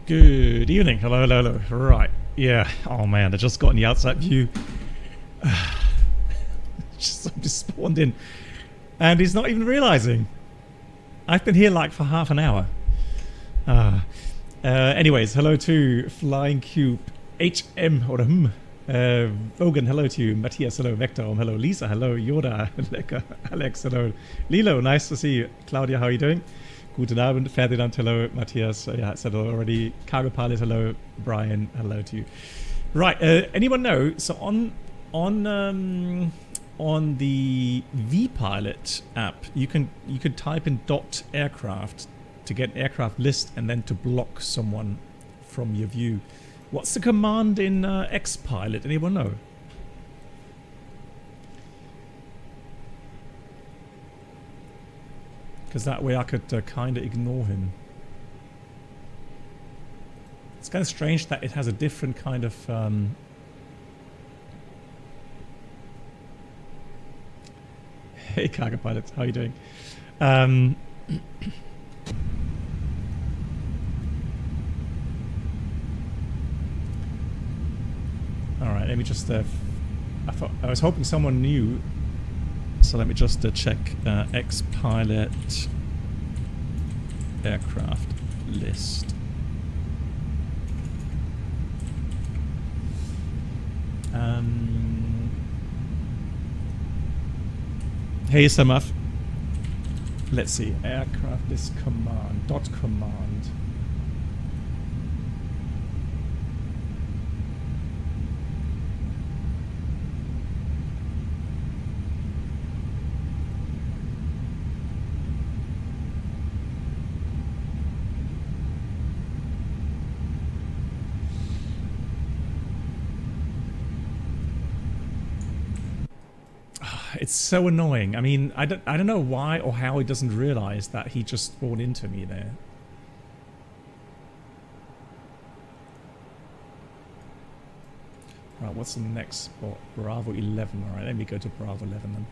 Good evening. Hello, hello, hello. Right. Yeah. Oh man, I just got in the outside view. Just spawned in. And he's not even realizing. I've been here like for half an hour. Anyways, hello to Flying Cube, HM, or Vogan, hello to you. Matthias, hello. Vector, hello. Lisa, hello. Yoda, lecker. Alex, hello. Lilo, nice to see you. Claudia, how are you doing? Guten Abend. Ferdinand, hello. Matthias, yeah, I said already. Cargo Pilot, hello. Brian, hello to you. Right, anyone know? So on the vPilot app, you could type in .aircraft to get aircraft list and then to block someone from your view. What's the command in XPilot? Anyone know? Because that way I could kind of ignore him. It's kind of strange that it has a different kind of Hey Cargo Pilot, how are you doing? Alright, let me just I was hoping someone knew, so let me just check XPilot aircraft list. Hey Samaf. Let's see, aircraft list command, .command. It's so annoying. I mean, I don't know why or how he doesn't realize that he just spawned into me there. Right, what's the next spot? Bravo 11. All right, let me go to Bravo 11 then.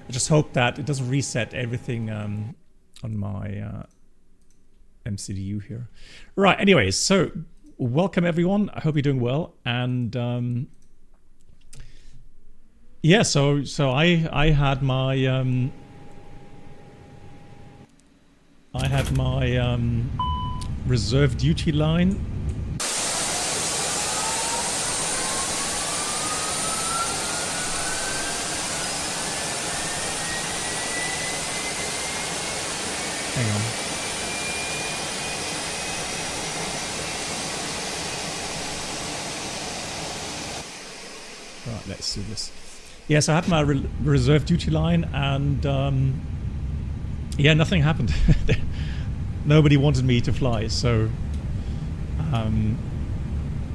I just hope that it doesn't reset everything on my MCDU here. Right, anyways, so welcome everyone. I hope you're doing well. And yeah, so I had my reserve duty line. Hang on. Right, let's do this. Yes, I had my reserve duty line, and yeah, nothing happened. Nobody wanted me to fly, so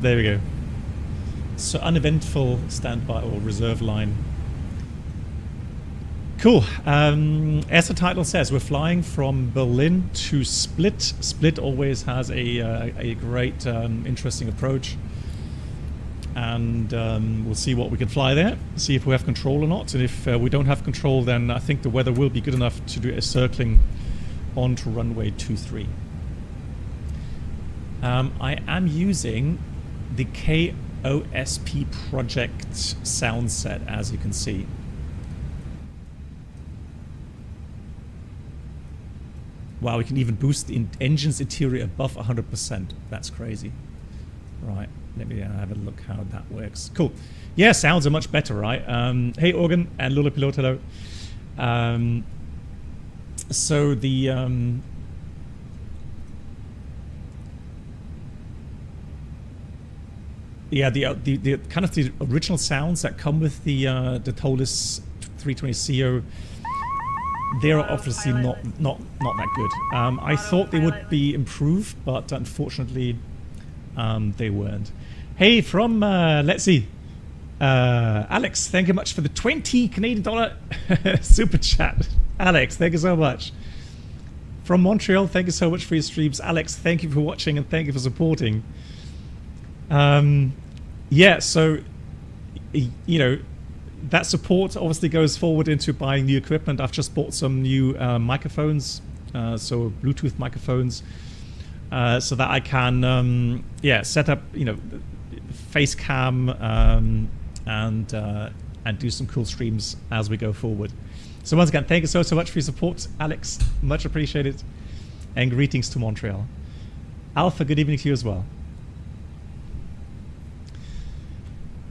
there we go. So uneventful standby or reserve line. Cool. As the title says, we're flying from Berlin to Split. Split always has a great, interesting approach. And we'll see what we can fly there, see if we have control or not. And if we don't have control, then I think the weather will be good enough to do a circling onto runway 23. I am using the KOSP project sound set, as you can see. Wow, we can even boost the engine's interior above 100%. That's crazy. Right. Let me have a look how that works. Cool. Yeah, sounds are much better, right? Hey, Organ and Lula Pilot, hello. So the yeah, the kind of the original sounds that come with the Toliss 320CO, they're obviously not that good. I thought they would be improved, but unfortunately, they weren't. Hey, from let's see, Alex, thank you much for the 20 Canadian dollar super chat. Alex, thank you so much. From Montreal, thank you so much for your streams. Alex, thank you for watching and thank you for supporting. Yeah, so you know, that support obviously goes forward into buying new equipment. I've just bought some new microphones, so Bluetooth microphones. so that I can, set up, face cam and do some cool streams as we go forward. So once again, thank you so much for your support, Alex. Much appreciated. And greetings to Montreal. Alpha, good evening to you as well.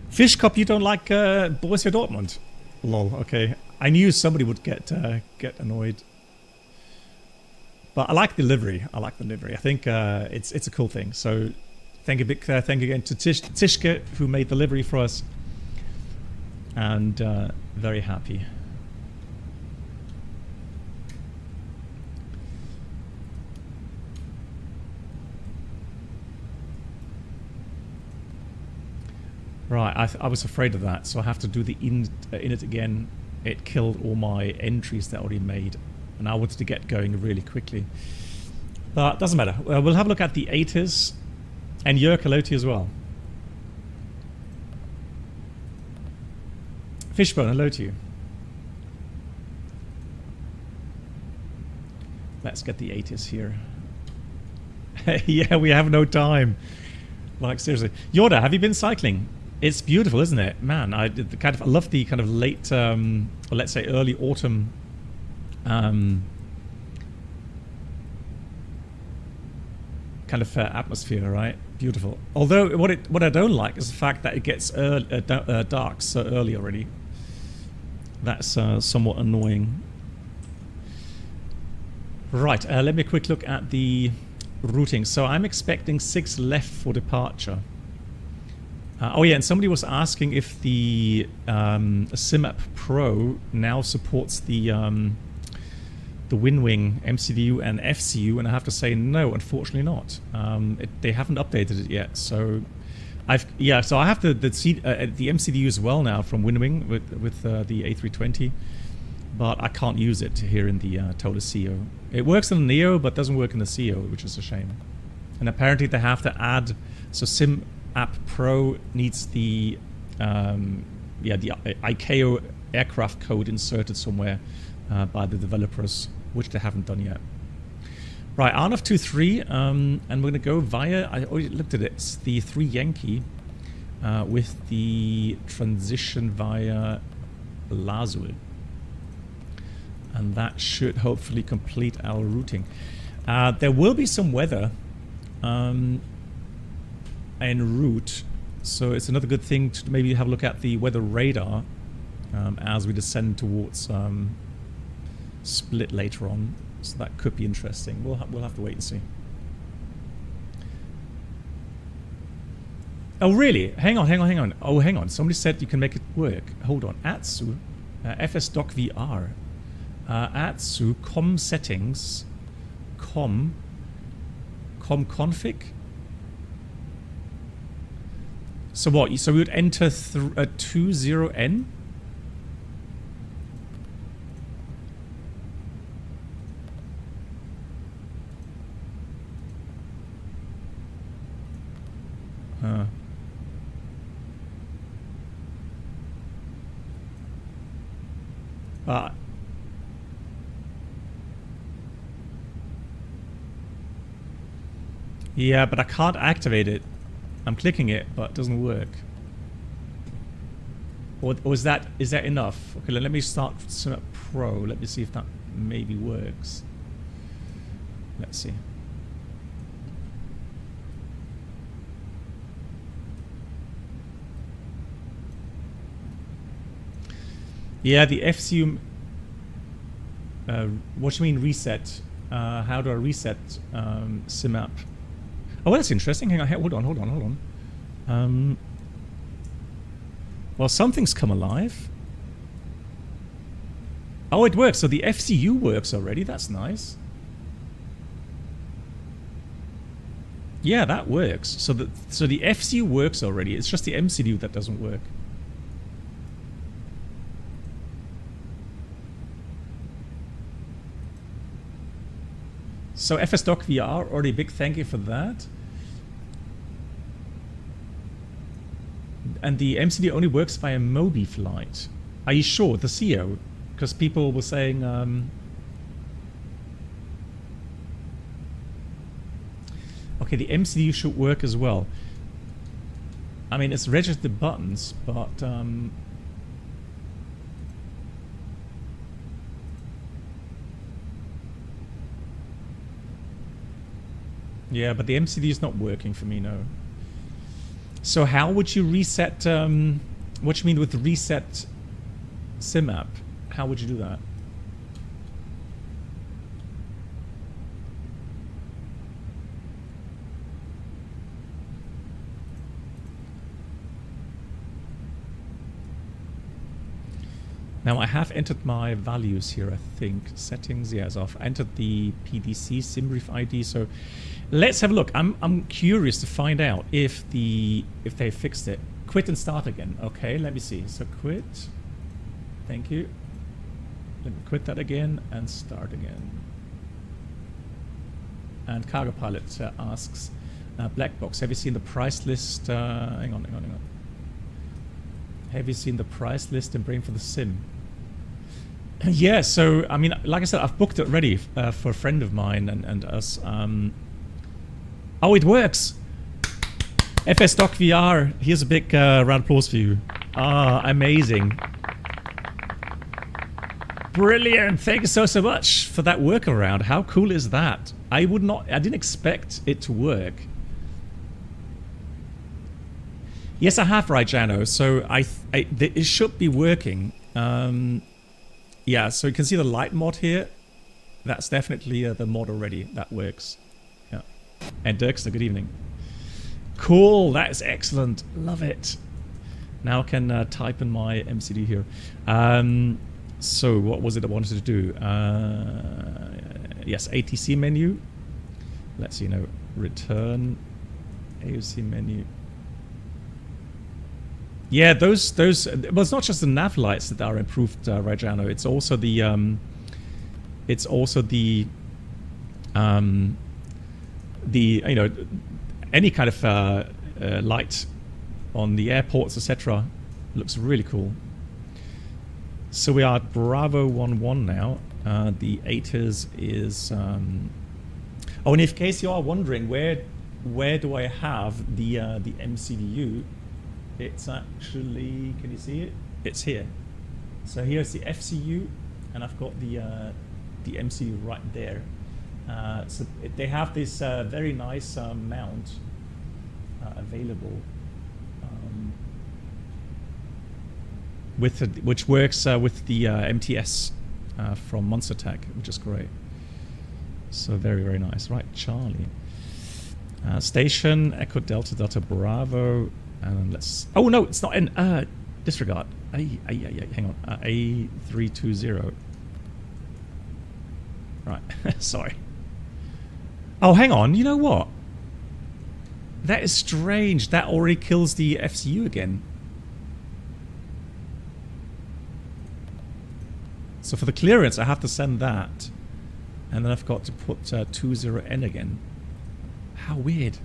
Fishkop, you don't like Borussia Dortmund? Lol. Okay, I knew somebody would get annoyed. But I like the livery. I think it's a cool thing. So thank you again to Tishke, who made the livery for us. And very happy. Right, I was afraid of that, so I have to do the in it again. It killed all my entries that I already made, and I wanted to get going really quickly. But doesn't matter. We'll have a look at the ATIS, and Jörg, hello to you as well. Fishbone, hello to you. Let's get the ATIS here. Yeah, we have no time. Like, seriously. Yoda, have you been cycling? It's beautiful, isn't it? Man, I love the kind of late, or let's say early autumn kind of atmosphere, right? Beautiful. Although what I don't like is the fact that it gets dark so early already. That's somewhat annoying. Right, let me a quick look at the routing. So I'm expecting 6 left for departure. Oh yeah, and somebody was asking if the SimApp Pro now supports the WinWing MCDU and FCU, and I have to say no, unfortunately not. They haven't updated it yet, so I have the MCDU as well now from WinWing with the A320, but I can't use it here in the Toliss CO. It works in the Neo, but doesn't work in the CO, which is a shame. And apparently they have to add SimApp Pro needs the ICAO aircraft code inserted somewhere by the developers, which they haven't done yet. Right, Arnov 23, and we're going to go via, I already looked at it, it's the 3 Yankee with the transition via Lazul. And that should hopefully complete our routing. There will be some weather en route, so it's another good thing to maybe have a look at the weather radar as we descend towards Split later on. So that could be interesting. We'll have to wait and see. Oh really? Hang on. Oh, hang on. Somebody said you can make it work. Hold on. Atsu, FSDoc VR, Atsu com settings, com config. So what? So we would enter 20N? Yeah, but I can't activate it. I'm clicking it, but it doesn't work. Or is that enough? Okay, let me start SimApp Pro. Let me see if that maybe works. Let's see. Yeah, the FCU. What do you mean reset? How do I reset SimApp? Oh, that's interesting. Hang on. Hold on. Well, something's come alive. Oh, it works. So the FCU works already. That's nice. Yeah, that works. So the FCU works already. It's just the MCDU that doesn't work. So FSDoc VR, already big thank you for that. And the MCD only works via Mobi flight. Are you sure? The CO? Because people were saying... Okay, the MCD should work as well. I mean, it's registered the buttons, but yeah, but the MCD is not working for me, no. So how would you reset, what do you mean with reset sim app? How would you do that? Now I have entered my values here, I think. Settings, yes, I've entered the PDC SimBrief ID. So let's have a look. I'm curious to find out if they fixed it. Quit and start again. Okay, let me see. So quit. Thank you. Let me quit that again and start again. And Cargo Pilot asks, Black Box, have you seen the price list? Hang on. Have you seen the price list in Brain for the Sim? Yeah, so, I mean, like I said, I've booked it already for a friend of mine and us. Oh, it works! FS Doc VR, here's a big round of applause for you. Ah, amazing. Brilliant! Thank you so much for that workaround. How cool is that? I didn't expect it to work. Yes, I have, right, Jano. So it should be working. Yeah, so you can see the light mod here. That's definitely the mod already. That works. Yeah. And Dirkster, good evening. Cool, that is excellent. Love it. Now I can type in my MCD here. So what was it I wanted to do? Yes, ATC menu. Let's return AOC menu. Yeah, those. Well, it's not just the nav lights that are improved, Rajano. It's also the. Any kind of light on the airports, etc. Looks really cool. So we are at Bravo 11 now. The ATIS is. Oh, and in case you are wondering where do I have the MCDU? It's actually, can you see it? It's here. So here's the FCU, and I've got the MCU right there. So they have this very nice mount available, which works with the MTS from Monster Tech, which is great. So very nice. Right, Charlie. Station Echo Delta Delta Bravo. And let's. Oh no, it's not in. Disregard. Hang on. A320. Right. Sorry. Oh, hang on. You know what? That is strange. That already kills the FCU again. So for the clearance, I have to send that, and then I've got to put 20N again. How weird.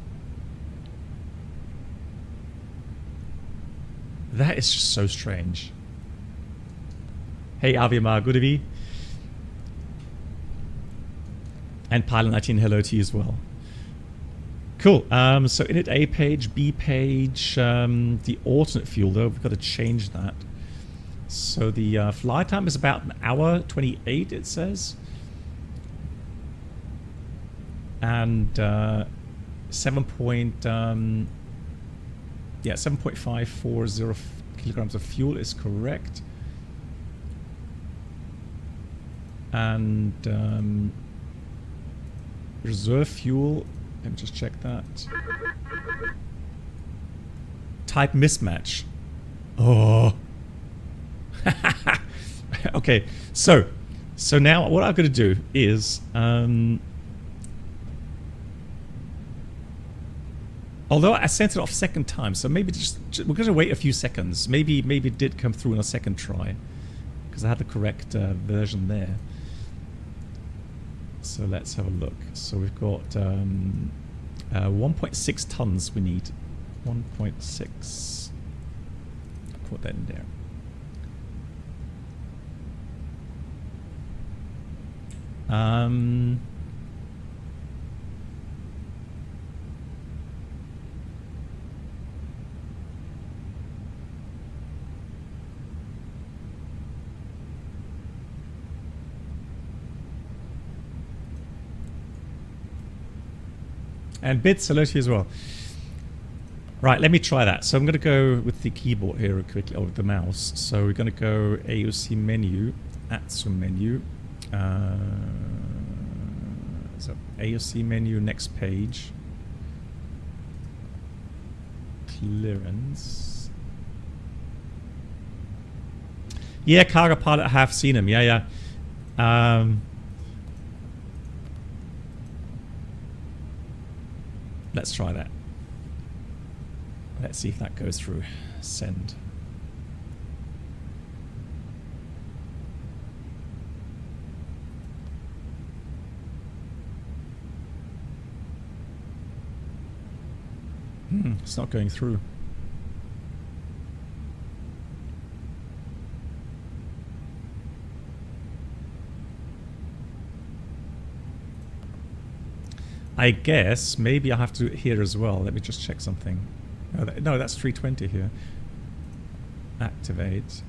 That is just so strange. Hey Avimar, good evening. And Pilot 19, hello to you as well. Cool. So init A page, B page, the alternate fuel though, we've got to change that. So the flight time is about 1 hour 28, it says. And 7.540 kilograms of fuel is correct. And reserve fuel, let me just check that. Type mismatch. Oh. Okay, so now what I'm going to do is although I sent it off second time, so maybe just we're going to wait a few seconds. Maybe it did come through in a second try because I had the correct version there. So let's have a look. So we've got 1.6 tons we need. 1.6. Put that in there. And Bits, hello to you as well. Right, let me try that. So I'm going to go with the keyboard here real quickly, or with the mouse. So we're going to go AOC menu, VATSIM menu. So AOC menu, next page. Clearance. Yeah, cargo pilot, I have seen him. Yeah. Let's try that. Let's see if that goes through. Send. It's not going through. I guess maybe I have to do it here as well. Let me just check something. No, that's 320 here. Activate.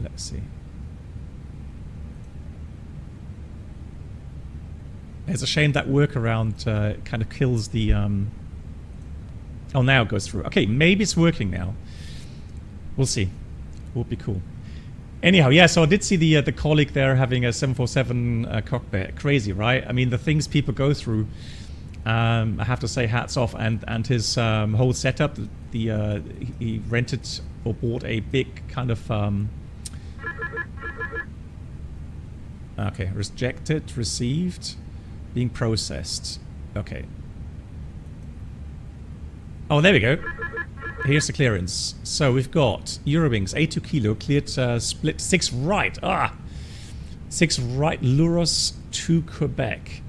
Let's see. It's a shame that workaround kind of kills the... Oh, now it goes through. Okay, maybe it's working now. We'll see. Would be cool. Anyhow, yeah, so I did see the colleague there having a 747 cockpit. Crazy, right? I mean, the things people go through, I have to say hats off. And his whole setup, he rented or bought a big kind of... okay, rejected, received, being processed. Okay. Oh, there we go. Here's the clearance. So we've got Eurowings, A2 kilo, cleared split 6 right. 6 right, Luros to Quebec.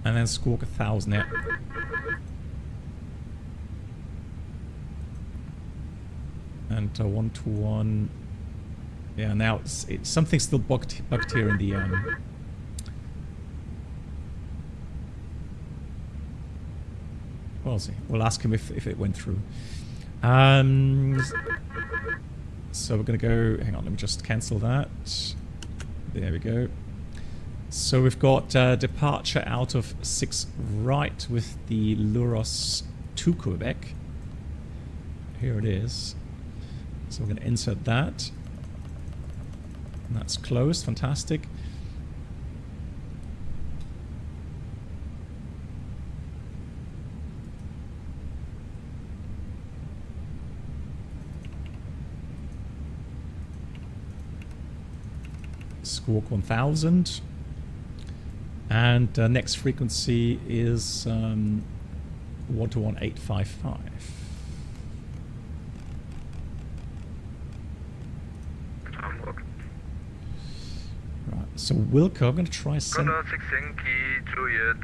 And then Squawk 1000, yeah. And 121. Yeah, now something's still bugged here in the we'll see. We'll ask him if it went through. So we're gonna go. Hang on, let me just cancel that. There we go. So we've got departure out of 6 right with the Luros to Quebec. Here it is. So we're gonna insert that. That's closed. Fantastic. Squawk 1000. And next frequency is 121.855. So Wilco, I'm going to try some... Condor 6 Yankee, Juliet,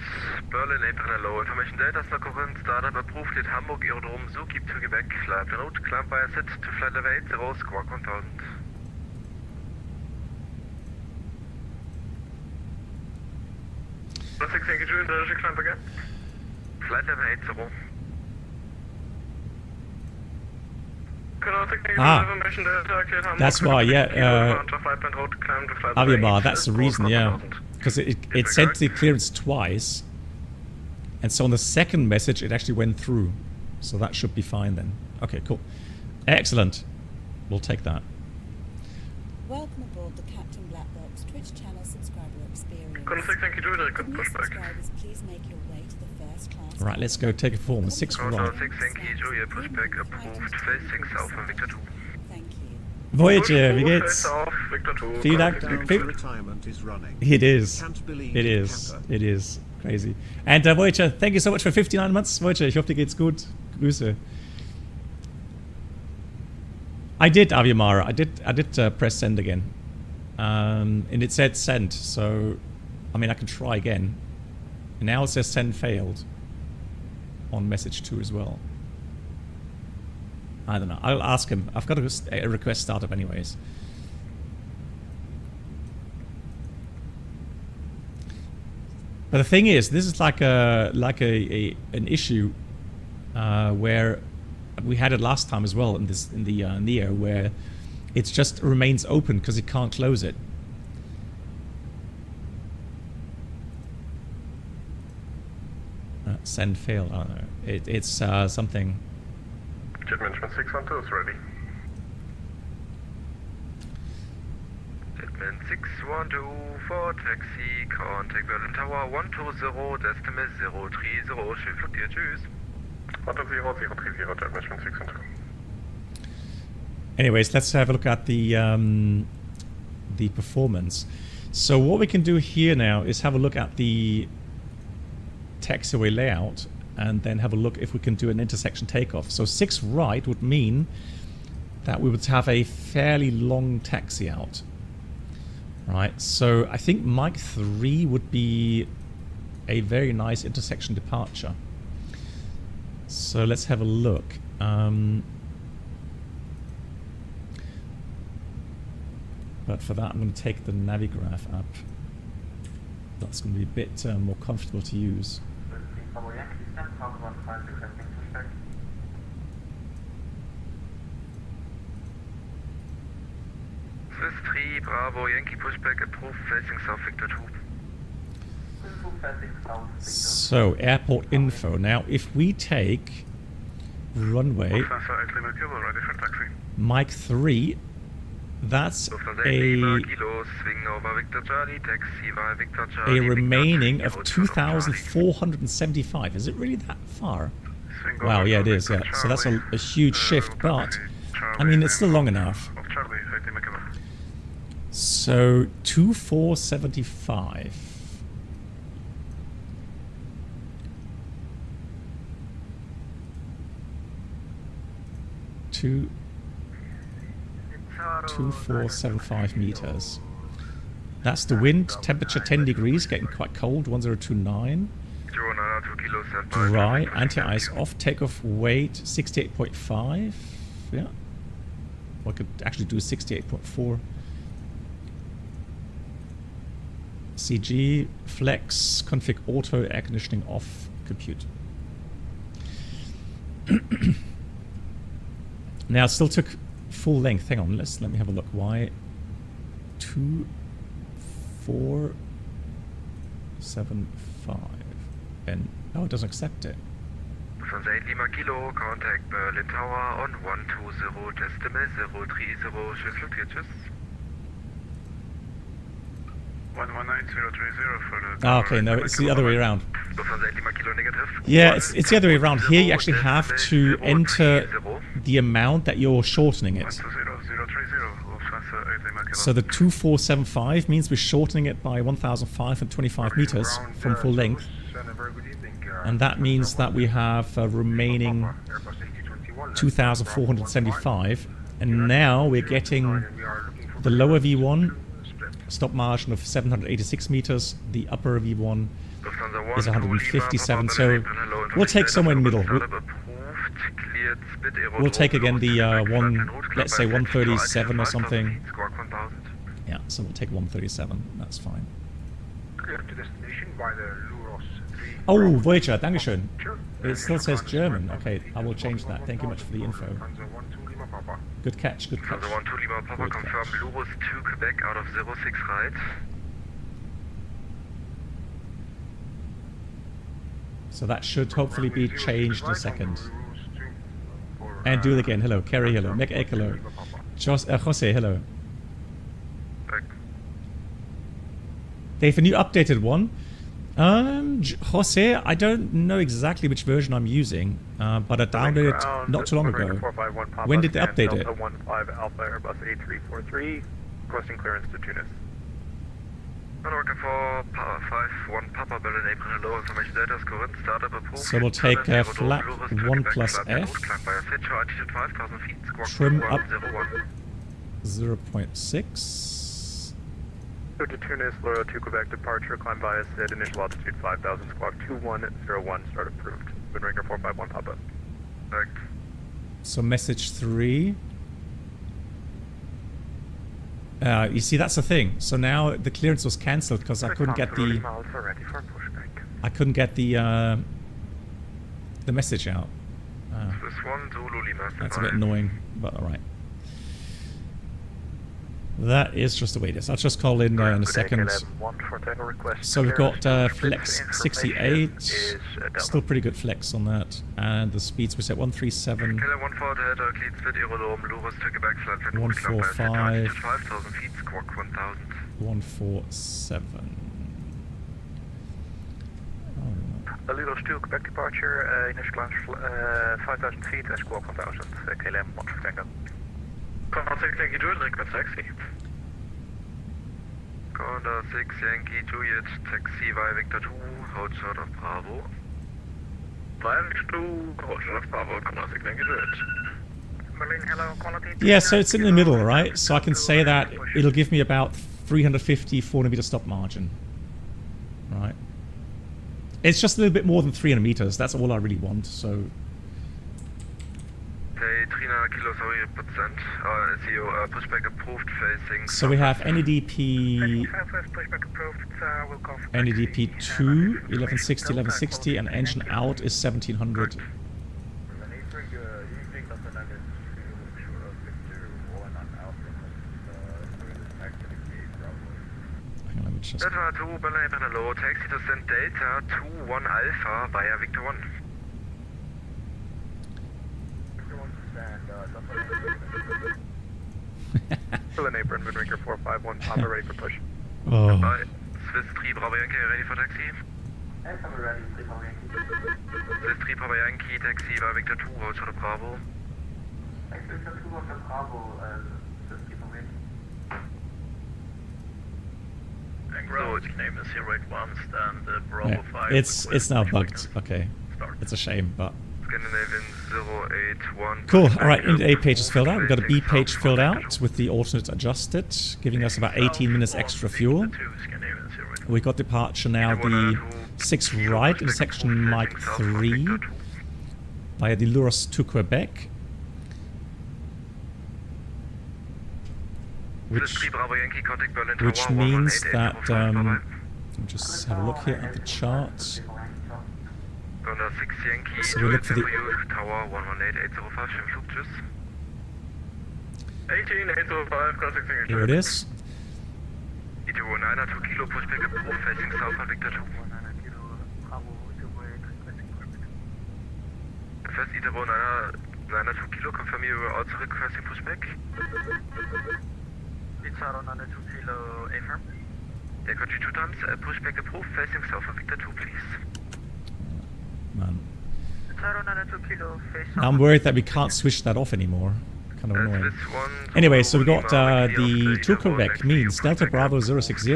Berlin, April, hello. Information Delta, Stock current, startup approved at Hamburg, Aerodrome, Zug, to Quebec, flight en route, climb via set to flight level 80, squawk 1000. Condor 6 Yankee, Juliet, Delta, climb again. Flight level 80. That's why, yeah. Aviamar, that's the reason, yeah. Because it sent the clearance twice, and so on the second message it actually went through. So that should be fine then. Okay, cool. Excellent. We'll take that. Welcome aboard the Captain Black Box Twitch channel subscriber experience. New subscribers, please make your way to the first class. Right, let's go take a form. 6 right. Pushback approved, facing south of Victor 2. Thank you. Voyager, wie geht's? Vielen Dank. It is. It is. It is. Crazy. And Voyager, thank you so much for 59 months. Voyager, ich hoffe, dir geht's gut. Grüße. I did, Aviamara. I did press send again. And it said send, so I mean I can try again. And now it says send failed on message 2 as well. I don't know. I'll ask him. I've got a request startup anyways. But the thing is, this is like an issue where We had it last time as well in the Neo, where it just remains open because it can't close it. Send fail. I don't know. It's something. Jet management 612 is ready. Jetman 612 for taxi, contact Berlin Tower 120, decimal 030, schön flottiert, tschüss. 120, 030, Jet management 612. Anyways, let's have a look at the performance. So what we can do here now is have a look at the taxiway layout and then have a look if we can do an intersection takeoff. So 6 right would mean that we would have a fairly long taxi out. Right, so I think Mike 3 would be a very nice intersection departure. So let's have a look. But for that I'm going to take the Navigraph up. That's going to be a bit more comfortable to use. Swiss 3, Bravo, Yankee pushback approved, facing south Victor 2. So, airport info. Now, if we take runway Mike 3, that's a remaining of 2,475. Is it really that far? Wow, yeah, it is, yeah. So that's a huge shift, but, I mean, it's still long enough. So, 2,475. Two 2,475 meters. That's the wind. Temperature 10 degrees, getting quite cold. 1029. Dry. Anti-ice off. Takeoff weight 68.5. Yeah. Or I could actually do 68.4. CG flex config auto air conditioning off. Compute. Now it still took full length. Hang on, let me have a look. Why 2,475 and oh, it doesn't accept it. From 8 Lima Kilo, contact Berlin Tower on 120 decimal 030. Schön flottiert, tschüss. 119030 for the. Ah, okay, no, it's the other way around. Yeah, it's the other way around. Here you actually have to enter the amount that you're shortening it. So the 2,475 means we're shortening it by 1,525 meters from full length. And that means that we have a remaining 2,475. And now we're getting the lower V1 stop margin of 786 meters. The upper V1 is 157. So we'll take somewhere in the middle. We'll take again the let's say 137 or something. Yeah, so we'll take 137. That's fine. Oh, Voyager, Dankeschön. It still says German. Okay, I will change that. Thank you much for the info. Good catch, good catch. Good catch. Out of 06 right. So that should hopefully be changed in a second. And do it again. Hello, Kerry, hello. Meg Ek, hello. Jose, hello. They have a new updated one. Jose, I don't know exactly which version I'm using, but I downloaded it not too long ago. When did they update it? Delta 15 Alpha Airbus A343, requesting clearance to Tunis. So we'll take flap 1 plus F, trim up 0.6. Go to Tunis, Loro to Quebec departure, climb via SID, initial altitude 5,000, squawk 2101, start approved. Windringer 451 Papa. Correct. So message 3. You see, that's the thing. So now the clearance was cancelled because I couldn't get the message out. Swiss 1, Zulu Lima. That's a bit annoying, but alright. That is just the way it is. I'll just call in a second. So we've got flex 68, still pretty good flex on that, and the speeds we set 137, 145, 147. Lido Steel, Quebec departure, initial class 5,000 feet, and squawk 1000, KLM 1 for Tango. Contact Yankee Juliet, request taxi. Contact 6 Yankee Juliet, taxi via Victor 2, hold short of Bravo. Via Victor 2, hold short of Bravo, contact 6 Yankee Juliet. Berlin, hello, quality. Yeah, so it's in the middle, right? So I can say that it'll give me about 350, 400 meter stop margin. Right. It's just a little bit more than 300 meters. That's all I really want. So. So we have NEDP, NEDP 2, 1160, 1160, and engine out is 1700. Just... Delta 2, Berlin, hello, taxi to send Delta 2-1 Alpha via Victor 1. Berlin apron, Windrinker 451, Papa ready for push. Oh. Swiss 3, Bravo Yankee, ready for taxi? Swiss 3, Bravo Yankee, taxi via Victor 2, hold short of Bravo. Victor 2, hold short of Bravo, Swiss 3, Bravo Yankee. Road name is 081, stand Bravo 5. It's now bugged. Okay. It's a shame, but. Scandinavian 081. Cool. Alright, the A page is filled out. We've got a B page filled out with the alternate adjusted, giving us about 18 minutes extra fuel. We got departure now, the 6 right in section Mike 3 via the Luros to Quebec. Which means that, just have a look here at the chart. So we look for the... Here it is. First Iterbo 902 kilo, confirm you are also requesting pushback. Pizarro 902 kilo, affirm. Yeah, got you 2 times, pushback approved, facing south of Victor 2, please. Man. Pizarro 902 kilo, face now I'm worried that we can't switch that off anymore. Kind of annoying. Anyway, so we got the 2 correct means Delta Bravo 060,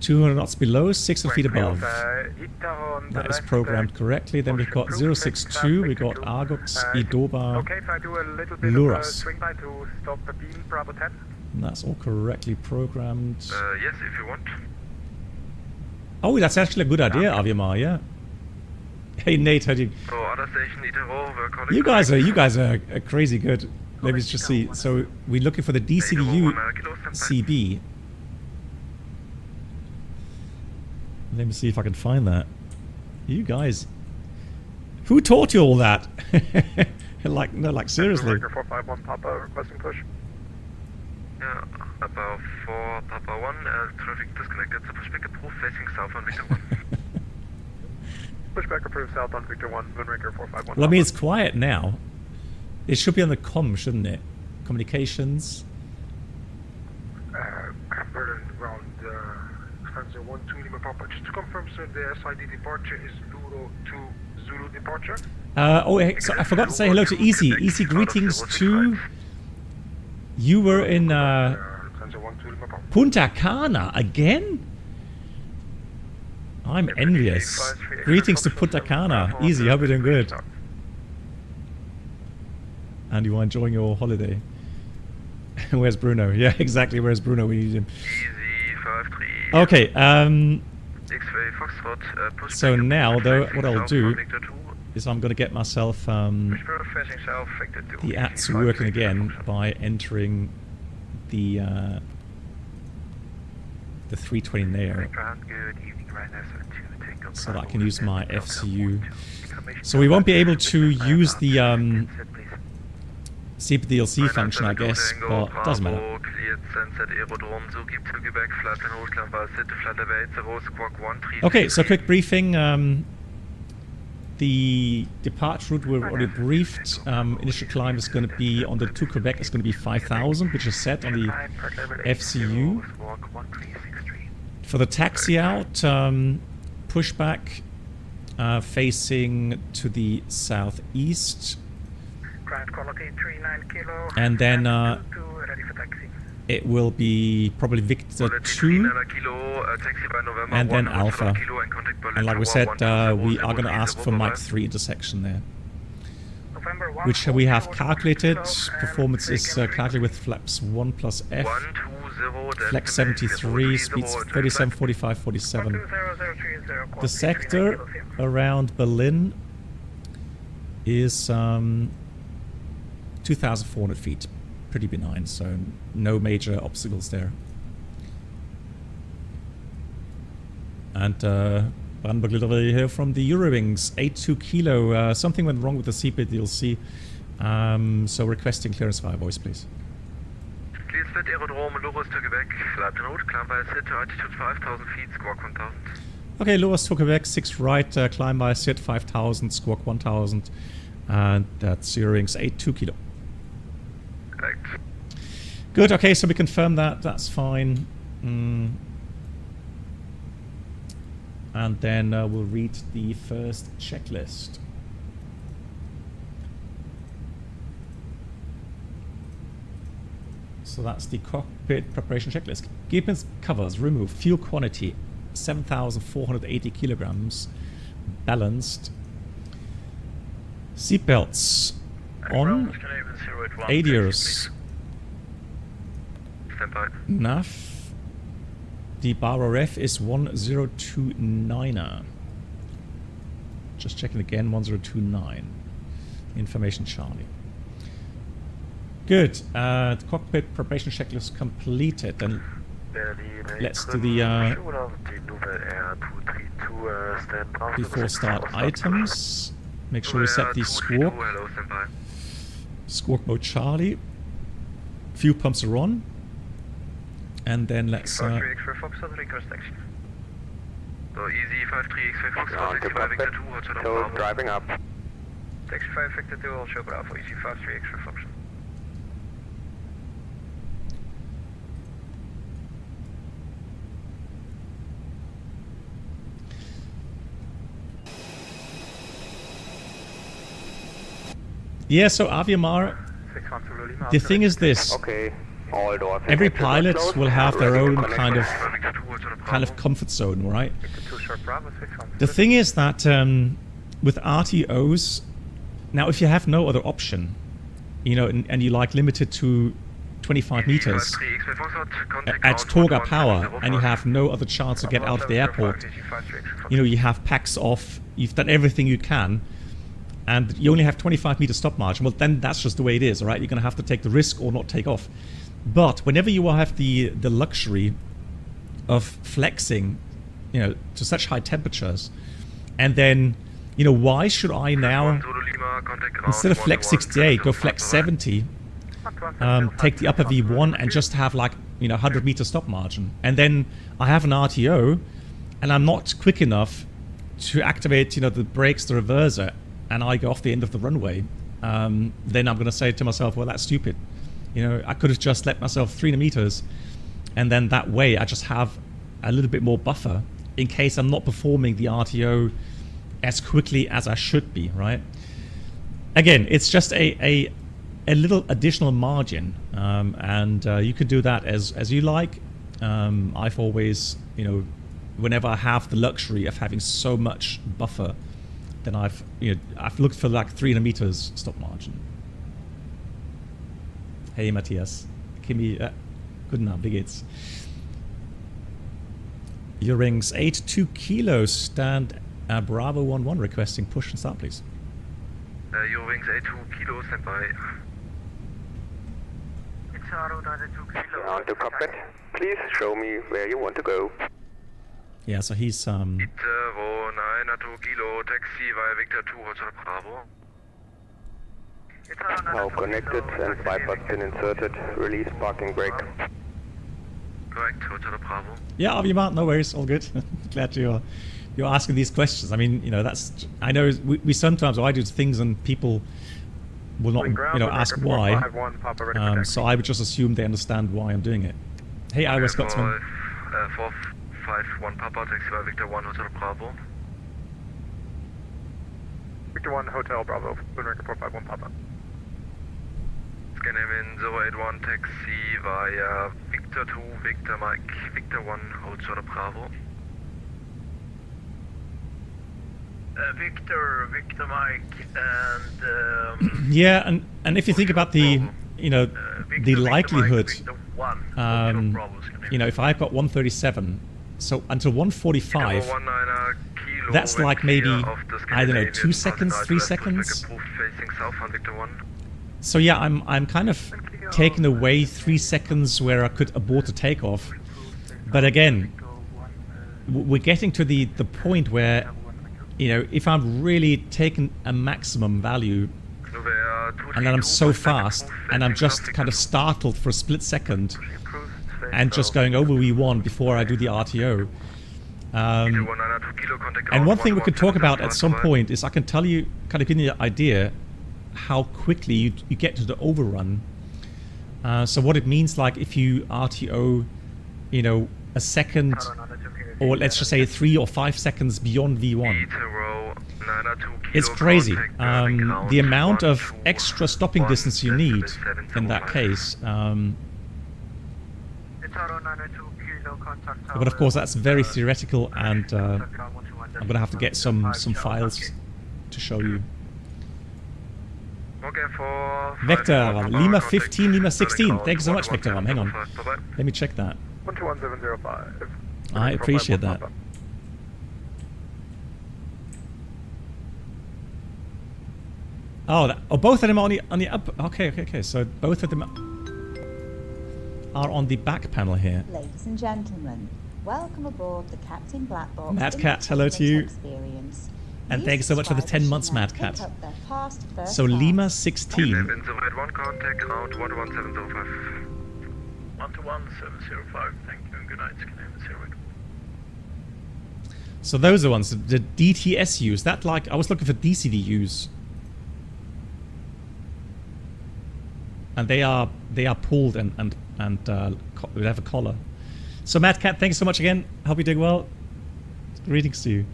200 knots below, 600 feet above. That is programmed correctly. Then we've got 062, we got Argox, Idoba, Luras. And that's all correctly programmed. Yes, if you want. Oh, that's actually a good idea, Aviamar, yeah. Hey Nate, how do you... You guys are crazy good. Let me just see. So we're looking for the DCDU CB. Let me see if I can find that. You guys, who taught you all that? like, no, like seriously. 451 Papa requesting push. Yeah, about 4 Papa 1, traffic disconnected, so pushback approved, facing south on Victor 1. Pushback approved south on Victor 1, Moonraker 451. Well, I mean, it's quiet now. It should be on the comm, shouldn't it? Communications. Berlin ground, Stanza 12 Lima Papa. Just to confirm, sir, the SID departure is Luro to Zulu departure? So I forgot to say hello to Easy. Easy, greetings to... You were in Punta Cana again? I'm envious. Greetings to Punta Cana. Easy, hope you're doing good. And you are enjoying your holiday. Where's Bruno? Yeah, exactly. Where's Bruno? We need him. Okay. So now, though, what I'll do is I'm going to get myself the ads working again by entering the 320 Neo. Good evening, Ryanair 72, take so that I can use my FCU. So we won't be able to use the CPDLC function, I guess, but it doesn't matter. Okay, so quick briefing. The departure route we've already briefed. Initial climb is going to be on the to Quebec is going to be 5,000, which is set on the FCU. For the taxi out, pushback facing to the southeast. And then it will be probably Victor 2 and then Alpha. And like we said, we are going to ask for Mike 3 intersection there, which we have calculated. Performance is calculated with flaps 1 plus F, flex 73, speeds 37, 45, 47. The sector around Berlin is 2,400 feet. Pretty benign, so no major obstacles there. And Brandenburg Little here from the Eurowings, 82 kilo. Something went wrong with the CPDLC, so requesting clearance via voice, please. Clear set aerodrome, Loros to Quebec, flight en route, climb by set to altitude 5,000 feet, squawk 1,000. Okay, Loros to Quebec, 6 right, climb by set 5,000, squawk 1,000, and that's Eurowings, 82 kilo. Correct. Good, okay, so we confirm that, that's fine. And then we'll read the first checklist. So that's the cockpit preparation checklist. Gearpins covers, remove, fuel quantity, 7,480 kilograms, balanced. Seatbelts on, ADIRS, nav. The bar RF is 1029er. Just checking again, 1029. Information Charlie. Good. The cockpit preparation checklist completed. Then let's do the before start items. Make sure we set the squawk. Squawk mode Charlie. Fuel pumps are on. And then let's So easy 53X Foxtrot, taxi by Victor 2, Hotel Bravo. Driving up. Taxi 5 Victor 2, Hotel Bravo, easy 53X Foxtrot. yeah, so Aviamar, the thing is this. Okay. All doors. Every pilot will have their own kind of comfort zone, right? The thing is that with RTOs, now if you have no other option, you know, and you like limited to 25 meters at Toga power, and you have no other chance to get out of the airport, you know, you have packs off, you've done everything you can, and you only have 25 meter stop margin. Well, then that's just the way it is, right? You're going to have to take the risk or not take off. But whenever you have the luxury of flexing, you know, to such high temperatures, and then, you know, why should I now, instead of flex 68, go flex 70, take the upper V1 and just have like, you know, 100 meter stop margin, and then I have an RTO, and I'm not quick enough to activate, you know, the brakes, the reverser, and I go off the end of the runway, then I'm going to say to myself, well, that's stupid. You know, I could have just let myself 300 meters, and then that way I just have a little bit more buffer in case I'm not performing the RTO as quickly as I should be, right? Again, it's just a little additional margin, and you can do that as you like. I've always, you know, whenever I have the luxury of having so much buffer, then I've looked for like 300 meters stop margin. Hey Matthias, Kimi, guten Abend, wie geht's? Eurowings 82 kilos, stand Bravo 11 requesting push and start, please. Eurowings 82 kilos, stand by. On to cockpit. Please show me where you want to go. Yeah, so he's Ito 9 Kilo taxi via Victor 2 Hotel Bravo. Now connected and bypass pin inserted. Release parking brake. Correct, Hotel Bravo. Yeah, Avimart, no worries, all good. Glad you're asking these questions. I mean, you know, that's, I know we sometimes, or I do things and people will not, you know, ask why. So I would just assume they understand why I'm doing it. Hey, Iowa Scotsman. 451 Papa, taxi via Victor 1 Hotel Bravo. Victor 1 Hotel Bravo, Moonraker 451 Papa. Scan in 081 taxi via Victor 2, Victor Mike, Victor 1 Hotel Bravo. Victor Mike, and yeah, and if you think about the, you know, the likelihood, you know, if I've got 137, so until 145, that's like maybe, I don't know, 2 seconds, 3 seconds. So yeah, I'm kind of taking away 3 seconds where I could abort a takeoff. But again, we're getting to the point where, you know, if I'm really taking a maximum value and then I'm so fast and I'm just kind of startled for a split second and just going over V1 before I do the RTO. And one thing we could talk about at some point is I can tell you, kind of give you an idea how quickly you get to the overrun. So what it means, like if you RTO, you know, a second, or let's just say 3 or 5 seconds beyond V1. It's crazy. The amount of extra stopping distance you need in that case. But of course that's very theoretical, and I'm gonna have to get some files to show you. Vector, Lima 15, Lima 16. Thank you so much, Vector. Hang on. Let me check that. 121.705. I appreciate that. Oh, both of them are on the up. Okay. So both of them are on the back panel here. Ladies and gentlemen, welcome aboard the Captain Black Box. Mad Cat, hello to you. And thanks so much for the 10 months, Mad Cat. So Lima 16. 121.705. Thank you and good night. So those are the ones, the DTSUs. That, like, I was looking for DCDUs. And they are pulled and we have a collar. So Mad Cat, thanks so much again. Hope you're doing well. Greetings to you.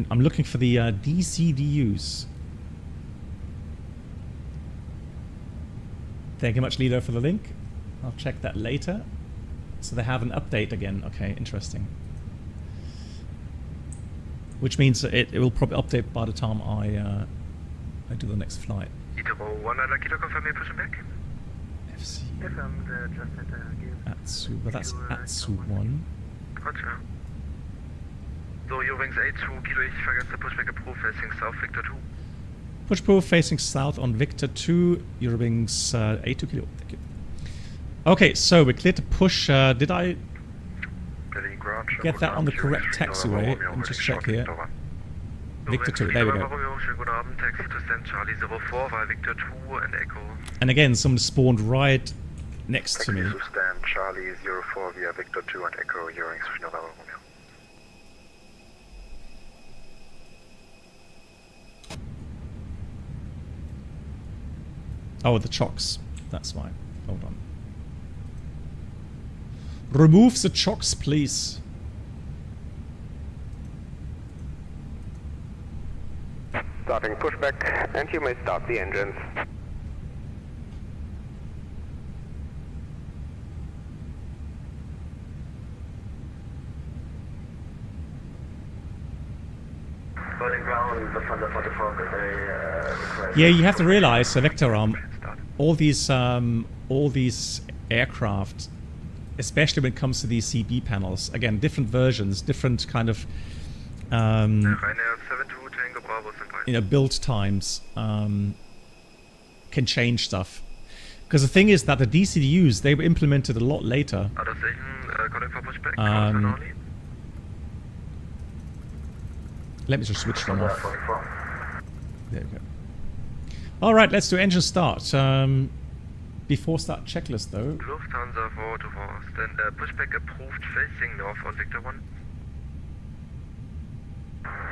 I'm looking for the DCDUs. Thank you much, Lido, for the link. I'll check that later. So they have an update again. Okay, interesting. Which means it will probably update by the time I do the next flight. FC. Atsu, but that's Atsu 1. So, Eurowings A2 Kilo, ich vergesse Pushback Approved facing south, Victor 2. Push proof facing south on Victor 2, Eurowings A2 Kilo, thank you. Okay, so we're clear to push. Did I get that on the correct taxiway? Let me just check here. Victor 2, there we go. And again, someone spawned right next to me. Charlie 04 via Victor 2 and Echo, Eurowings 3 November Romeo. Oh, the chocks. That's why. Hold on. Remove the chocks, please. Starting pushback, and you may start the engines. Yeah, you have to realize, Vector, all these aircraft, especially when it comes to these CB panels, again, different versions, different kind of build times can change stuff. Because the thing is that the DCDUs, they were implemented a lot later. Other station, calling for pushback. Let me just switch them off. There we go. Alright, let's do engine start. Before start checklist though. Lufthansa 424. Stand, pushback approved facing north on Victor 1.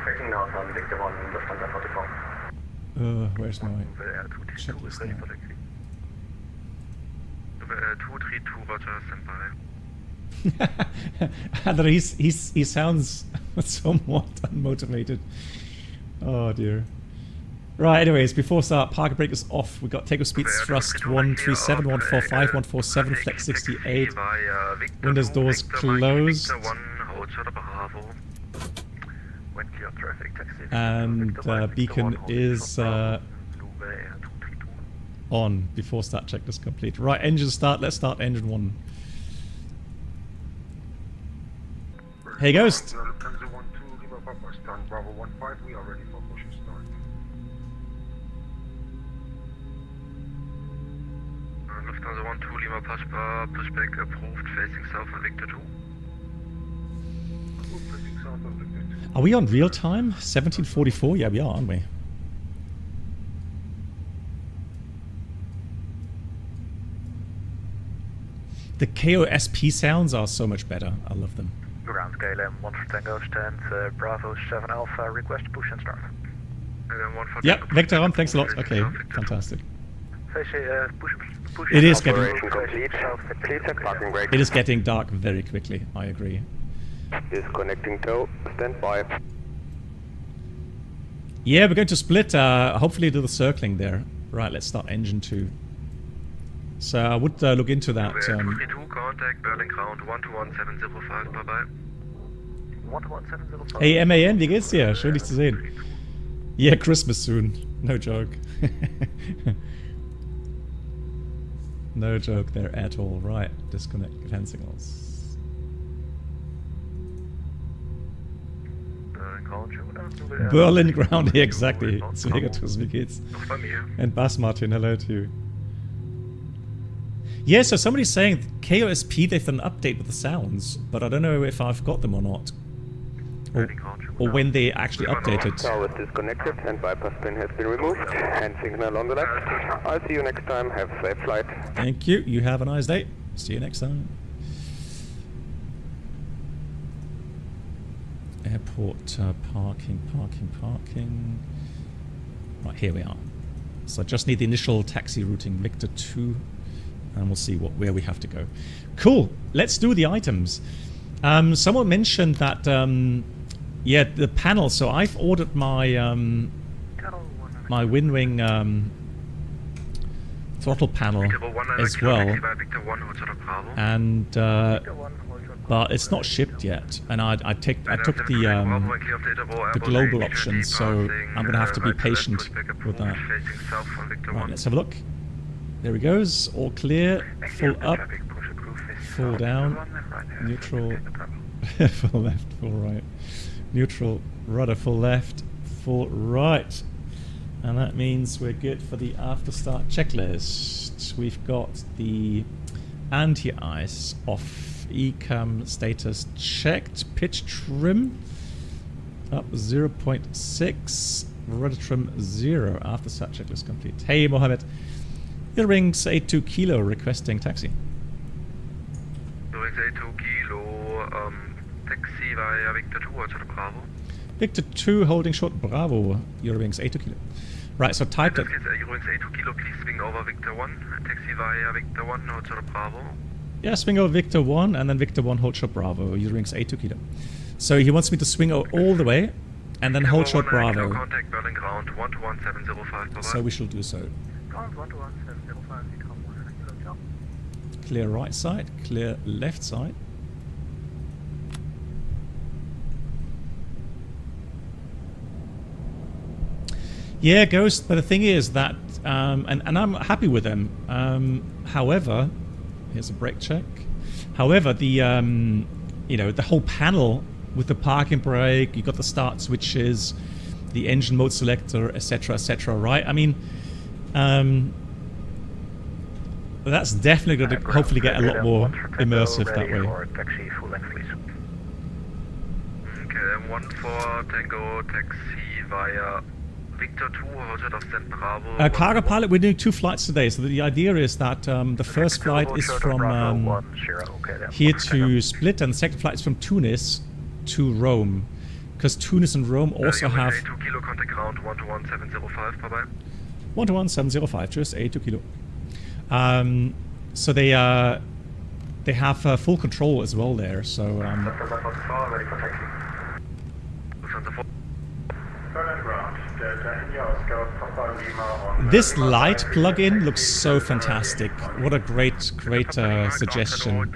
Facing north on Victor 1, Lufthansa 44. Where's my checklist now? 232, Roger, standby. And he sounds somewhat unmotivated. Oh dear. Right, anyways, before start, parking brake is off. We've got takeoff speed thrust 137, 145, 147, flex 68. Windows doors closed. And beacon is on. Before start checklist complete. Right, engine start. Let's start engine 1. Hey Ghost! Lufthansa 12 Lima pushback approved facing south on Victor 2. Are we on real time? 1744? Yeah, we are, aren't we? The KOSP sounds are so much better. I love them. Ground KLM 1 for Tango stand, Bravo 7 Alpha, request push and start. Yep, Vector on, thanks a lot. Okay, fantastic. Push It is getting... parking brake. It is getting dark very quickly, I agree. Disconnecting tow, stand by. Yeah, we're going to split, hopefully do the circling there. Right, let's start engine 2. So I would look into that. 232, contact Berlin ground 121-705, bye bye. 121-705. Hey MAN, wie geht's dir? Schön dich zu sehen. Yeah, Christmas soon. No joke. No joke there at all. Right, disconnect hand signals. Berlin ground, yeah, exactly. Svegatus, wie geht's? And Bas Martin, hello to you. Yeah, so somebody's saying KOSP, they've done an update with the sounds, but I don't know if I've got them or not. Or when they actually updated. Tower is disconnected and bypass pin has been removed. Hand signal on the left. I'll see you next time. Have a safe flight. Thank you. You have a nice day. See you next time. Airport parking. Right, here we are. So I just need the initial taxi routing, Victor 2, and we'll see where we have to go. Cool. Let's do the items. Someone mentioned that, yeah, the panel. So I've ordered my my Winwing throttle panel as well, and but it's not shipped yet. And I took the global option, so I'm gonna have to be patient with that. Right, let's have a look. There he goes. All clear. Full up. Full down. Neutral. Full left. Full right. Neutral. Rudder. Full left. Full right. And that means we're good for the after start checklist. We've got the anti-ice off. Ecam status checked. Pitch trim up 0.6. Rudder trim 0. After start checklist complete. Hey Mohammed. Your rings 82 kilo requesting taxi. Rings 82 kilo, taxi via Victor 2 to the Bravo. Victor 2 holding short Bravo. Your rings 82 kilo. Right, so type that. Rings 82 kilo, please swing over Victor 1. Taxi via Victor 1 to the Bravo. Yeah, swing over Victor 1 and then Victor 1 hold short Bravo. Your rings 82 kilo. So he wants me to swing all the way and then hold short Bravo. Contact Berlin ground 121-705. So we shall do so. Clear right side, clear left side. Yeah, Ghost, but the thing is that, and I'm happy with them. However, here's a brake check. However, the, you know, the whole panel with the parking brake, you got the start switches, the engine mode selector, etc., right? I mean, That's definitely going to hopefully get a lot more immersive that way. Okay, 1 for Tango, taxi via Victor 2, Hotel of St. Bravo. Cargo pilot, we're doing 2 flights today, so the idea is that the first flight is from here to Split, and the second flight is from Tunis to Rome. Because Tunis and Rome also have... 2 kilo, contact ground, 121.705, bye-bye. 121.705, just 82 kilo. So they have full control as well there, so... This light plug-in looks so fantastic. What a great suggestion.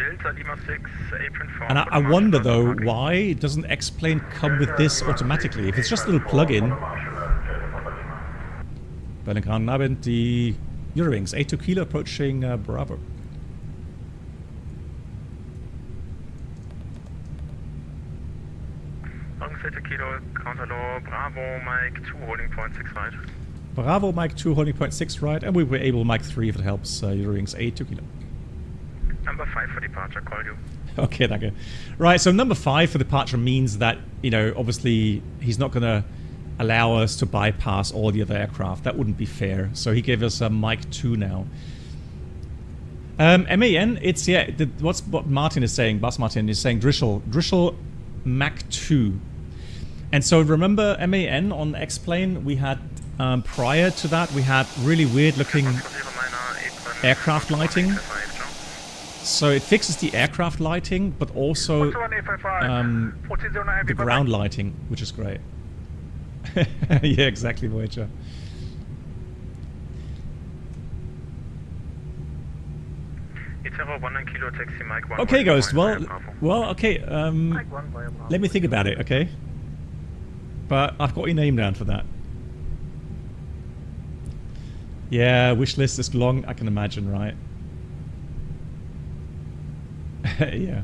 And I wonder though why doesn't X-Plane come with this automatically? If it's just a little plug-in. Berlin Grand Abend, die Eurowings, 82 kilo approaching Bravo. Kilo, counter low, Bravo, Mike 2, holding point 6 right. Bravo, Mike 2, holding point 6 right, and we were able Mike 3 if it helps, Eurowings 82 kilo. Number 5 for departure, call you. Okay, thank you. Right, so number 5 for departure means that, you know, obviously he's not going to allow us to bypass all the other aircraft. That wouldn't be fair. So he gave us a Mike 2 now. MAN, it's, yeah, what Martin is saying, Bas Martin is saying Drischel Mach 2. And so remember MAN on X-Plane, we had, prior to that, we had really weird looking aircraft lighting. So it fixes the aircraft lighting, but also the ground lighting, which is great. Yeah, exactly, Voyager. Okay, Ghost. Well, okay. Let me think about it, okay? But I've got your name down for that. Yeah, wish list is long, I can imagine, right? Yeah.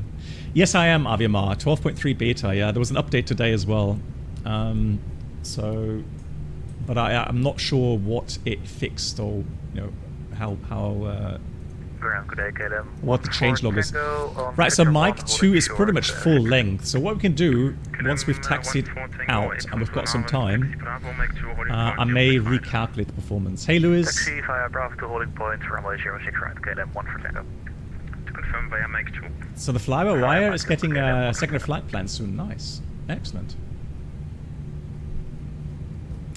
Yes, I am, Aviamar. 12.3 beta, yeah. There was an update today as well. So... But I'm not sure what it fixed or, you know, how what the changelog is. Right, so Mike 2 is pretty much full length. So what we can do, once we've taxied out and we've got some time, I may recalculate the performance. Hey, Lewis. Taxi via Bravo to holding point, runway 06 right, KLM 1 for Tango. To confirm via Mike 2. So the fly-by-wire is getting a secondary flight plan soon. Nice. Excellent.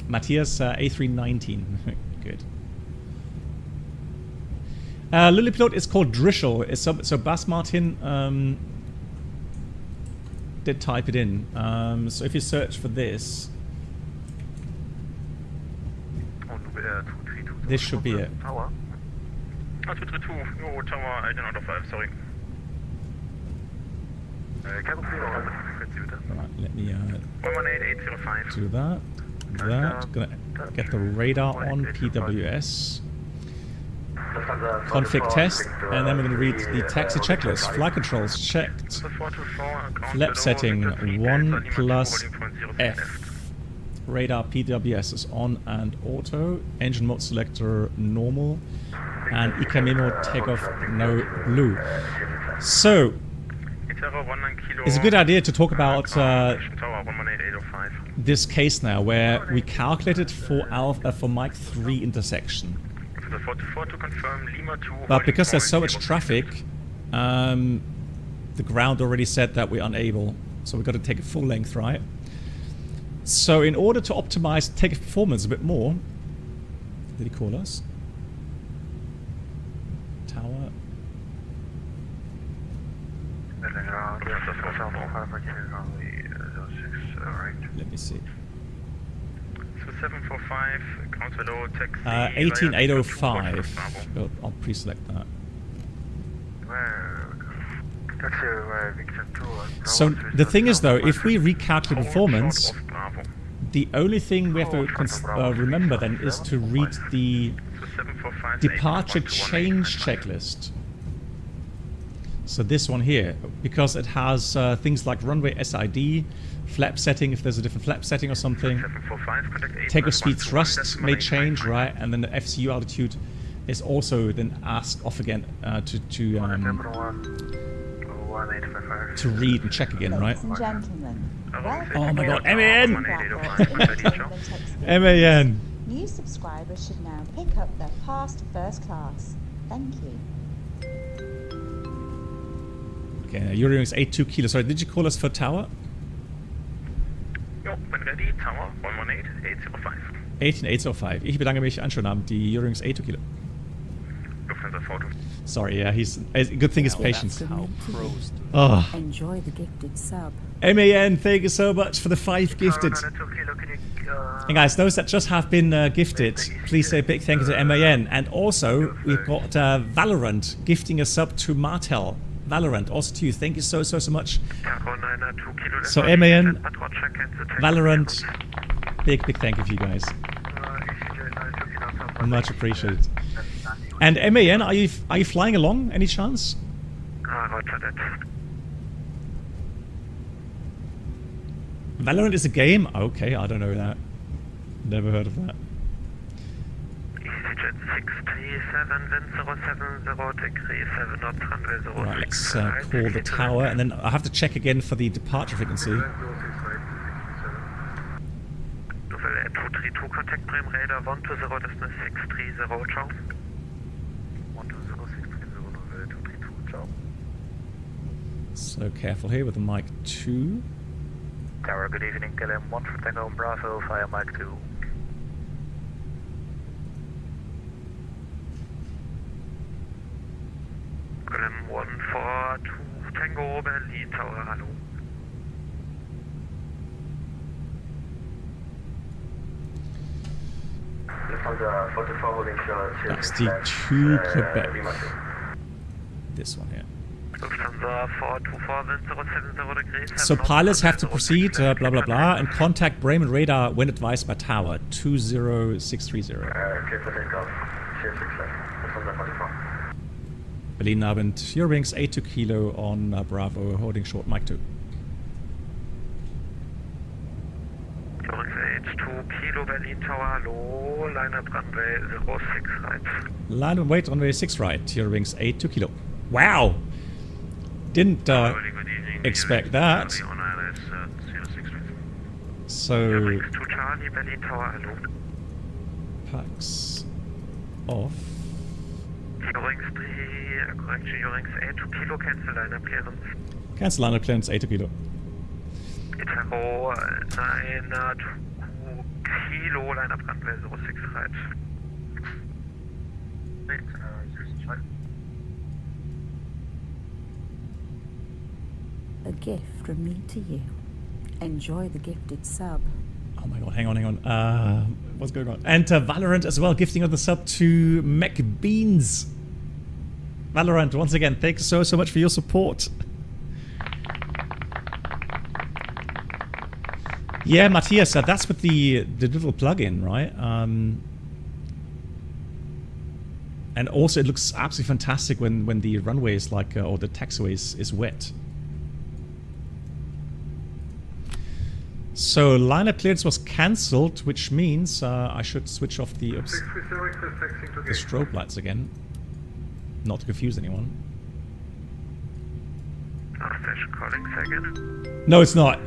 Matthias, A319. Good. Lillipilot is called Drischel. So Bas Martin did type it in. So if you search for this, this should be it. Tower. 232, oh, tower 18 out of 5, sorry. Alright, let me 118805. do that. Gonna get the radar on, PWS. Config test, and then we're going to read the taxi checklist. Flight controls checked. Flap setting 1 plus F. Radar PWS is on and auto. Engine mode selector normal. And ICA memo takeoff no blue. So, it's a good idea to talk about this case now, where we calculated for Mike 3 intersection. But because there's so much traffic, the ground already said that we're unable. So we've got to take a full length, right? So in order to optimize take performance a bit more, did he call us? Tower. Let me see. 745, counter low, taxi. 18805. I'll pre-select that. So the thing is though, if we recalculate performance, the only thing we have to remember then is to read the departure change checklist. So this one here, because it has things like runway SID, flap setting if there's a different flap setting or something. Takeoff speed thrust may change, right? And then the FCU altitude is also then asked off again to read and check again, right? Ladies and gentlemen, Oh my god, MAN! MAN! MAN! New subscribers should now pick up their pass to first class. Thank you. Okay, Eurowings 82 kilo. Sorry, did you call us for tower? Jo, bin ready. Tower 118-805. 18805. Ich bedanke mich. Anschlussnamen, die Eurowings 82 kilo. Lufthansa Foto. Sorry, yeah, he's a good thing is patience. How pros do. Oh. Enjoy the gifted sub. MAN, thank you so much for the 5 gifted. And guys, those that just have been gifted, please say a big thank you to MAN. And also, we've got Valorant gifting a sub to Martel. Valorant, also to you. Thank you so much. So MAN, Valorant, big thank you for you guys. Much appreciated. And MAN, are you flying along? Any chance? Roger that. Valorant is a game? Okay, I don't know that. Never heard of that. EasyJet 637, wind 070, degree 7 knots, runway 06. Right, let's call the tower, and then I have to check again for the departure frequency. Du will 232 contact Bremen radar 120, das ist eine 630, ciao. 120, 630, 232, ciao. So careful here with the mic 2. Tower, good evening, KLM 1 for Tango Bravo via Mike 2. KLM 1 for 2 Tango Berlin Tower, hallo. That's the 2 Quebec. This one here. So pilots have to proceed, blah blah blah, and contact Bremen radar when advised by tower 20630. Berlin Abend, Eurowings 82 kilo on Bravo, holding short, Mike 2. Eurowings 82 kilo, Berlin Tower, hello, line up runway 06 right. Line and wait runway 6 right, Eurowings 82 kilo. Wow! Didn't expect that. So packs off. Cancel line up clearance 82 kilo. Itaro 92 kilo, line up runway 06 right. A gift from me to you. Enjoy the gifted sub. Oh my god, hang on. What's going on? And Valorant as well, gifting of the sub to McBeans. Valorant, once again, thanks so much for your support. Yeah, Matthias, that's with the little plug-in, right? And also it looks absolutely fantastic when the runway is like, or the taxiway is wet. So lineup clearance was cancelled, which means I should switch off the strobe lights again, not to confuse anyone. No, it's not.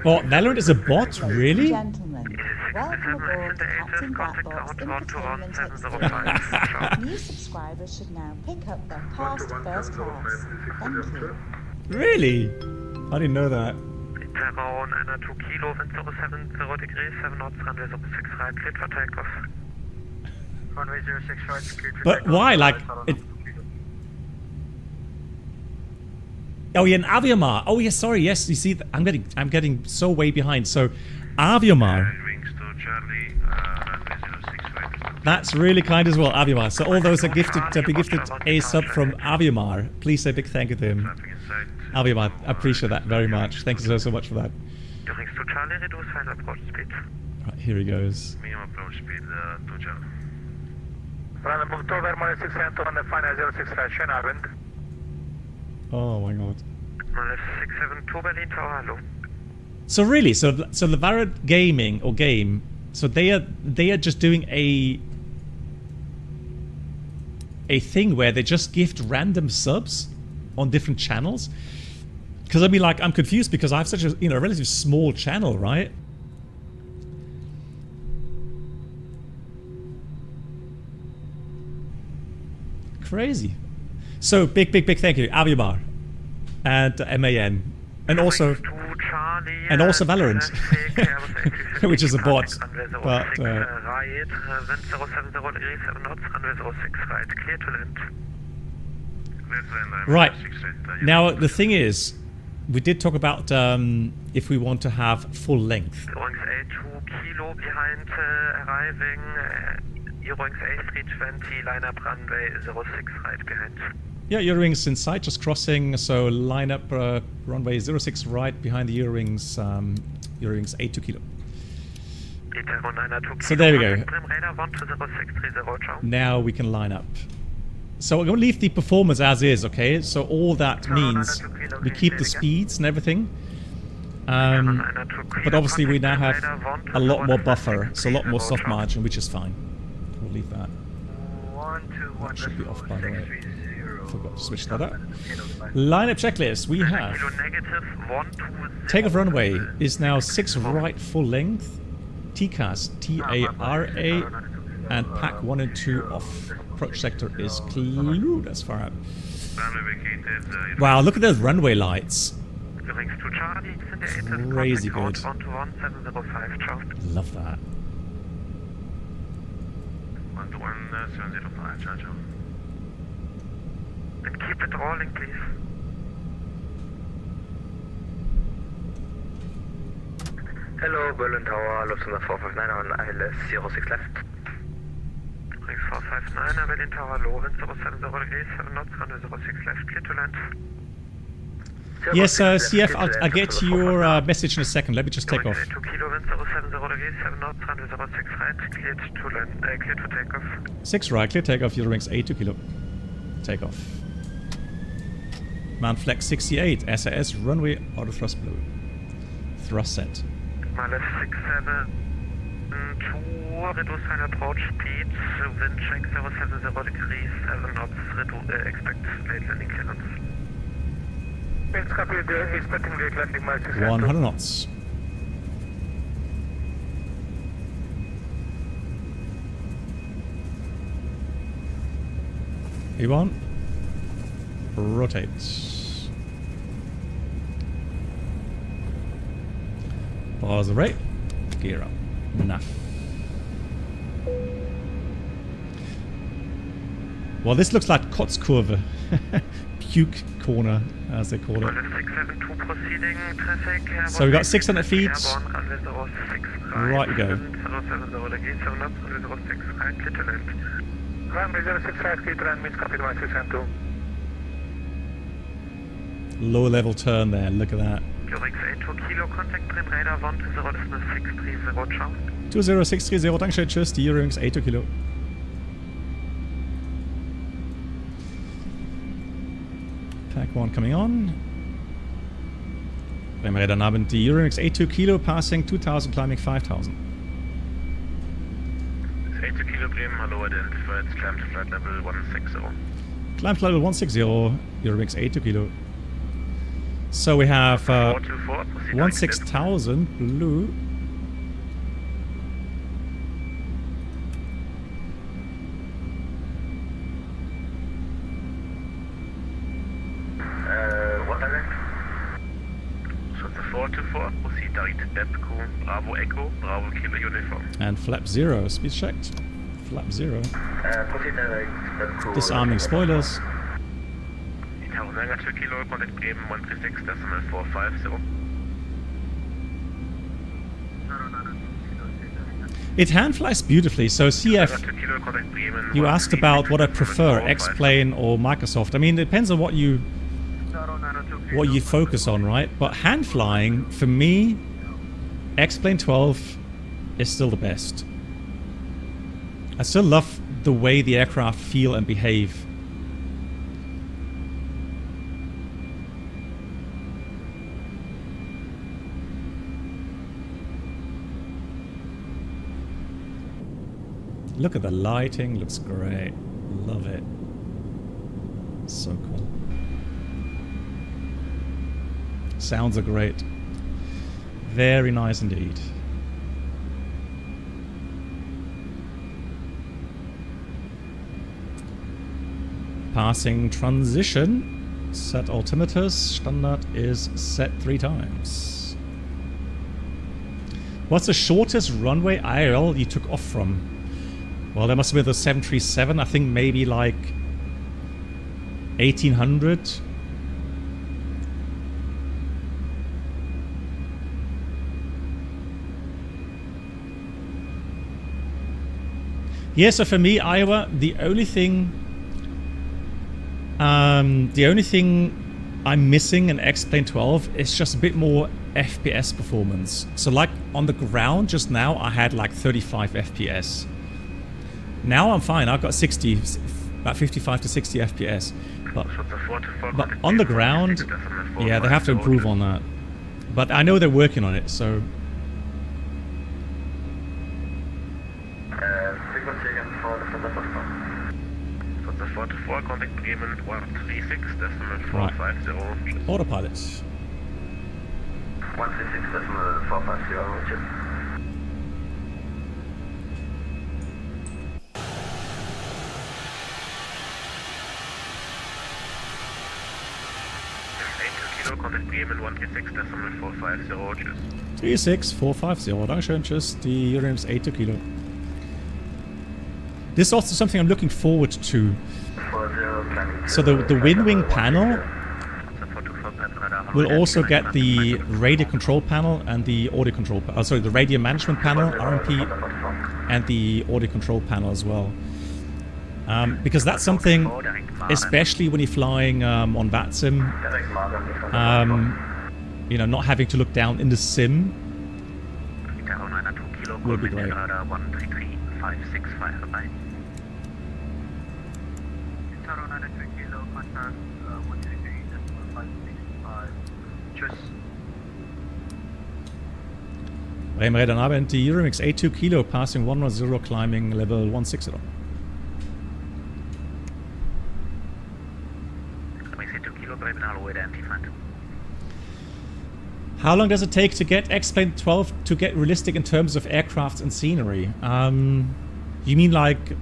Oh, Valorant is a bot, really? Gentlemen, welcome aboard the Captain Black Box Entertainment Experience. New subscribers should now pick up their pass to first class. Thank you. Really? I didn't know that. Terrain 92 kilo, wind 070 degrees, 7 knots, runway 06 right, cleared for takeoff. Runway 06 right, cleared for But takeoff. why? Like, it... Oh yeah, in Aviamar. Oh yeah, sorry. Yes, you see, I'm getting so way behind. So, Aviamar. That's really kind as well, Aviamar. So all those that gifted be gifted a sub from Aviamar, please say a big thank you to him. Aviamar, I appreciate that very much. Thank you so much for that. Right, here he goes. Oh my god. So really, so the Valorant gaming or game, so they are just doing a a thing where they just gift random subs on different channels? Because I mean, like, I'm confused because I have such a, you know, relatively small channel, right? Crazy. So big thank you, Avibar and MAN, and also Valorant, which is a bot. But right now, the thing is, we did talk about if we want to have full length. Kilo behind arriving. Eurowings A320, line up runway 06 right behind. Yeah, Eurowings in sight, just crossing, so line up runway 06 right behind the Eurowings, Eurowings A2 kilo. So there we go. Now we can line up. So we're going to leave the performance as is, okay? So all that means we keep the speeds and everything. But obviously we now have a lot more buffer, so a lot more soft margin, which is fine. We'll leave that. That should be off, by the way. Forgot to switch that up. Lineup checklist. We have takeoff runway is now 6 right full length. TCAS, TARA, and pack 1 and 2 off. Approach sector is cleared as far out. Wow, look at those runway lights. Crazy good. Love that. 705, ciao. And keep it rolling, please. Hello, Berlin Tower, Lufthansa 459 on ILS 06 left. Wings 459, Berlin Tower, low, wind 070 degrees, 7 knots, runway 06 left, clear to land. Yes, CF, I'll get to your message in a second. Let me just take off. 2 kilo, wind 070 degrees, 7 knots, runway 06 right, cleared to land, cleared to takeoff. 6 right, clear takeoff, Eurowings A2 kilo. Takeoff. Man flex 68, SAS, runway, auto thrust blue. Thrust set. Left 67, 2, reduce final approach speed, wind check 070 degrees, 7 knots, expect late landing clearance. Copy, expecting late landing, 100 knots. E1. Rotate. Pause the rate. Gear up. Nah. Well, this looks like Kotzkurve. Puke corner, as they call it. So we got 600 feet. Right we go. Low level turn there, look at that. 20630, dankeschön, tschüss, die Eurowings A2 kilo. Pack 1 coming on. Dann haben die Eurowings A2 kilo passing 2000, climbing 5000. A2 kilo Bremen, hello, identified, climb to flight level 160. Climb to level 160, Eurowings A2 kilo. So we have 16,000 blue. What direct? So it's a 424, proceed direct EDDB, Bravo Echo, Bravo Kilo Uniform. And flap 0, speed checked. Flap 0. Proceed direct EDDB. Disarming spoilers. 2 kilo, contact Bremen 136.450. It hand flies beautifully, so CF, you asked about what I prefer, X-Plane or Microsoft. I mean, it depends on what you focus on, right? But hand flying, for me, X-Plane 12 is still the best. I still love the way the aircraft feel and behave. Look at the lighting, looks great. Love it. So cool. Sounds are great. Very nice indeed. Passing transition. Set altimeters. Standard is set 3 times. What's the shortest runway IRL you took off from? Well, that must be the 737. I think maybe like 1800. Yeah, so for me, Iowa, the only thing I'm missing in XP12 is just a bit more FPS performance. So like on the ground just now, I had like 35 FPS. Now I'm fine. I've got 60, about 55 to 60 FPS. But on the ground, yeah, they have to improve on that. But I know they're working on it, so. Contact Bremen 136.450. Right. Autopilot. 136.450, cheers. Contact Bremen 136.450, cheers. 36450, Dankeschön, tschüss, die Rams 82 Kilo. This is also something I'm looking forward to. So the wind-wing panel will also get the radio control panel and the audio control, sorry, the radio management panel, RMP, and the audio control panel as well. Because that's something, especially when you're flying on VATSIM, you know, not having to look down in the sim will be great. Bremen Red Abend, the Euromix 82 Kilo passing 110, climbing level 160. How long does it take to get XP12 to get realistic in terms of aircrafts and scenery? You mean like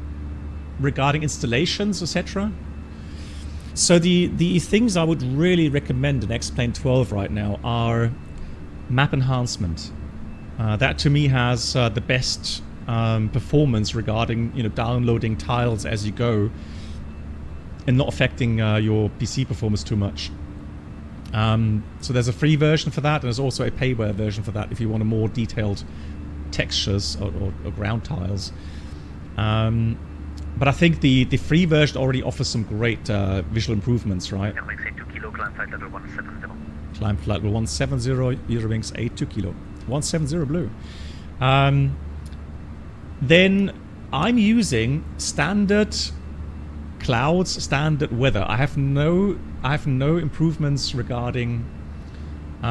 regarding installations, etc.? So the things I would really recommend in XP12 right now are map enhancement. That to me has the best performance regarding, you know, downloading tiles as you go and not affecting your PC performance too much. So there's a free version for that, and there's also a payware version for that if you want a more detailed textures or ground tiles. But I think the free version already offers some great visual improvements, right? Climb flight level 170. Climb flight level 170, Eurowings 82 Kilo. 170 blue. Then I'm using standard clouds, standard weather. I have no improvements regarding you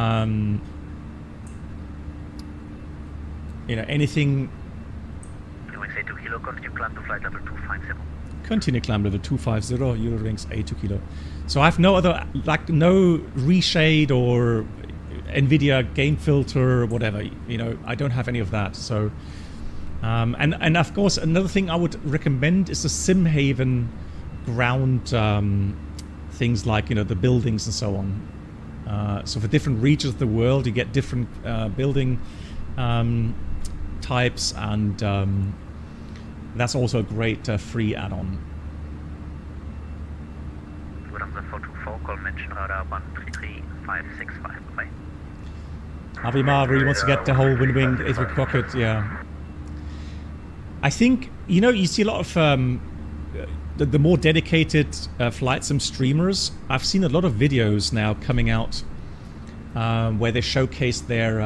know, anything. Continue climb to flight level 250. Continue climb level 250, Eurowings 82 Kilo. So I have no other, like no reshade or NVIDIA game filter or whatever, you know, I don't have any of that. So and of course another thing I would recommend is the SimHaven ground things, like, you know, the buildings and so on. So for different regions of the world you get different building types, and that's also a great free add-on. Avimar really wants to get the whole wind-wing A3 cockpit, yeah. I think, you know, you see a lot of the more dedicated flight sim streamers. I've seen a lot of videos now coming out where they showcase their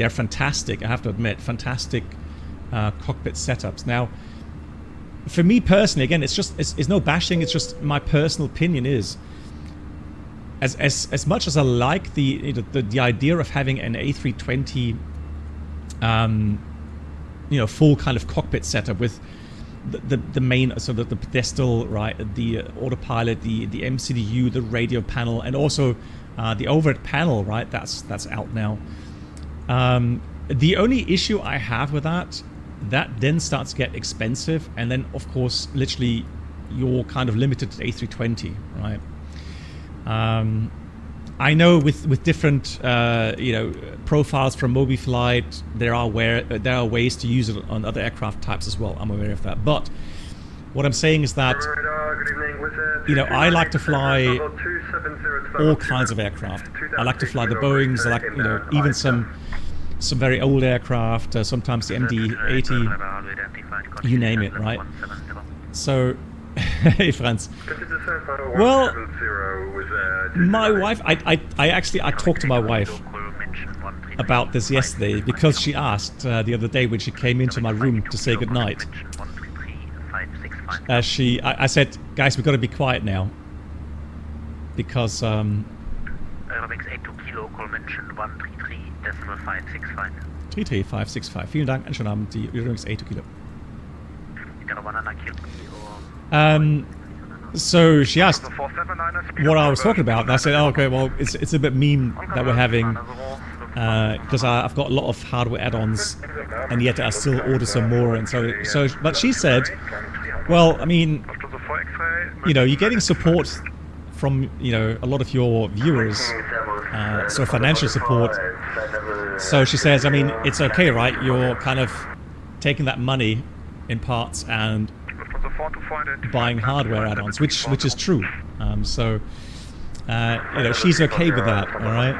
fantastic, I have to admit, fantastic cockpit setups. Now, for me personally, again, it's no bashing, it's just my personal opinion is, as much as I like the idea of having an A320 you know, full kind of cockpit setup with the main, so the pedestal, right, the autopilot, the MCDU, the radio panel, and also the overhead panel, right? That's out now. The only issue I have with that then starts to get expensive, and then of course, literally, you're kind of limited to A320, right? I know with different profiles from MobiFlight, there are ways to use it on other aircraft types as well. I'm aware of that, but what I'm saying is that I like to fly all kinds of aircraft. I like to fly the Boeings. I like even some very old aircraft. Sometimes the MD-80, you name it, right? So. Hey Franz. Well, my wife, I talked to my wife about this yesterday because she asked the other day when she came into my room to say goodnight. I said, guys, we've got to be quiet now because 33565. Vielen Dank, einen schönen Abend, die übrigens A2 Kilo. So she asked what I was talking about, and I said, oh, okay, well, it's a bit mean that we're having, because I've got a lot of hardware add-ons, and yet I still order some more, and so, but she said, well, I mean, you're getting support from, a lot of your viewers, so financial support, so she says, I mean, it's okay, right, you're kind of taking that money in parts and buying hardware add-ons, which is true. She's okay with that. All right.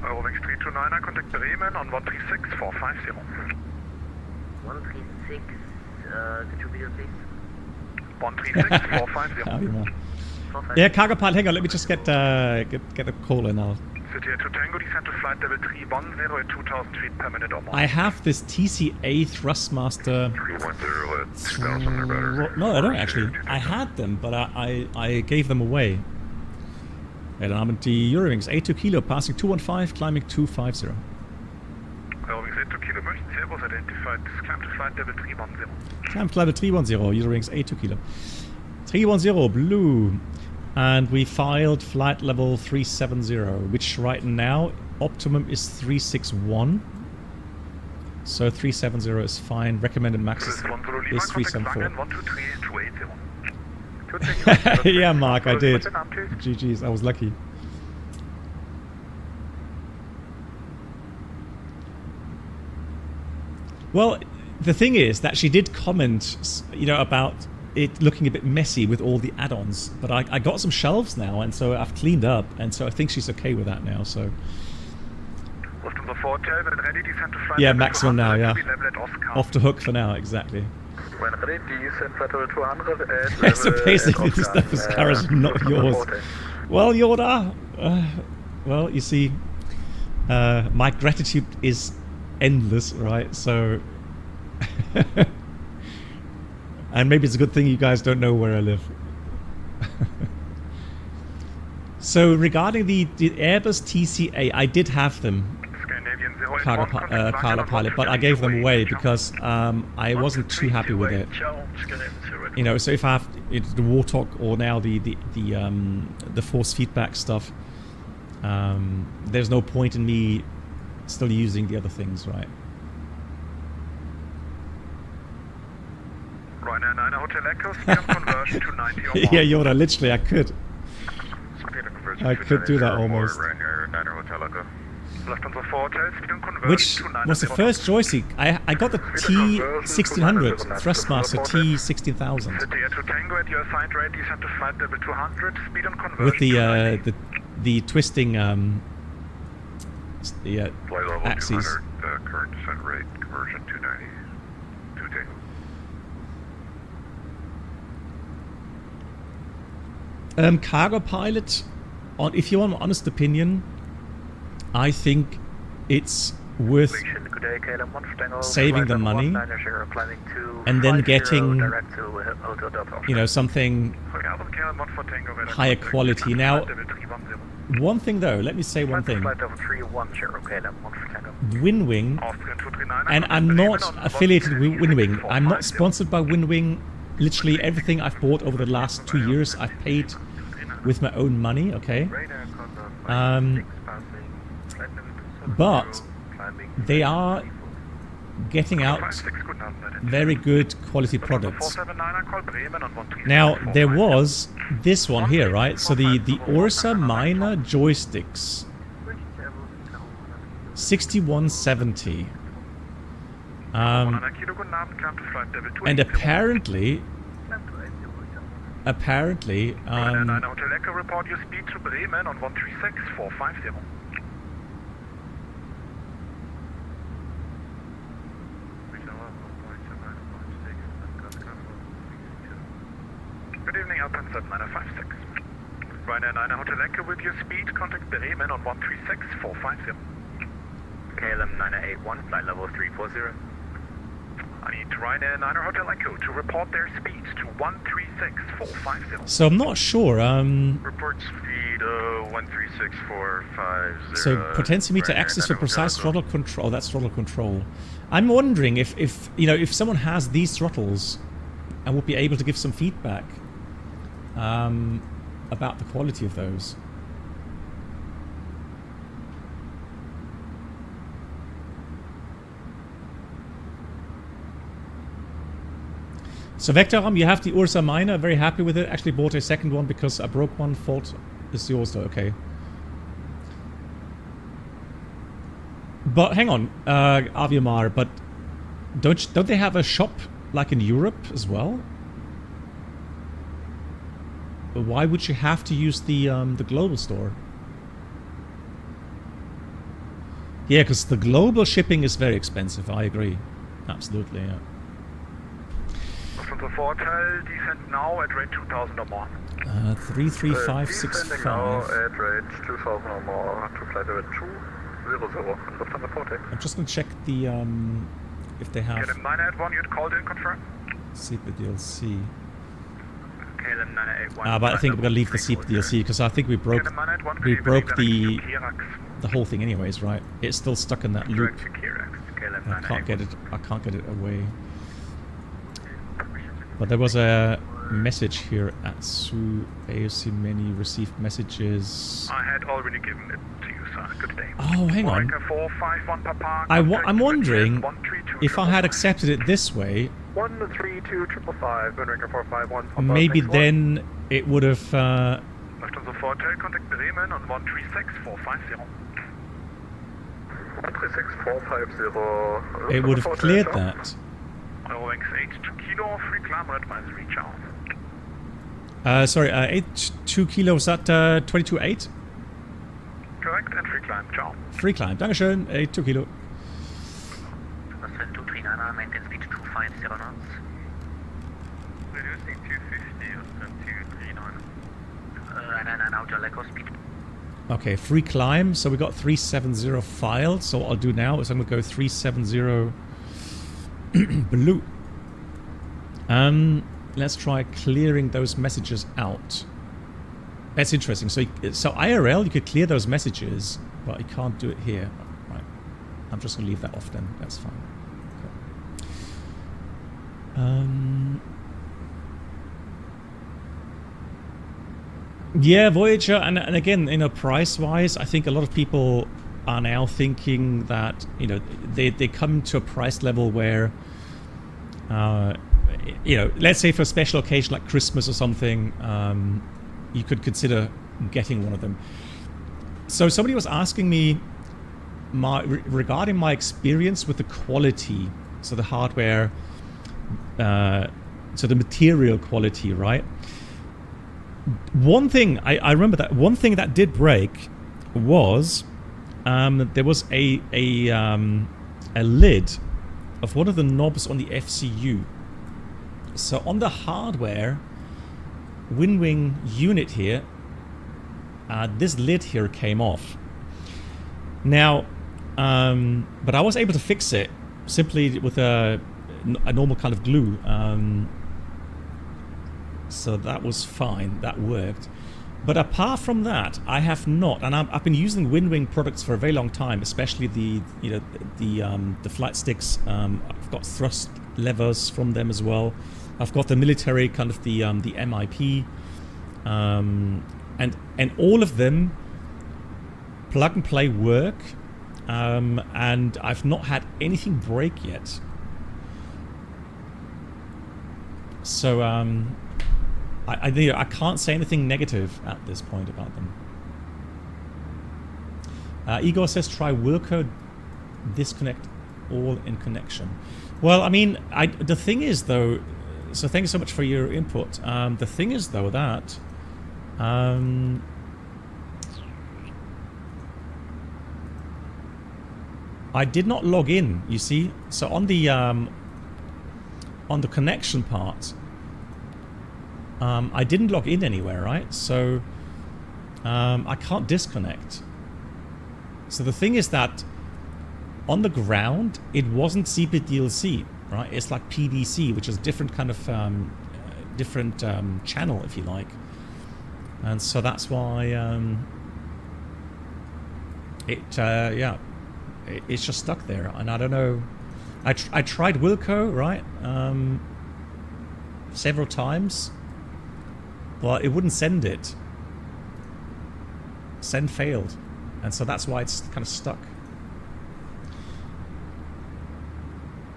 Eurowings 329, contact Bremen on 136450. 136. Could you repeat, please? 136450. Yeah, cargo pilot. Hang on, let me just get a call in now. City to Tango, descent to flight level 310 at 2000 feet per minute or more. I have this TCA Thrustmaster. 310 at 2000. No, I don't actually. I had them, but I gave them away. Element die Eurowings A2 Kilo, passing 215, climbing 250. Eurowings A2 Kilo, emergency Airbus identified. Climb to flight level 310. Climb to level 310, Eurowings A2 Kilo. 310, blue. And we filed flight level 370, which right now optimum is 361. So 370 is fine. Recommended max is 374. Yeah, Mark, I did. GG's, I was lucky. Well, the thing is that she did comment, about it looking a bit messy with all the add-ons, but I got some shelves now, and so I've cleaned up, and so I think she's okay with that now. So yeah, maximum now. Yeah, off the hook for now. Exactly. So basically, the stuff is Kara's, not yours. Well, Yoda. Well, you see, my gratitude is endless, right? So. And maybe it's a good thing you guys don't know where I live. So regarding the Airbus TCA, I did have them, cargo pilot, but I gave them away because I wasn't too happy with it. So if I have the Warthog or now the force feedback stuff, there's no point in me still using the other things, right? Yeah, Yoda, literally, I could do that almost. Which was the first joystick. I got the T1600 Thrustmaster T16000 with the twisting axes. Current descent rate conversion 290. Cargo pilot, if you want an honest opinion, I think it's worth saving the money and then getting, something higher quality. Now, one thing though, let me say one thing. Winwing And I'm not affiliated with Winwing. I'm not sponsored by Winwing. Literally everything I've bought over the last 2 years, I've paid with my own money, okay? But they are getting out very good quality products. Now, there was this one here, right? So the Ursa Minor joysticks, 6170. And apparently, Hotel Echo, report your speed to Bremen on 136450. Good evening, Alpine 7956. Ryanair 9 Hotel Echo with your speed, contact Bremen on 136450. KLM 981, flight level 340. I need Ryanair 9 Hotel Echo to report their speed to 136450. so I'm not sure. Report speed 136450. So potentiometer access for precise throttle control. That's throttle control. I'm wondering if you know, if someone has these throttles and would be able to give some feedback about the quality of those. So Vectoram, you have the Ursa Minor, very happy with it. Actually bought a second one because I broke one. Fault is yours though, okay. But hang on, Aviamar, but don't they have a shop like in Europe as well? Why would you have to use the global store? Yeah, because the global shipping is very expensive. I agree, absolutely. Yeah. From the Hotel, descend now at rate 2000 or more. 33565. At rate 2000 or more to flight level 200. Lufthansa Vortex. I'm just gonna check the if they have. KLM 981, you'd called in, confirm. SEPA DLC. KLM 981. But I think we're gonna leave the SEPA DLC because I think we broke the whole thing anyways, right? It's still stuck in that loop. I can't get it away. But there was a message here at Su AOC many received messages. I had already given it to you, sir. Good day. Oh, hang on. I'm wondering if I had accepted it this way. 132555, maybe then it would have. Lufthansa Vortex, contact Bremen on 136450. 136450. It would have cleared that. X 82 kilo, free climb advisory, ciao. Sorry, 82 kilo, is that 22.8? Correct, and free climb, ciao. Free climb, Dankeschön, 82 kilo. Ascend 239, maintain speed 250 knots. Reducing 250, ascend 239. And outer Echo speed. Okay, free climb, so we got 370 filed, so what I'll do now is I'm going to go 370 blue. Let's try clearing those messages out. That's interesting. So IRL, you could clear those messages, but you can't do it here. Right. I'm just going to leave that off then. That's fine. Okay. Yeah, Voyager, and again, you know, price-wise, I think a lot of people are now thinking that, you know, they come to a price level where, you know, let's say for a special occasion like Christmas or something, you could consider getting one of them. So somebody was asking me regarding my experience with the quality, so the hardware, so the material quality, right? One thing, I remember that one thing that did break was there was a lid of one of the knobs on the FCU. So on the hardware Winwing unit here, this lid here came off. Now, but I was able to fix it simply with a normal kind of glue. So that was fine, that worked. But apart from that, I have not, and I've been using WinWing products for a very long time, especially the flight sticks. I've got thrust levers from them as well. I've got the military kind of the MIP, and all of them plug and play work, and I've not had anything break yet. So I can't say anything negative at this point about them. Igor says try Wilco disconnect all in connection. Well, I mean, the thing is though, so thank you so much for your input. The thing is though that I did not log in, you see. So on the connection part, I didn't log in anywhere, right? So I can't disconnect. So the thing is that on the ground, it wasn't CPDLC, right? It's like PDC, which is a different kind of channel, if you like. And so that's why it's just stuck there. And I don't know. I tried Wilco, right? Several times. But it wouldn't send it. Send failed. And so that's why it's kind of stuck.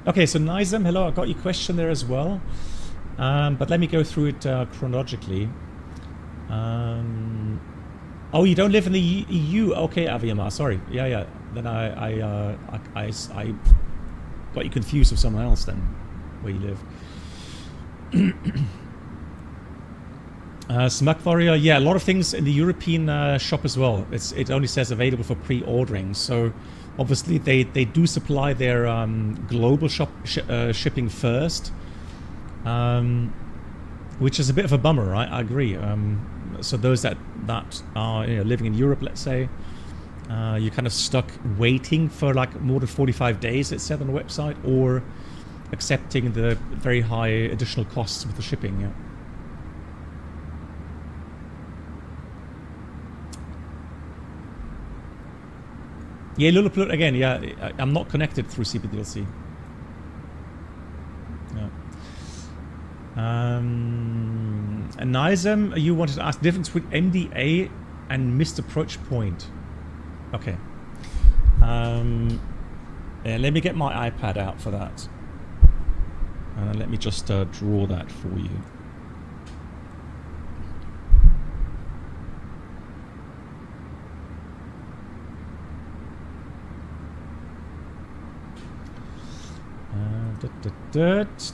Okay, so Nizam, hello, I got your question there as well. But let me go through it chronologically. Oh, you don't live in the EU? Okay, Aviamar, sorry. Yeah. Then I got you confused with someone else then, where you live. Smack Warrior, yeah, a lot of things in the European shop as well. It only says available for pre-ordering. So obviously they do supply their global shipping first, which is a bit of a bummer, right? I agree. So those that are living in Europe, let's say, you're kind of stuck waiting for like more than 45 days, it said on the website, or accepting the very high additional costs with the shipping. Yeah. Yeah, Lilliput again. Yeah, I'm not connected through CPDLC. Yeah. And Nizam, you wanted to ask the difference between MDA and missed approach point. Okay. Yeah, let me get my iPad out for that. And let me just draw that for you.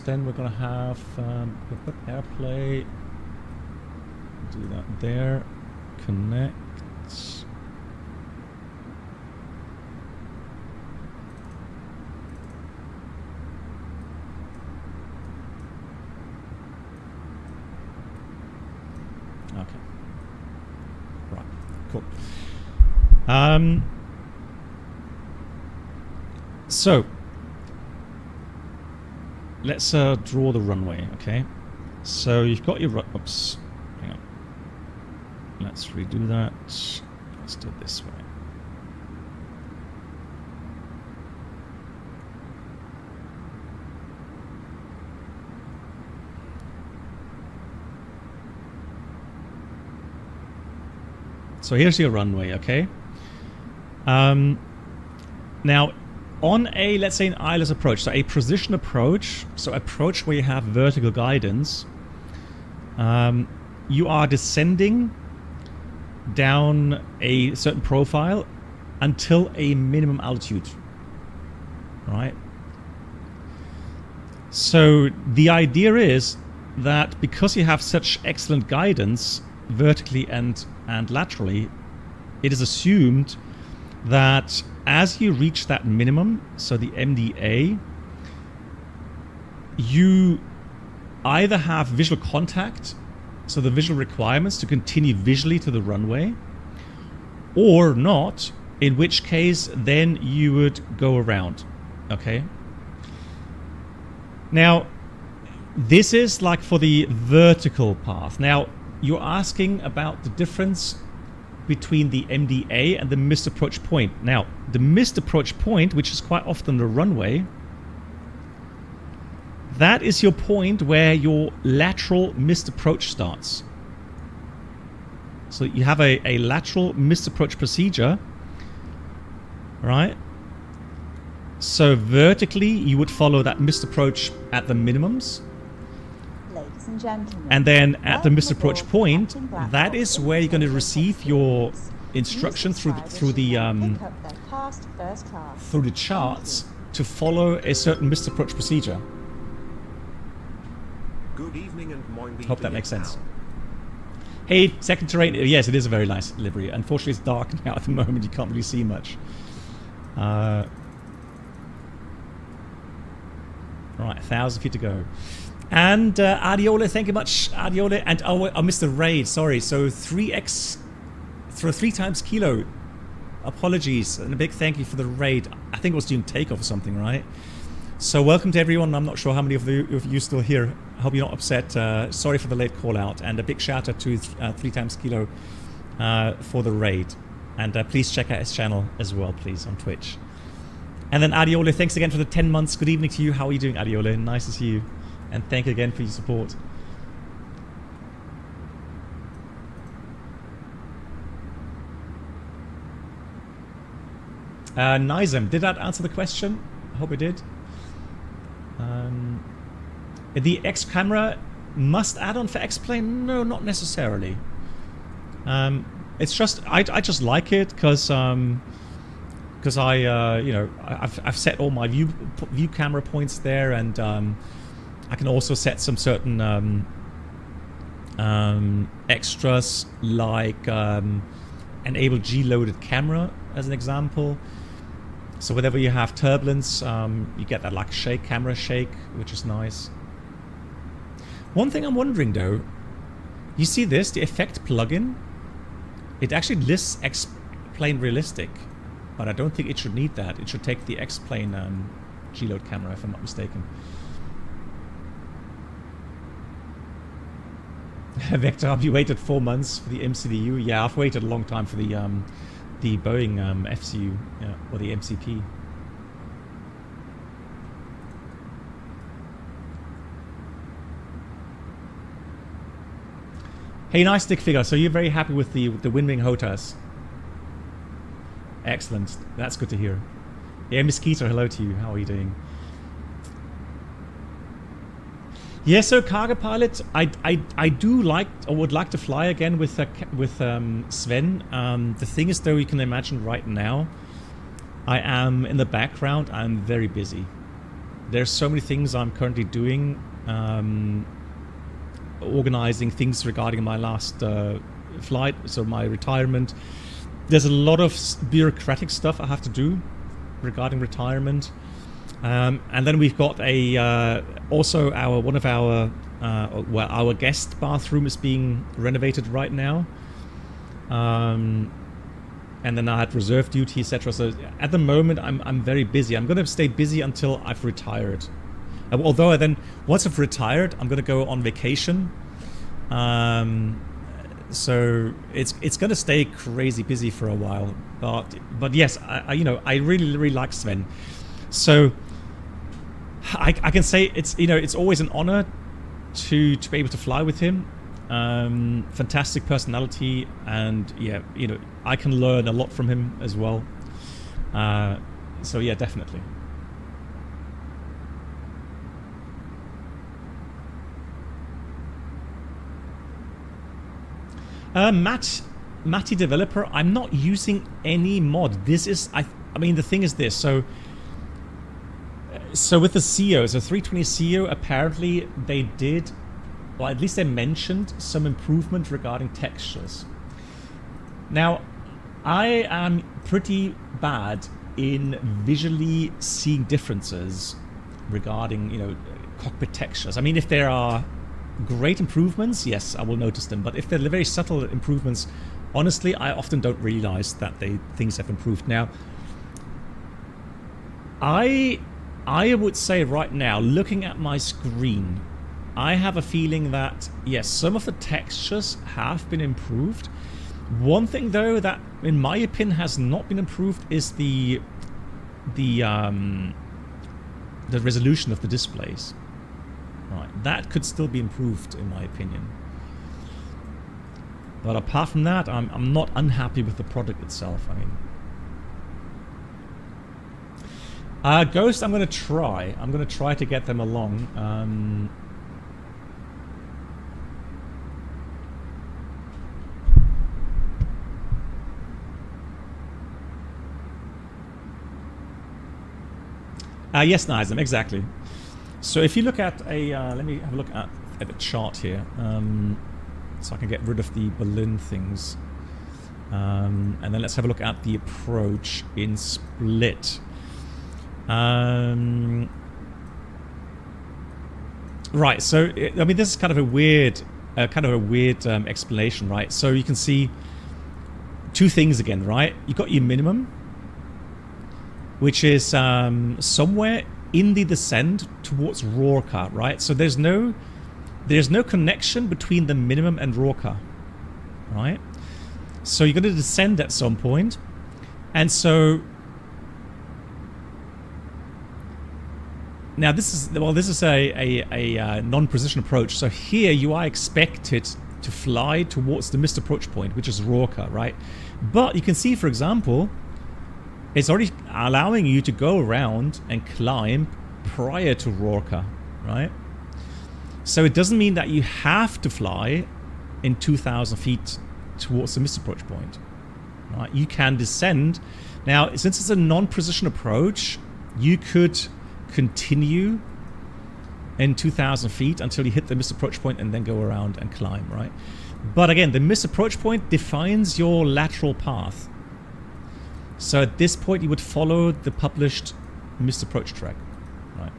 Then we're gonna have AirPlay. Do that there. Connect. Okay. Right. Cool. So. Let's draw the runway, okay? So you've got your... Oops. Hang on. Let's redo that. Let's do it this way. So here's your runway, okay? Now... on a, let's say, an ILS approach, so a precision approach, so approach where you have vertical guidance, you are descending down a certain profile until a minimum altitude, right? So the idea is that because you have such excellent guidance vertically and laterally, it is assumed that as you reach that minimum, so the MDA, you either have visual contact, so the visual requirements to continue visually to the runway, or not, in which case then you would go around, okay? Now, this is like for the vertical path. Now, you're asking about the difference between the MDA and the missed approach point. Now, the missed approach point, which is quite often the runway, that is your point where your lateral missed approach starts. So you have a lateral missed approach procedure, right? So vertically, you would follow that missed approach at the minimums. Ladies and gentlemen, and then at the missed welcome approach aboard point, Captain Blackbox that is where you're going to Inflatable receive your Experience. instruction New through subscribers the should now pick up their past first class. through the charts to follow a certain missed approach procedure. Good evening and moin. Hope that makes sense. Hey, second terrain. Yes, it is a very nice livery. Unfortunately, it's dark now at the moment. You can't really see much. Right, 1,000 feet to go. And Adiola, thank you much, Adiola. And I missed the raid. Sorry. So 3x, throw 3 times kilo. Apologies, and a big thank you for the raid. I think it was during takeoff or something, right? So welcome to everyone. I'm not sure how many of you still here. I hope you're not upset. Sorry for the late call out, and a big shout out to 3 times kilo for the raid. And please check out his channel as well, please, on Twitch. And then Adiola, thanks again for the 10 months. Good evening to you. How are you doing, Adiola? Nice to see you. And thank you again for your support. Nizam, did that answer the question? I hope it did. The X camera must add on for X plane? No, not necessarily. It's just I just like it because I you know, I've set all my view camera points there, and I can also set some certain extras like enable G-loaded camera as an example. So whenever you have turbulence, you get that like shake, camera shake, which is nice. One thing I'm wondering though, you see this, the effect plugin, it actually lists X-plane realistic, but I don't think it should need that. It should take the X-plane G-load camera, if I'm not mistaken. Vector, have you waited 4 months for the MCDU? Yeah, I've waited a long time for the Boeing FCU, yeah, or the MCP. Hey, nice stick figure. So you're very happy with the Windwing HOTAS? Excellent. That's good to hear. Yeah, Mosquito, hello to you. How are you doing? Yeah, so cargo pilot, I do like, or would like to fly again with Sven. The thing is, though, you can imagine right now, I am in the background. I'm very busy. There's so many things I'm currently doing, organizing things regarding my last flight, so my retirement. There's a lot of bureaucratic stuff I have to do regarding retirement. And then we've got also our guest bathroom is being renovated right now. And then I had reserve duty, etc. So at the moment, I'm very busy. I'm going to stay busy until I've retired. Although once I've retired, I'm going to go on vacation. So it's going to stay crazy busy for a while. But yes, I really like Sven. So I can say it's always an honor to be able to fly with him. Fantastic personality, and yeah, I can learn a lot from him as well. So yeah, definitely. Matty developer, I'm not using any mod. This is I mean the thing is this, so with the CEO, so 320 CEO, apparently they did, or at least they mentioned some improvement regarding textures. Now, I am pretty bad in visually seeing differences regarding, cockpit textures. I mean, if there are great improvements, yes, I will notice them. But if they're very subtle improvements, honestly, I often don't realize that things have improved. Now, I would say right now, looking at my screen, I have a feeling that, yes, some of the textures have been improved. One thing, though, that in my opinion has not been improved is the resolution of the displays. Right, that could still be improved in my opinion. But apart from that, I'm not unhappy with the product itself. I mean, Ghost, I'm going to try. I'm going to try to get them along. Yes, Nizam, exactly. So if you look at a, let me have a look at the chart here, so I can get rid of the balloon things. And then let's have a look at the approach in split. Right, so I mean, this is kind of a weird, explanation, right? So you can see two things again, right? You got your minimum, which is somewhere in the descent towards Rorca, right? So there's no connection between the minimum and Rorca, right? So you're going to descend at some point, and so now this is a non-precision approach. So here you are expected to fly towards the missed approach point, which is Rorca, right? But you can see, for example, it's already allowing you to go around and climb prior to Rorca, right? So it doesn't mean that you have to fly in 2,000 feet towards the missed approach point, right? You can descend. Now, since it's a non-precision approach, you could continue in 2,000 feet until you hit the missed approach point and then go around and climb, right? But again, the missed approach point defines your lateral path. So at this point, you would follow the published missed approach track, right?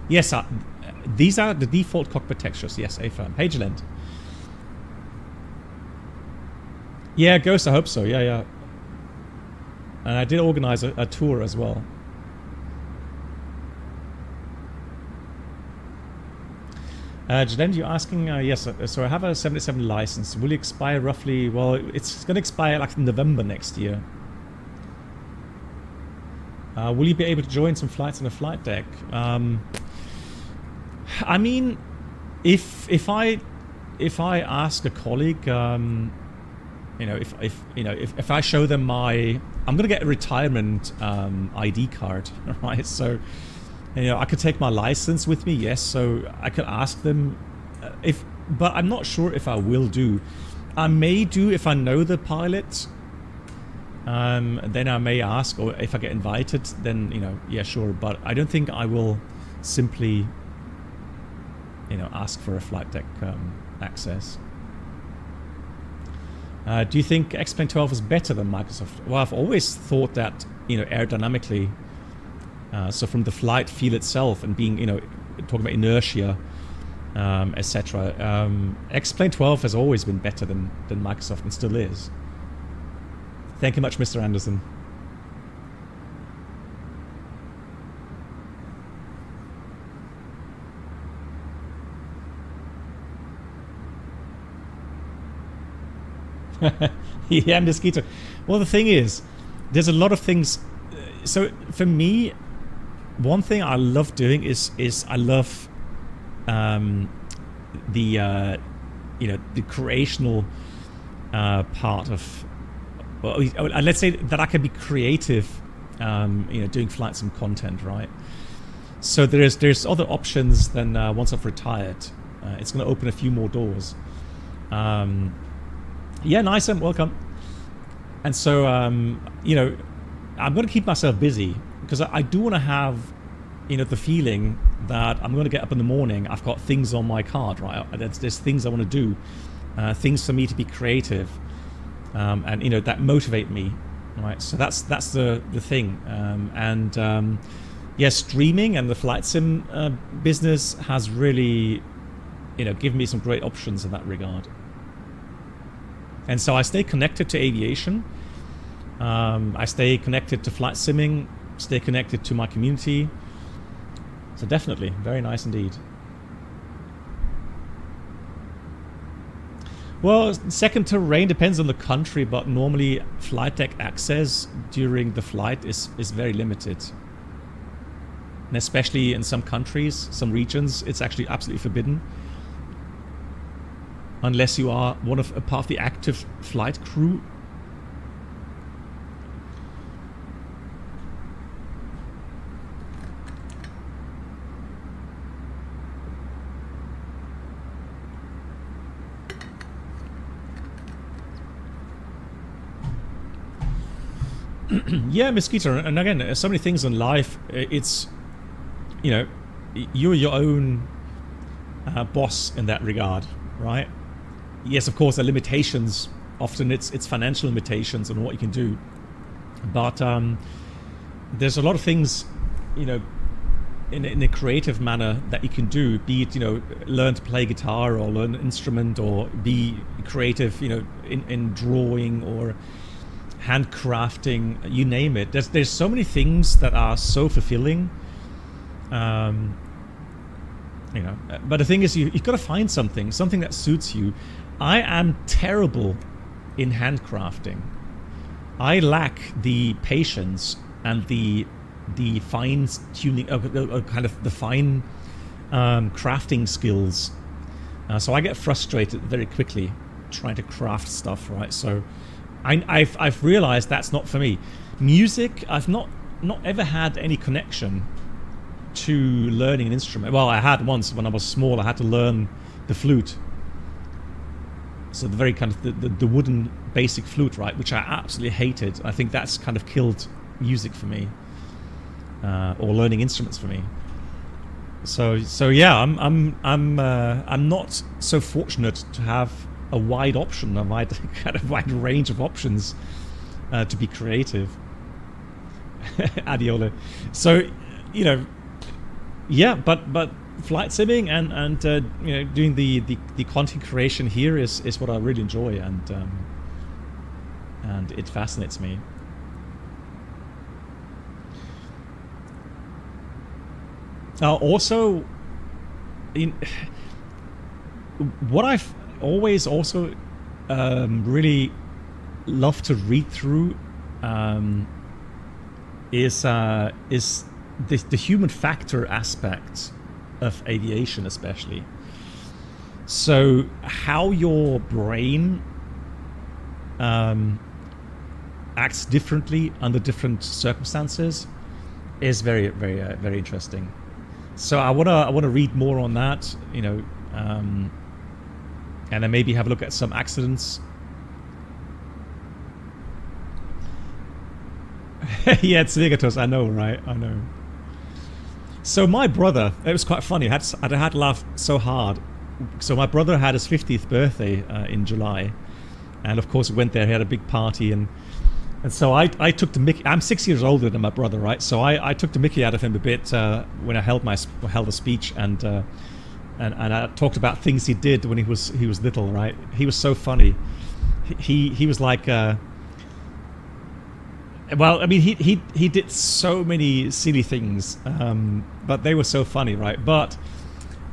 Yes, these are the default cockpit textures. Yes, A-firm. Hey, Jalend. Yeah, Ghost, I hope so. Yeah, yeah. And I did organize a tour as well. Jalend, you're asking, yes, so I have a 787 license. Will it expire roughly? Well, it's going to expire like in November next year. Will you be able to join some flights on the flight deck? I mean, if I ask a colleague, if I show them my, I'm going to get a retirement ID card, right? So, I could take my license with me, yes. So I could ask them but I'm not sure if I will do. I may do if I know the pilot. Then I may ask, or if I get invited, then yeah, sure. But I don't think I will simply, ask for a flight deck access. Do you think XP12 is better than Microsoft? Well, I've always thought that aerodynamically. So from the flight feel itself and being, talking about inertia, etc. XP12 has always been better than Microsoft and still is. Thank you much, Mr. Anderson. Yeah, Mosquito. Well, the thing is, there's a lot of things. So for me, one thing I love doing is I love the creational part of, well, let's say that I can be creative, doing flight sim content, right? So there's other options than once I've retired. It's going to open a few more doors. Yeah, nice, welcome. And so I'm going to keep myself busy, because I do want to have, the feeling that I'm going to get up in the morning, I've got things on my card, right? There's things I want to do, things for me to be creative, and that motivate me, right? So that's the thing, yeah, streaming and the flight sim business has really, given me some great options in that regard. And so I stay connected to aviation. I stay connected to flight simming, stay connected to my community. So definitely, very nice indeed. Well, second to rain depends on the country, but normally flight deck access during the flight is very limited. And especially in some countries, some regions, it's actually absolutely forbidden. Unless you are a part of the active flight crew. Yeah, Mosquito, and again, so many things in life. It's, you know, you're your own boss in that regard, right? Yes, of course, there are limitations. Often it's financial limitations on what you can do, but there's a lot of things, you know, in a creative manner that you can do. Be it, you know, learn to play guitar or learn an instrument, or be creative, you know, in drawing or handcrafting, you name it. There's so many things that are so fulfilling, you know. But the thing is, you've got to find something that suits you. I am terrible in handcrafting. I lack the patience and the fine tuning, kind of the fine crafting skills. So I get frustrated very quickly trying to craft stuff, right? So I've realized that's not for me. Music, I've not ever had any connection to learning an instrument. Well, I had once when I was small. I had to learn the flute. So the very kind of the wooden basic flute, right, which I absolutely hated. I think that's kind of killed music for me, or learning instruments for me. So yeah, I'm not so fortunate to have a wide option, a wide range of options to be creative. Adiola. So, you know, yeah, but flight simming and you know, doing the content creation here is what I really enjoy, and it fascinates me. Also, what I've always also really love to read through is the human factor aspect of aviation, especially. So how your brain acts differently under different circumstances is very, very, very interesting. So I wanna read more on that, you know. And then maybe have a look at some accidents. Yeah, it's Vegatos, I know, right? I know. So my brother, it was quite funny. I had to laugh so hard. So my brother had his 50th birthday in July. And of course, we went there, he had a big party. And so I took the mickey. I'm 6 years older than my brother, right? So I took the mickey out of him a bit when I held a speech, and I talked about things he did when he was little, right? He was so funny. He was like, well, I mean, he did so many silly things, but they were so funny, right? But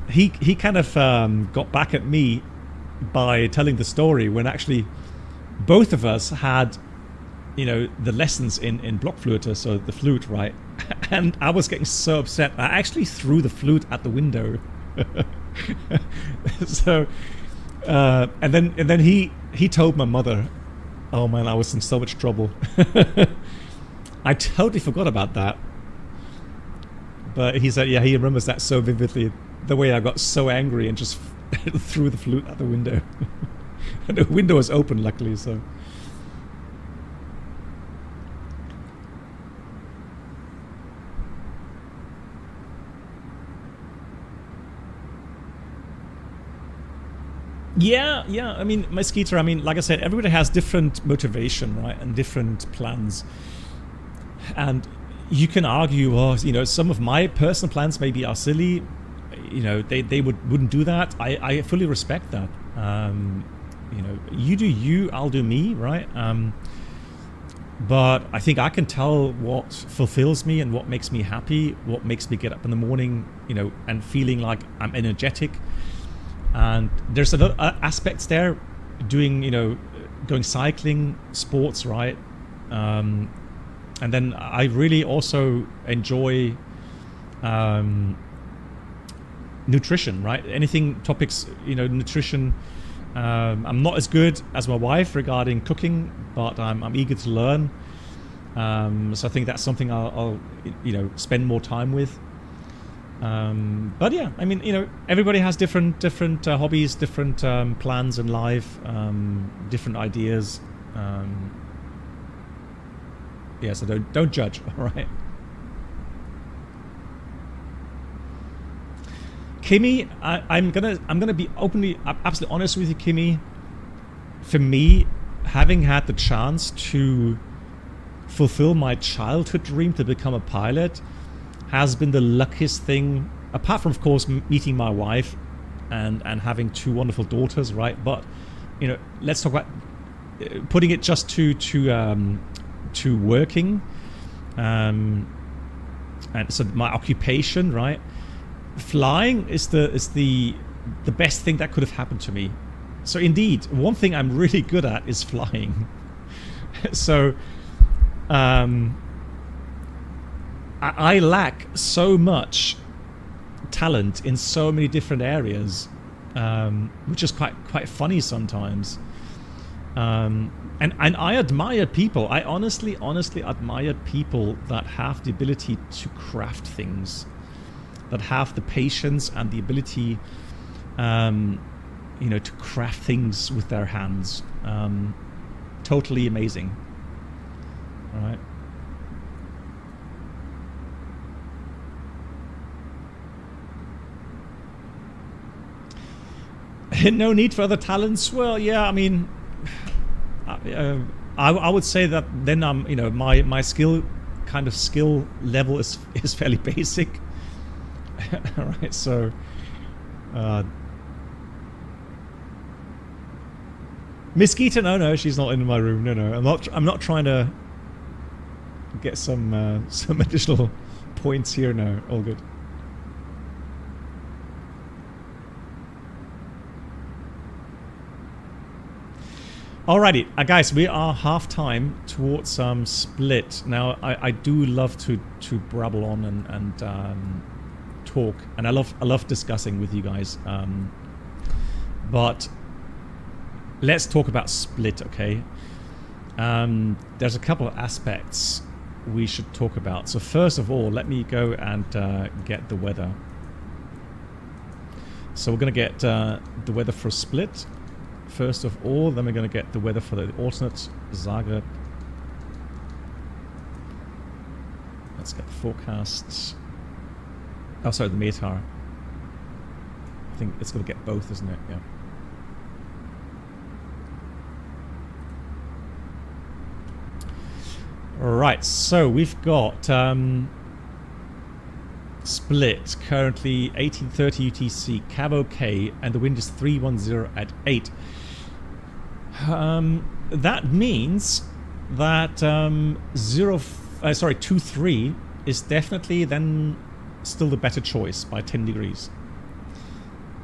he kind of got back at me by telling the story when actually both of us had, you know, the lessons in blockflöte, so the flute, right? And I was getting so upset. I actually threw the flute at the window. So and then he told my mother, oh man, I was in so much trouble. I totally forgot about that, but he said, yeah, he remembers that so vividly, the way I got so angry and just threw the flute at the window. And the window was open, luckily, so. Yeah, I mean, my Skeeter, I mean, like I said, everybody has different motivation, right, and different plans. And you can argue, well, you know, some of my personal plans maybe are silly. You know, they wouldn't do that. I fully respect that. You know, you do you, I'll do me, right? but I think I can tell what fulfills me and what makes me happy, what makes me get up in the morning, you know, and feeling like I'm energetic. And there's other aspects there, doing, you know, going cycling, sports, right? And then I really also enjoy nutrition, right? Anything topics, you know, nutrition. I'm not as good as my wife regarding cooking, but I'm eager to learn. So I think that's something I'll you know, spend more time with. But yeah, I mean, you know, everybody has different hobbies, different plans in life, different ideas. Yeah, so don't judge, all right? Kimmy, I'm gonna be openly, absolutely honest with you, Kimmy. For me, having had the chance to fulfill my childhood dream to become a pilot has been the luckiest thing, apart from, of course, meeting my wife and having two wonderful daughters, right? But, you know, let's talk about putting it just to working, and so my occupation, right? Flying is the best thing that could have happened to me. So indeed, one thing I'm really good at is flying. So I lack so much talent in so many different areas, which is quite funny sometimes. And I admire people. I honestly admire people that have the ability to craft things, that have the patience and the ability, you know, to craft things with their hands. Totally amazing. All right. No need for other talents. Well, yeah, I mean, I would say that then I'm, you know, my skill level is fairly basic. All right, so Miss Geeta, no, she's not in my room. No, I'm not trying to get some additional points here. No, all good. Alrighty, guys, we are half time towards Split. Now, I do love to brabble on and talk, and I love discussing with you guys. But let's talk about Split, okay? There's a couple of aspects we should talk about. So first of all, let me go and get the weather. So we're going to get the weather for Split first of all, then we're going to get the weather for the alternate Zagreb. Let's get the forecasts. Oh, sorry, the METAR. I think it's going to get both, isn't it? Yeah. Right, so we've got Split, currently 1830 UTC, cab OK, and the wind is 310 at 8. That means that 23 is definitely then still the better choice by 10 degrees.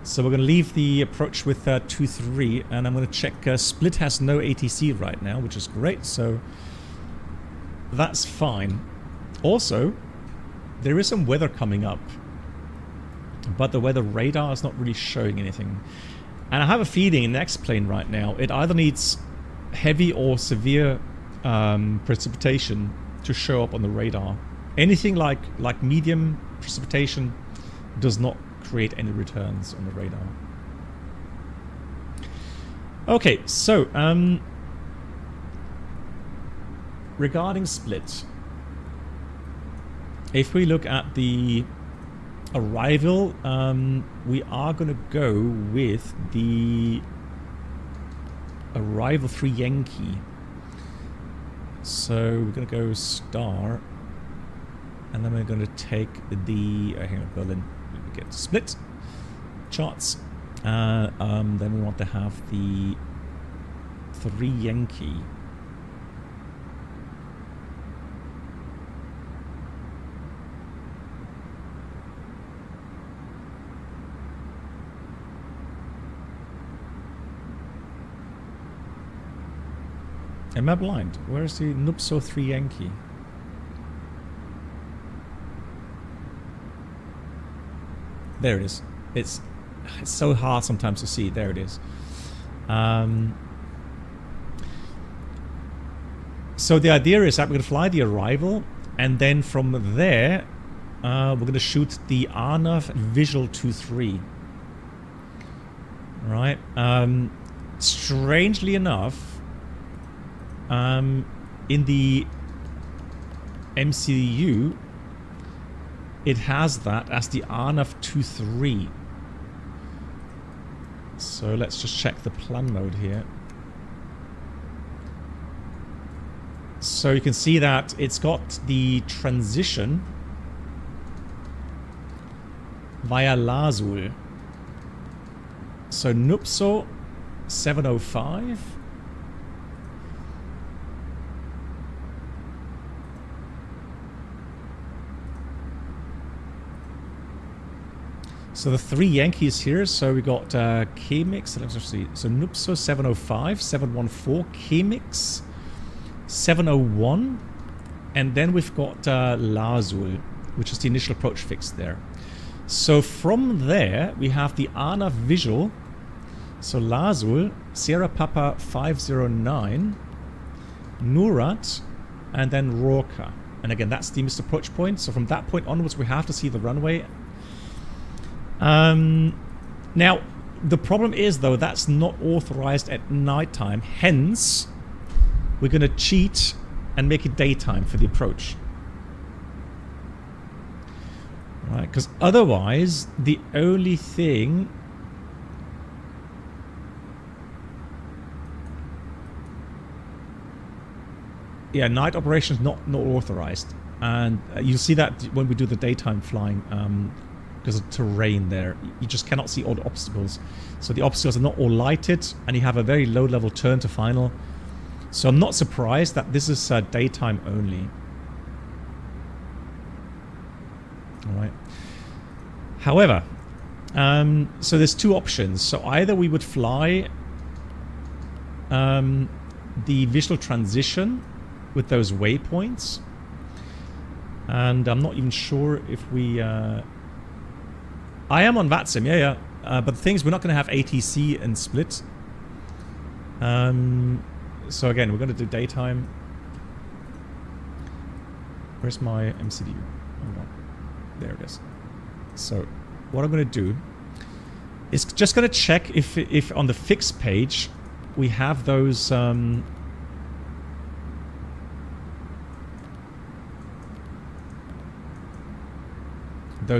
So we're going to leave the approach with 23, and I'm going to check. Split has no ATC right now, which is great, so that's fine. Also, there is some weather coming up, but the weather radar is not really showing anything. And I have a feeling in the X-plane right now, it either needs heavy or severe precipitation to show up on the radar. Anything like medium precipitation does not create any returns on the radar. Okay, so regarding Split, if we look at the arrival, we are going to go with the arrival 3 Yankee. So we're going to go star, and then we're going to take the hang on, Berlin. We get Split charts. Then we want to have the 3 Yankee. Am I blind? Where's the Nupso 3 Yankee? There it is. It's so hard sometimes to see. There it is. So the idea is that we're going to fly the arrival, and then from there we're going to shoot the ANAV Visual 23. Right. Strangely enough, in the MCU, it has that as the ANAV 23. So let's just check the plan mode here. So you can see that it's got the transition via Lazul. So Nupso 705. So the 3 Yankees here. So we got K-Mix. Let's just see. So Nupso 705, 714, K-Mix 701, and then we've got Lazul, which is the initial approach fix there. So from there we have the ANAV visual. So Lazul, Sierra Papa 509, Nurat, and then Rorca. And again, that's the missed approach point. So from that point onwards, we have to see the runway. Now, the problem is, though, that's not authorized at nighttime. Hence, we're going to cheat and make it daytime for the approach. Right, because otherwise, the only thing... Yeah, night operations not authorized. And you'll see that when we do the daytime flying, because of terrain there. You just cannot see all the obstacles. So the obstacles are not all lighted, and you have a very low level turn to final. So I'm not surprised that this is daytime only. Alright. However, so there's two options. So either we would fly the visual transition with those waypoints. And I'm not even sure if we... I am on VATSIM, yeah. But the thing is, we're not going to have ATC and split. So again, we're going to do daytime. Where's my MCDU? Hold on. There it is. So what I'm going to do is just going to check if on the fix page we have those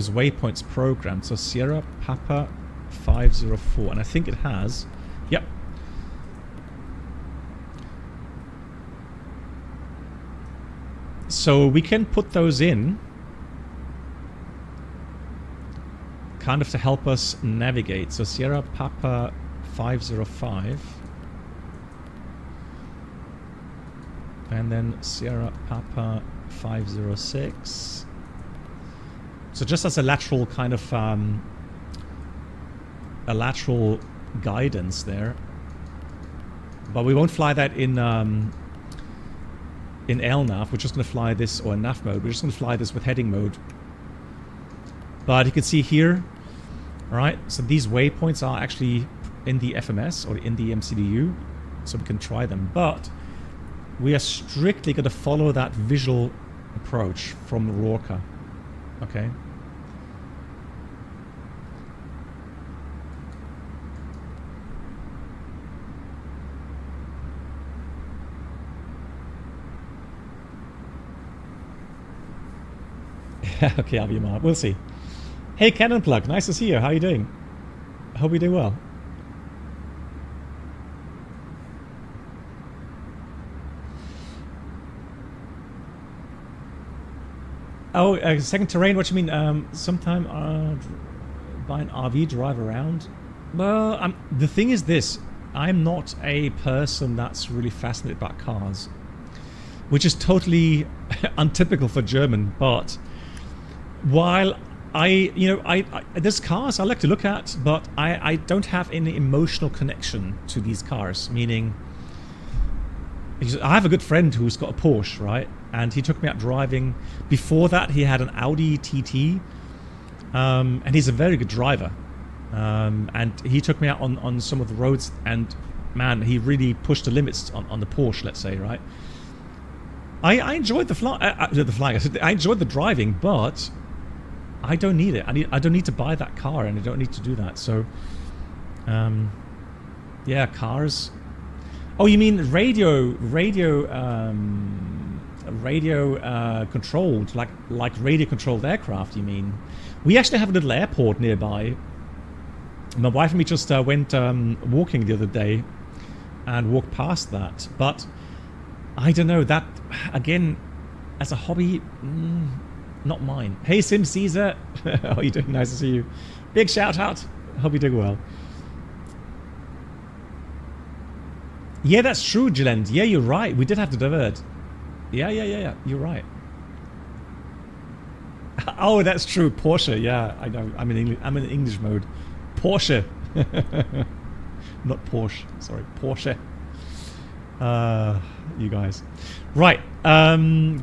waypoints programmed. So Sierra Papa 504, and I think it has. Yep. So we can put those in kind of to help us navigate. So Sierra Papa 505, and then Sierra Papa 506. So just as a lateral kind of a lateral guidance there, but we won't fly that in LNAV. We're just going to fly this, or in NAV mode. We're just going to fly this with heading mode. But you can see here, all right. So these waypoints are actually in the FMS or in the MCDU, so we can try them. But we are strictly going to follow that visual approach from Rorca. Okay. Okay, I'll be marked. We'll see. Hey, Cannon Plug, nice to see you. How are you doing? Hope you do well. Oh, second terrain. What do you mean? Sometime buy an RV, drive around. Well, the thing is this: I'm not a person that's really fascinated by cars, which is totally untypical for German. But while there's cars I like to look at, but I don't have any emotional connection to these cars. Meaning, I have a good friend who's got a Porsche, right? And he took me out driving. Before that, he had an Audi TT. And he's a very good driver. And he took me out on some of the roads, and man, he really pushed the limits on the Porsche, let's say, right? I enjoyed the flying. I enjoyed the driving, but I don't need it. I don't need to buy that car, and I don't need to do that. So, yeah, cars. Oh, you mean radio controlled, like radio controlled aircraft? You mean? We actually have a little airport nearby. My wife and me just went walking the other day and walked past that. But I don't know, that, again, as a hobby, not mine. Hey, Sim Caesar. How are you doing? Nice to see you. Big shout out. Hope you're doing well. Yeah, that's true, Gilend. Yeah, you're right. We did have to divert. Yeah. You're right. Oh, that's true. Porsche. Yeah, I know. I'm in English mode. Porsche. Not Porsche. Sorry, Porsche. You guys. Right.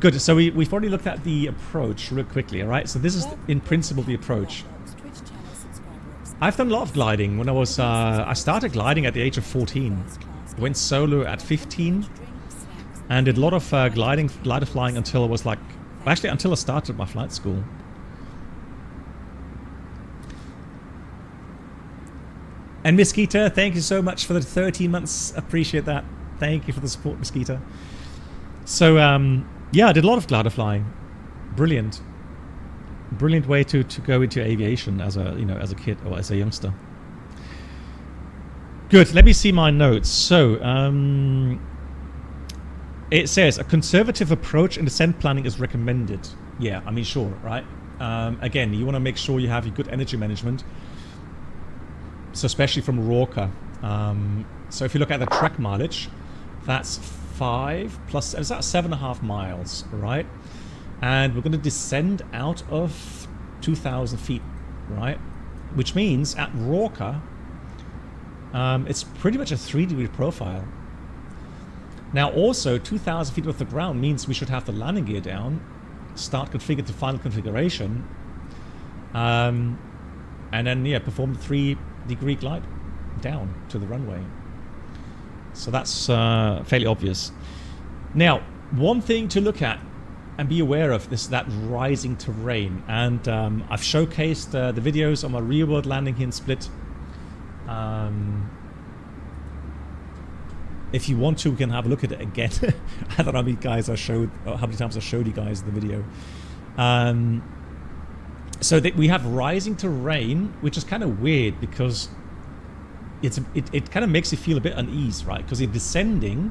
Good. So we've already looked at the approach real quickly. All right. So this is in principle the approach. I've done a lot of gliding. When I started gliding at the age of 14. Went solo at 15, and did a lot of glider flying until I was like, actually until I started my flight school. And Mosquito, thank you so much for the 13 months. Appreciate that. Thank you for the support, Mosquito. So yeah, I did a lot of glider flying. Brilliant way to go into aviation as a kid or as a youngster. Good. Let me see my notes. So, it says a conservative approach in descent planning is recommended. Yeah, I mean, sure, right? Again, you want to make sure you have your good energy management. So, especially from Rorca. So, if you look at the track mileage, that's 5 plus, is that 7.5 miles, right? And we're going to descend out of 2,000 feet, right? Which means at Rorca, it's pretty much a 3-degree profile. Now also 2,000 feet off the ground means we should have the landing gear down, start configure to final configuration, and then perform the 3-degree glide down to the runway. So that's fairly obvious. Now, one thing to look at and be aware of is that rising terrain, and I've showcased the videos on my rear-world landing here in Split. If you want to, we can have a look at it again. I don't know how many times I showed you guys the video. So we have rising terrain, which is kind of weird because it kind of makes you feel a bit uneasy, right? Because you're descending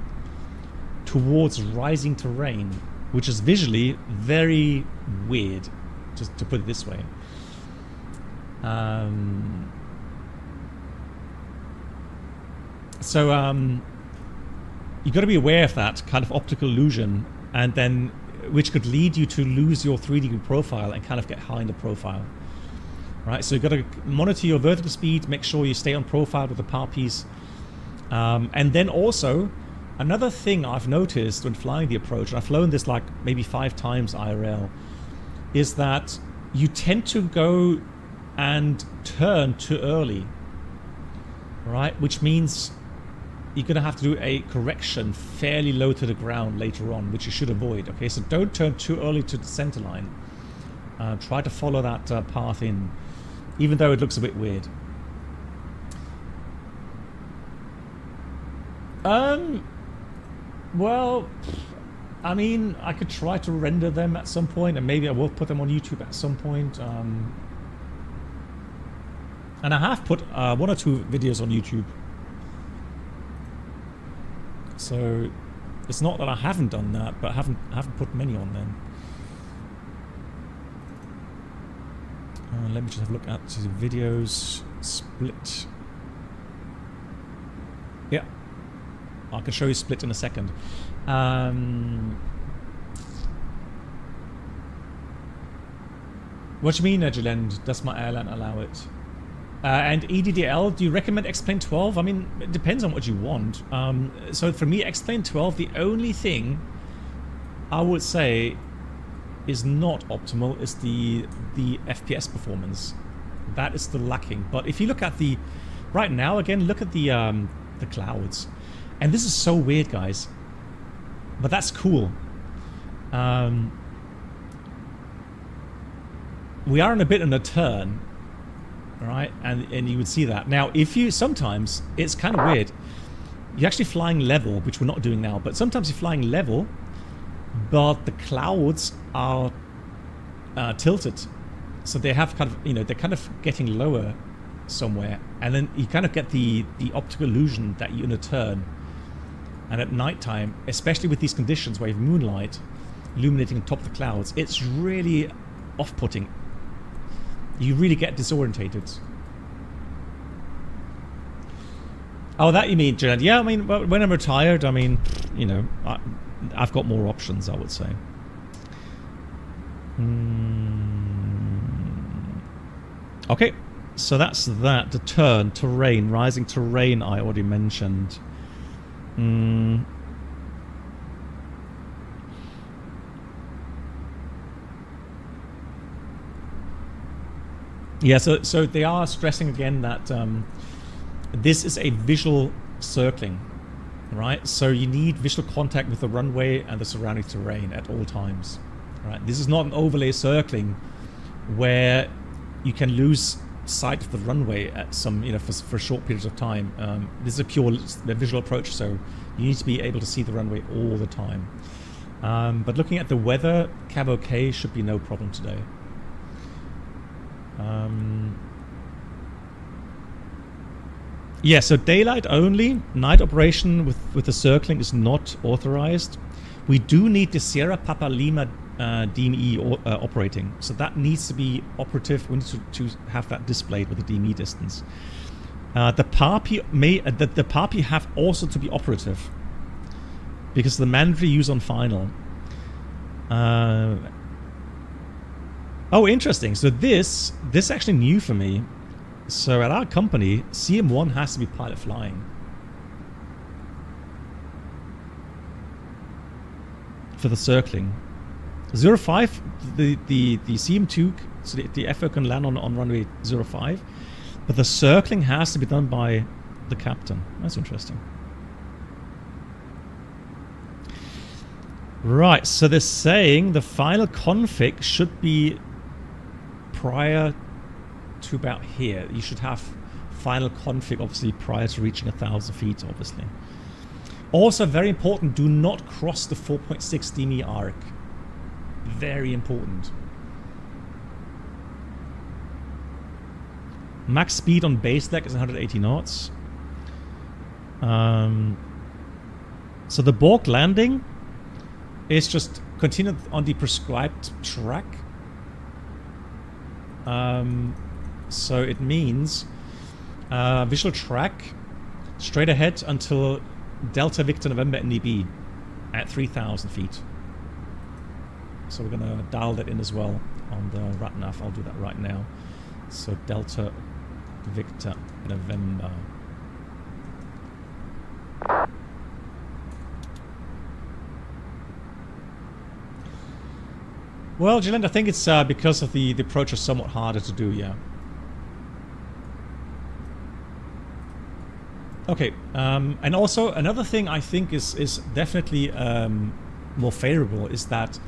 towards rising terrain, which is visually very weird, just to put it this way. So you've got to be aware of that kind of optical illusion, and then which could lead you to lose your 3-degree profile and kind of get high in the profile. Right, so you've got to monitor your vertical speed, make sure you stay on profile with the power piece. And then also, another thing I've noticed when flying the approach, and I've flown this like maybe 5 times IRL, is that you tend to go and turn too early. Right, which means you're going to have to do a correction fairly low to the ground later on, which you should avoid. Okay, so don't turn too early to the center line. Try to follow that path in, even though it looks a bit weird. Well, I mean, I could try to render them at some point, and maybe I will put them on YouTube at some point. And I have put 1 or 2 videos on YouTube. So it's not that I haven't done that, but I haven't put many on them. Let me just have a look at the videos. Split. Yeah, I can show you Split in a second. What do you mean, Edgelend? Does my airline allow it? And EDDL, do you recommend X-Plane 12? I mean, it depends on what you want. So for me, X-Plane 12, the only thing I would say is not optimal is the FPS performance. That is still lacking. But if you look at the... Right now, again, look at the clouds. And this is so weird, guys. But that's cool. We are in a bit of a turn. Right? And you would see that. Now, if you... Sometimes, it's kind of weird. You're actually flying level, which we're not doing now. But sometimes you're flying level, but the clouds are tilted. So they have kind of, you know, they're kind of getting lower somewhere. And then you kind of get the optical illusion that you're in a turn. And at nighttime, especially with these conditions where you have moonlight illuminating on top of the clouds, it's really off-putting. You really get disorientated. Oh, that you mean, Janet? Yeah, I mean, when I'm retired, I mean, you know, I've got more options, I would say. Okay, so that's that. The turn, terrain, rising terrain, I already mentioned. Yeah, so they are stressing again that this is a visual circling, right? So you need visual contact with the runway and the surrounding terrain at all times, right? This is not an overlay circling where you can lose sight of the runway at some, you know, for short periods of time. This is a pure visual approach, so you need to be able to see the runway all the time. But looking at the weather, Cab OK should be no problem today. Yeah, so daylight only. Night operation with the circling is not authorized. We do need the Sierra Papa Lima DME operating, so that needs to be operative. We need to have that displayed with the DME distance. The PAPI the PAPI have also to be operative because the mandatory use on final. Oh, interesting. So this is actually new for me. So at our company, CM1 has to be pilot flying for the circling. 05, the CM2, so the FO can land on runway 05, but the circling has to be done by the captain. That's interesting. Right, so they're saying the final config should be prior to about here. You should have final config obviously prior to reaching 1,000 feet, obviously. Also very important, do not cross the 4.6 DME arc. Very important. Max speed on base deck is 180 knots. So the Borg landing is just continue on the prescribed track. So it means visual track straight ahead until Delta Victor November NDB at 3,000 feet. So we're going to dial that in as well on the RATNAV. I'll do that right now. So Delta Victor November. Well, Jillian, I think it's because of the approach is somewhat harder to do, yeah. Okay, and also another thing I think is definitely more favorable is that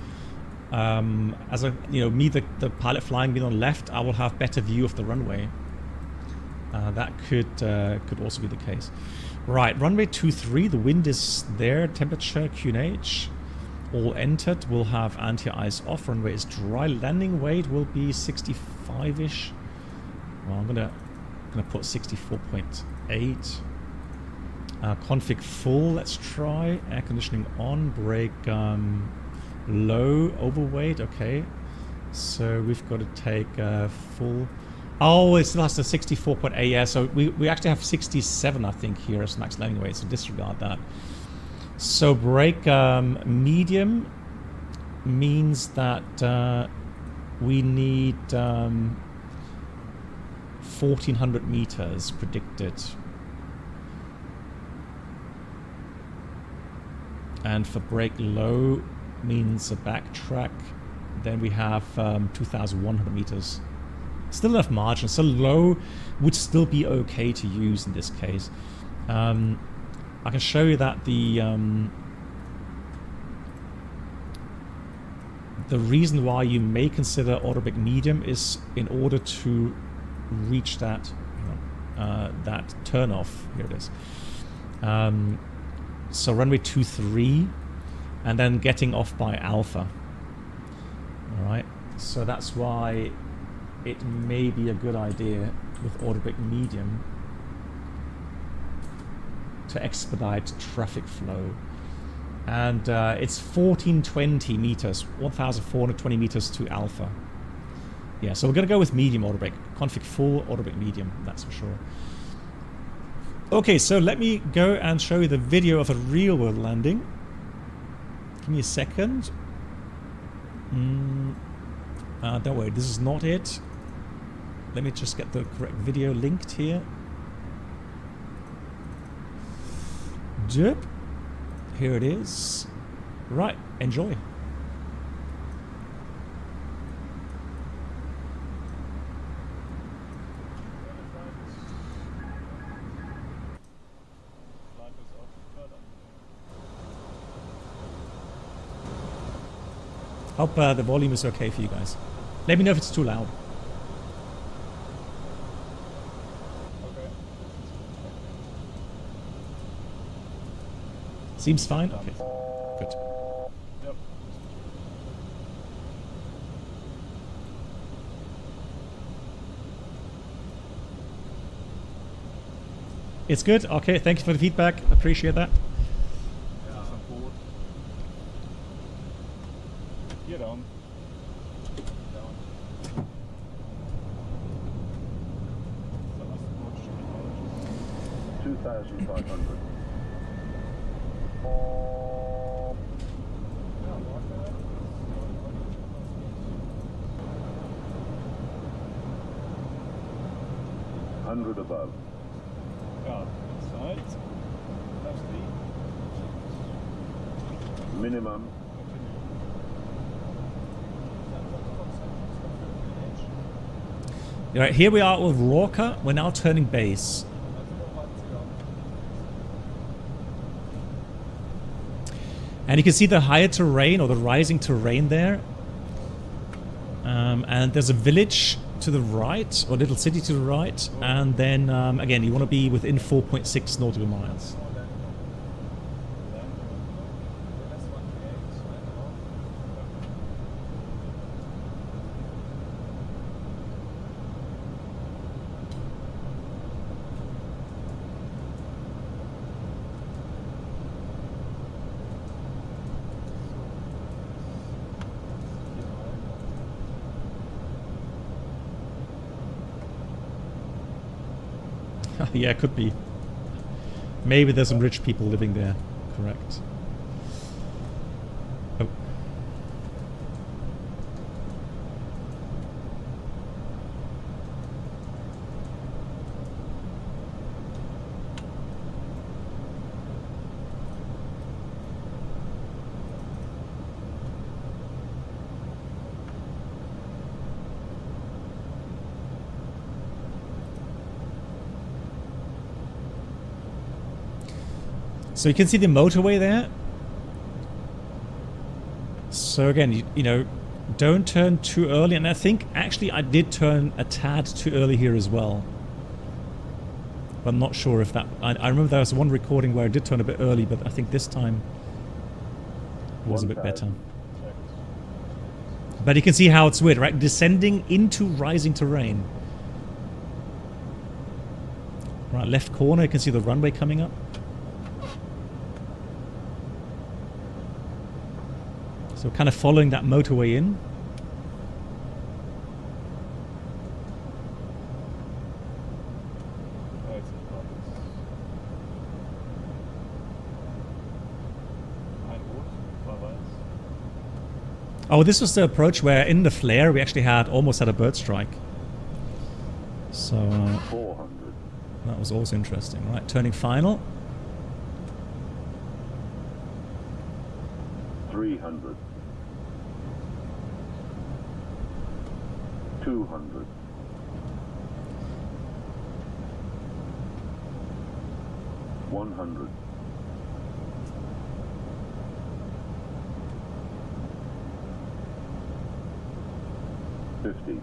as a, you know, me the pilot flying being on the left, I will have better view of the runway. That could also be the case. Right, runway 23, the wind is there, temperature QNH. All entered. We'll have anti-ice off. Runway is dry. Landing weight will be 65-ish. Well, I'm gonna put 64.8. Config full. Let's try. Air conditioning on. Brake low. Overweight. Okay. So we've got to take full. Oh, it still has the 64.8. Yeah. So we actually have 67, I think, here as max landing weight. So disregard that. So brake medium means that we need 1400 meters predicted. And for brake low means a backtrack. Then we have 2100 meters. Still enough margin. So low would still be okay to use in this case. I can show you that the reason why you may consider autobrake medium is in order to reach that that turn off. Here it is. So runway 23 and then getting off by Alpha. Alright, so that's why it may be a good idea with autobrake medium to expedite traffic flow. And it's 1420 meters, 1420 meters to Alpha. Yeah, so we're going to go with medium autobrake. Config full, autobrake medium, that's for sure. Okay, so let me go and show you the video of a real world landing. Give me a second. Don't worry, this is not it. Let me just get the correct video linked here. Yep. Here it is. Right, enjoy. Hope the volume is okay for you guys. Let me know if it's too loud. Okay. Seems fine? Okay. Good. Yep. It's good? Okay, thank you for the feedback. Appreciate that. Get on. 2,500. Hundred above. Inside. Minimum. Right, here we are with Rorca. We're now turning base. And you can see the higher terrain or the rising terrain there. And there's a village to the right, or little city to the right. And then, again, you want to be within 4.6 nautical miles. Yeah, could be. Maybe there's some rich people living there. Correct. Oh. So you can see the motorway there. So again, you know, don't turn too early. And I think actually I did turn a tad too early here as well. But I'm not sure if that... I remember there was one recording where I did turn a bit early, but I think this time was a bit better. But you can see how it's weird, right? Descending into rising terrain. Right, left corner, you can see the runway coming up. So kind of following that motorway in. Oh, this was the approach where in the flare we actually almost had a bird strike. So 400. that was also interesting. Right, turning final. 300. 200. 100. 50.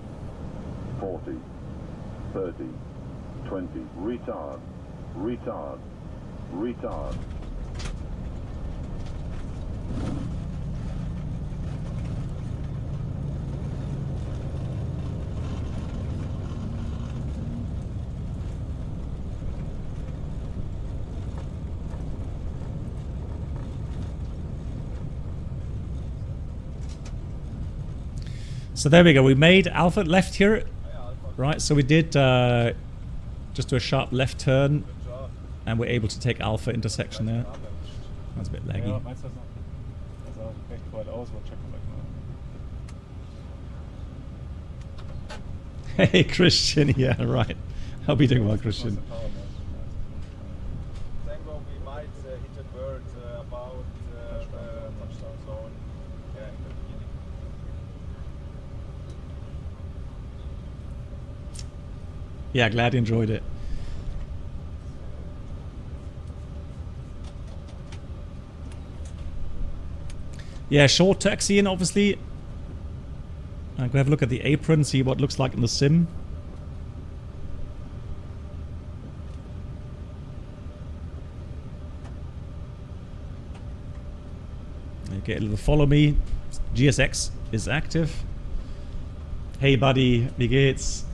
40. 30. 20. Retard. Retard. Retard. So there we go. We made Alpha left here. Right, so we did just do a sharp left turn, and we're able to take Alpha intersection there. That's a bit laggy. Ja, meinst du das noch? Also recht weit aus, wir checken gleich mal. Hey Christian, yeah, right. How are you doing well, Christian? Tango, we might hit a bird about the touchdown zone. Yeah, in the beginning. Yeah, glad you enjoyed it. Yeah, short taxi in, obviously. I'm gonna have a look at the apron, see what it looks like in the sim. Okay, a little follow me. GSX is active. Hey buddy, wie geht's?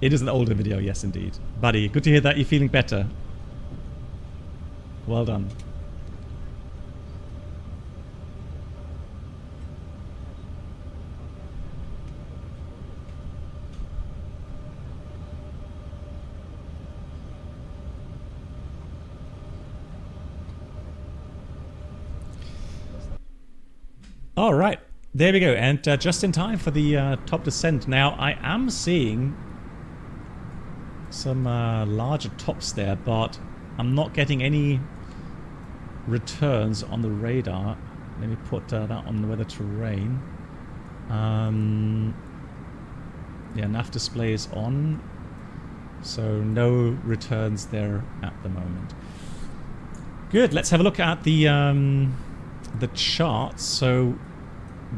It is an older video, yes indeed. Buddy, good to hear that you're feeling better. Well done. All right, there we go, and just in time for the top descent. Now, I am seeing some larger tops there, but I'm not getting any returns on the radar. Let me put that on the weather terrain. Yeah, nav display is on, so no returns there at the moment. Good, let's have a look at the chart. So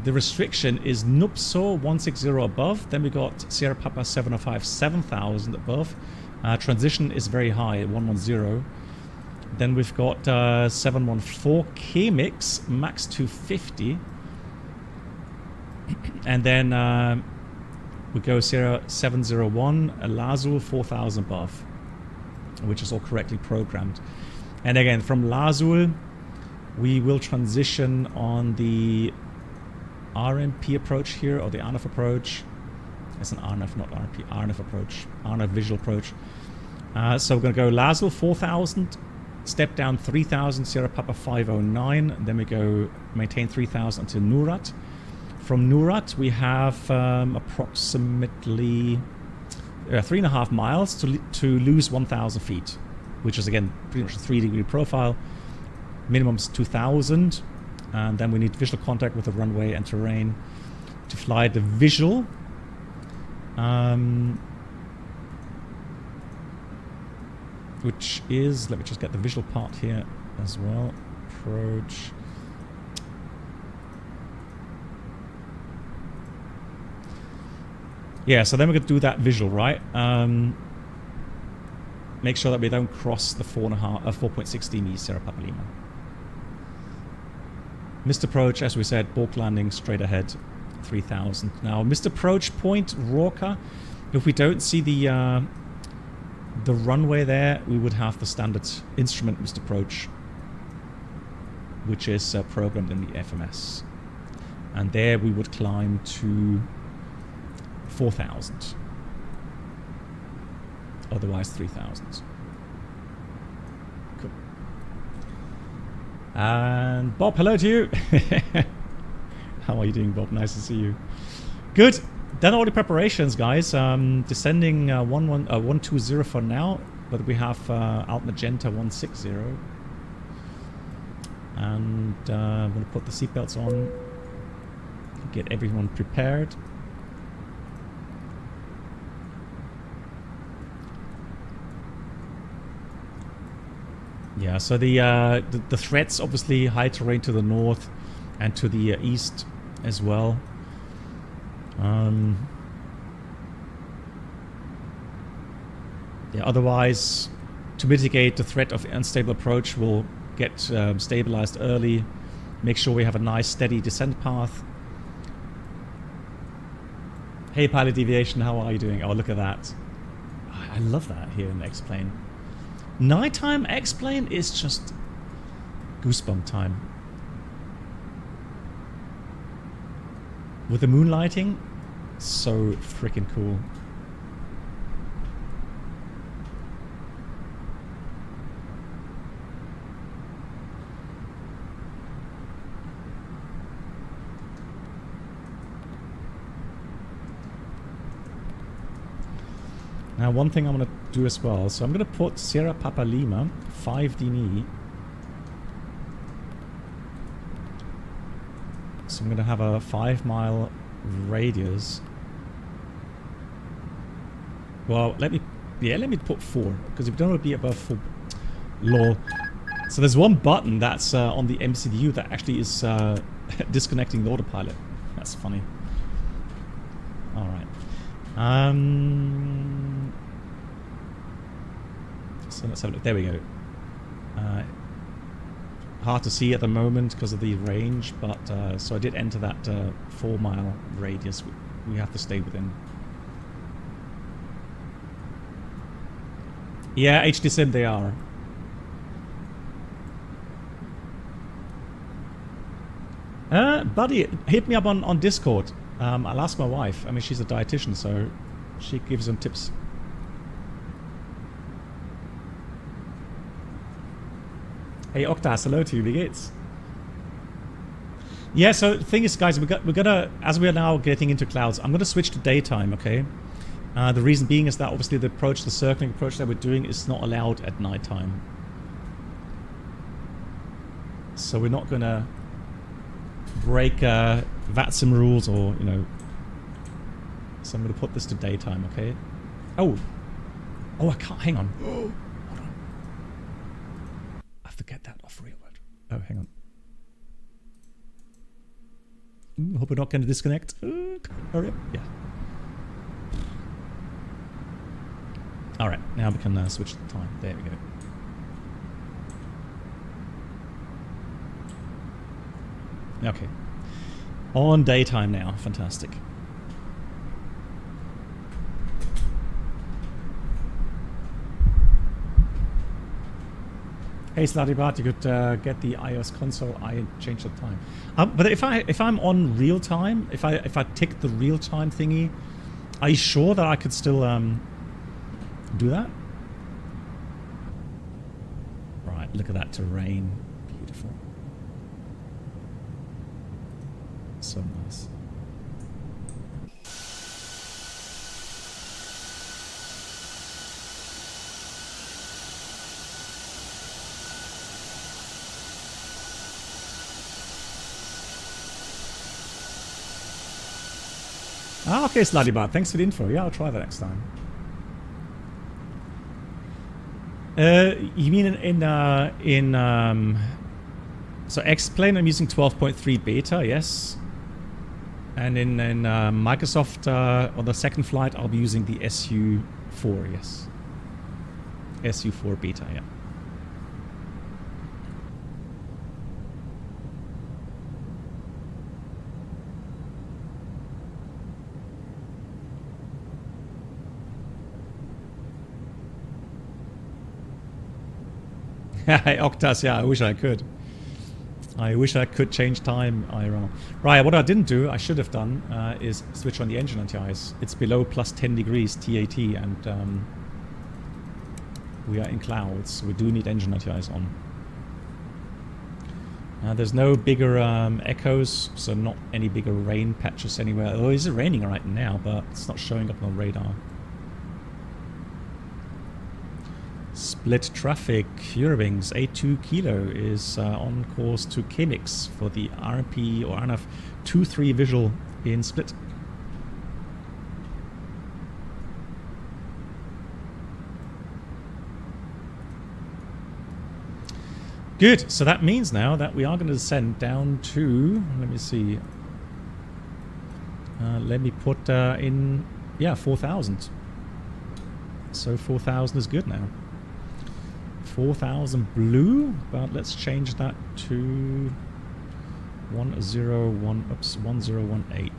the restriction is Nupso 160 above, then we got Sierra Papa 705 7000 above. Transition is very high, 110. Then we've got 714 K-Mix max 250, and then we go Sierra 701 Lazul 4000 above, which is all correctly programmed. And again, from Lazul we will transition on the RMP approach here, or the RNF approach. It's an RNF, not RMP. RNF approach. RNF visual approach. So we're going to go Lazul 4000, step down 3000, Sierra Papa 509. Then we go maintain 3000 until Nurat. From Nurat, we have approximately 3.5 miles to lose 1,000 feet, which is again pretty much a 3-degree profile. Minimum is 2,000, and then we need visual contact with the runway and terrain to fly the visual. Which is, let me just get the visual part here as well. Approach. Yeah, so then we're going to do that visual, right? Make sure that we don't cross the 4.16 Sierra Papa Lima. Missed approach, as we said, Bork landing straight ahead, 3000. Now, missed approach point, Rorca. If we don't see the runway there, we would have the standard instrument missed approach, which is programmed in the FMS. And there we would climb to 4,000. Otherwise 3,000. Cool. And Bob, hello to you. How are you doing, Bob? Nice to see you. Good. Done all the preparations, guys. Descending 120 for now, but we have out magenta 160. And I'm going to put the seatbelts on, get everyone prepared. Yeah, so the threats, obviously high terrain to the north and to the east as well. Yeah, otherwise, to mitigate the threat of unstable approach, we'll get stabilized early, make sure we have a nice steady descent path. Hey Pilot Aviation, how are you doing? Oh, look at that. I love that here in X-Plane. Nighttime X-Plane is just goosebump time. With the moonlighting, so freaking cool. Now, one thing I'm going to do as well, so I'm going to put Sierra Papa Lima 5D. So I'm going to have a 5-mile radius. Well, let me put 4, because we don't want to be above 4. Lol. So there's one button that's on the MCDU that actually is disconnecting the autopilot. That's funny. All right. So let's have a look. There we go. Hard to see at the moment because of the range, but so I did enter that 4-mile radius we have to stay within. Yeah, HD Sim they are. Buddy, hit me up on Discord. I'll ask my wife. I mean, she's a dietitian, so she gives them tips. Hey Octas, hello to you, wie geht's? Yeah, so the thing is, guys, we're gonna, as we are now getting into clouds, I'm gonna switch to daytime, okay? The reason being is that obviously the approach, the circling approach that we're doing is not allowed at nighttime. So we're not gonna break VATSIM rules or, you know. So I'm gonna put this to daytime, okay? Oh, I can't, hang on. Hold on. I have to get that off real world. Oh, hang on. Hope we're not going to disconnect. Hurry up. Yeah. Alright, now we can switch the time. There we go. Okay. On daytime now. Fantastic. Hey Sladibart, you could get the iOS console. I changed the time. But if I'm on real time, if I tick the real time thingy, are you sure that I could still do that? Right, look at that terrain, beautiful, so nice. Ah, okay, Sladibart. Thanks for the info. Yeah, I'll try that next time. You mean so X-Plane I'm using 12.3 beta, yes. And in Microsoft on the second flight I'll be using the SU4, yes. SU4 beta, yeah. Octas, yeah, I wish I could. I wish I could change time, IRL. Right, what I didn't do, I should have done, is switch on the engine anti-ice. It's below plus 10 degrees TAT, and we are in clouds, so we do need engine anti-ice on. There's no bigger echoes, so not any bigger rain patches anywhere. Oh, is it raining right now, but it's not showing up on radar. Split traffic, Eurowings A2 Kilo is on course to Kemix for the RP or RNAV 23 visual in Split. Good, so that means now that we are going to descend down to, let me see, let me put in, yeah, 4,000. So 4,000 is good now. 4,000 blue, but let's change that to 1018.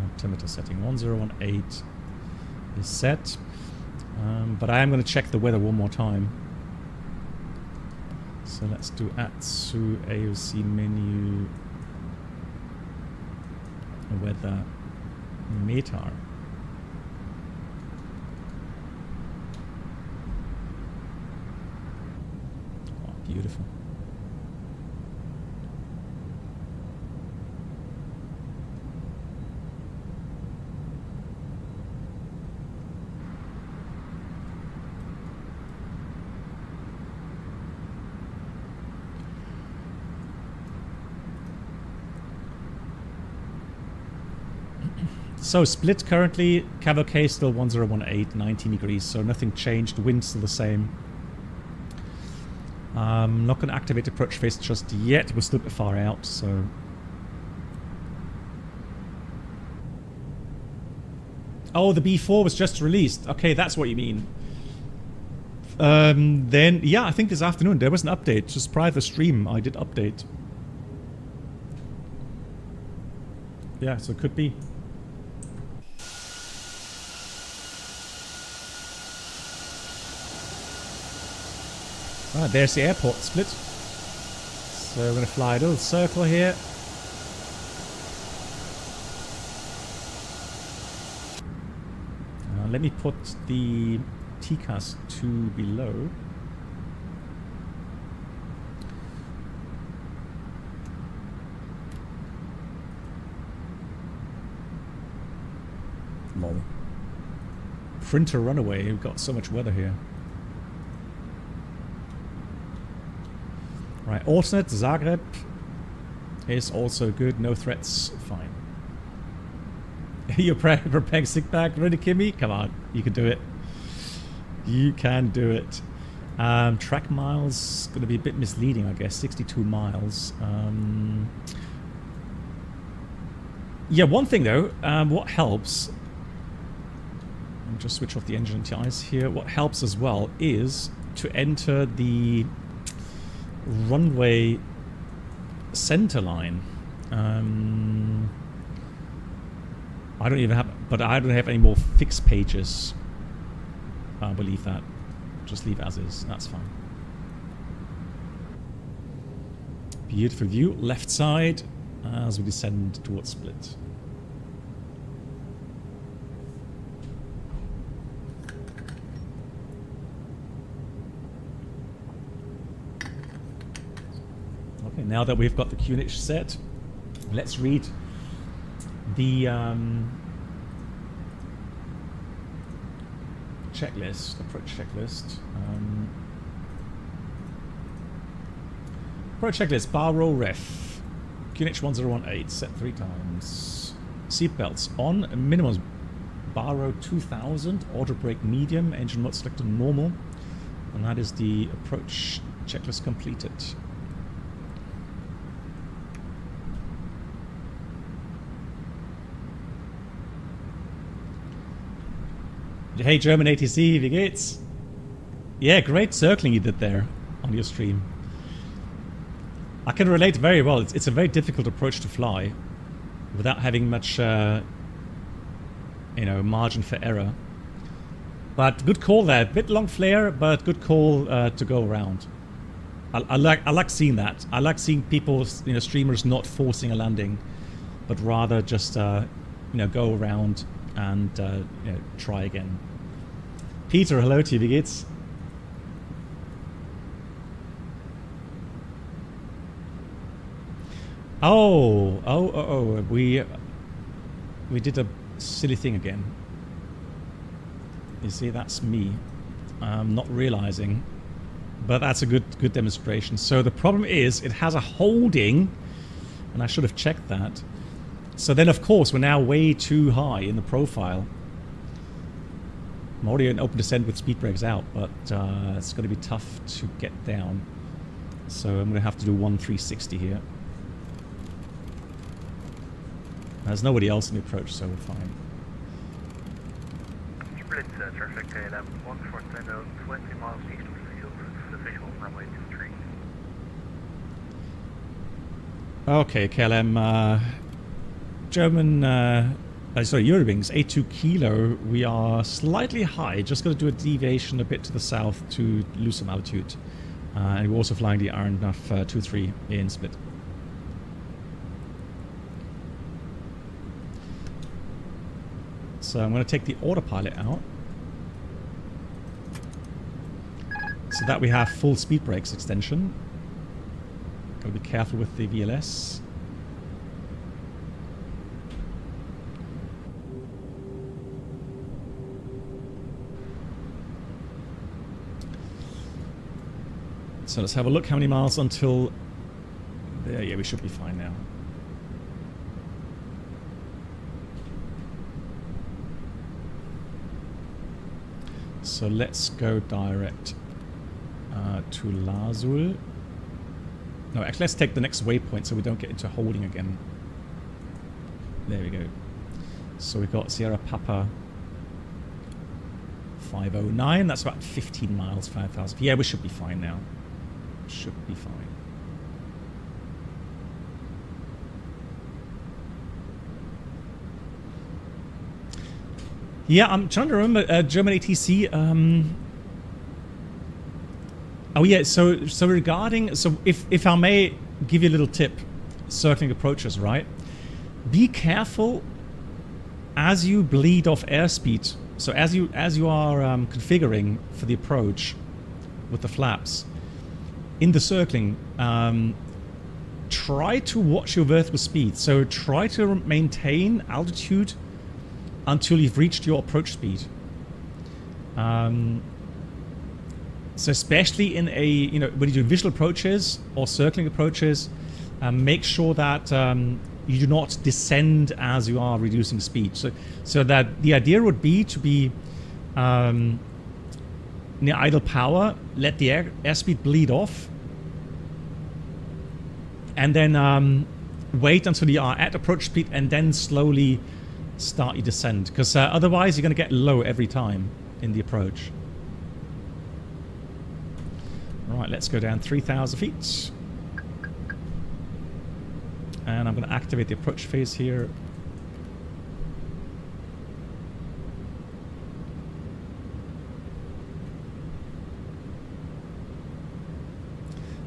Altimeter setting 1018 is set, but I am going to check the weather one more time. So let's do ATSU AOC menu weather METAR. Oh, beautiful. So Split currently, Cavalcade still 1018, 19 degrees, so nothing changed, wind's still the same. Not going to activate approach phase just yet, we're still a bit far out, so... Oh, the B4 was just released. Okay, that's what you mean. Then, yeah, I think this afternoon there was an update. Just prior to the stream, I did update. Yeah, so it could be. Right, there's the airport Split. So we're going to fly a little circle here. Let me put the TCAS 2 below. Lol. Printer runaway, we've got so much weather here. Right, alternate Zagreb is also good, no threats, fine. You're preparing sick bag, ready, Kimmy? Come on, you can do it. You can do it. Track miles, going to be a bit misleading, I guess, 62 miles. Yeah, one thing though, what helps, I'll just switch off the engine TIs here, what helps as well is to enter the runway center line. I don't even have, but I don't have any more fixed pages. I believe that. Just leave as is. That's fine. Beautiful view. Left side as we descend towards Split. Okay, now that we've got the QNH set, let's read the checklist, approach checklist. Approach checklist, bar roll ref, QNH 1018, set 3 times. Seatbelts on, minimum bar row 2000, auto brake medium, engine mode selected normal, and that is the approach checklist completed. Hey German ATC, wie geht's? Yeah, great circling you did there on your stream. I can relate very well. It's a very difficult approach to fly without having much, you know, margin for error. But good call there. Bit long flare, but good call to go around. I like seeing that. I like seeing people, you know, streamers not forcing a landing, but rather just, you know, go around and you know, try again. Peter, hello to you, wie geht's? Oh, we did a silly thing again. You see, that's me. Not realizing, but that's a good demonstration. So the problem is it has a holding, and I should have checked that. So then, of course, we're now way too high in the profile. I'm already in open descent with speed brakes out, but it's going to be tough to get down. So I'm going to have to do 1-360 here. There's nobody else in the approach, so we're fine. Split traffic KLM 1470, 20 miles east of the field, the visual runway 23. Okay, KLM, German, sorry, Eurowings, A2 Kilo, we are slightly high, just going to do a deviation a bit to the south to lose some altitude. And we're also flying the RNAF 23 in Split. So I'm going to take the autopilot out, so that we have full speed brakes extension. Got to be careful with the VLS. So let's have a look how many miles until there. Yeah, we should be fine now. So let's go direct to Lazul. No, actually let's take the next waypoint so we don't get into holding again. There we go. So we've got Sierra Papa 509. That's about 15 miles, 5,000. Yeah, we should be fine now. Should be fine. Yeah, I'm trying to remember German ATC. Oh yeah, so regarding, so if I may give you a little tip, circling approaches, right? Be careful as you bleed off airspeed. So as you are configuring for the approach with the flaps in the circling, try to watch your vertical speed. So try to maintain altitude until you've reached your approach speed. So especially in a, you know, when you do visual approaches or circling approaches, make sure that you do not descend as you are reducing speed. So that the idea would be to be near idle power, let the airspeed bleed off, and then wait until you are at approach speed and then slowly start your descent. Because otherwise you're going to get low every time in the approach. Right, let's go down 3,000 feet. And I'm going to activate the approach phase here.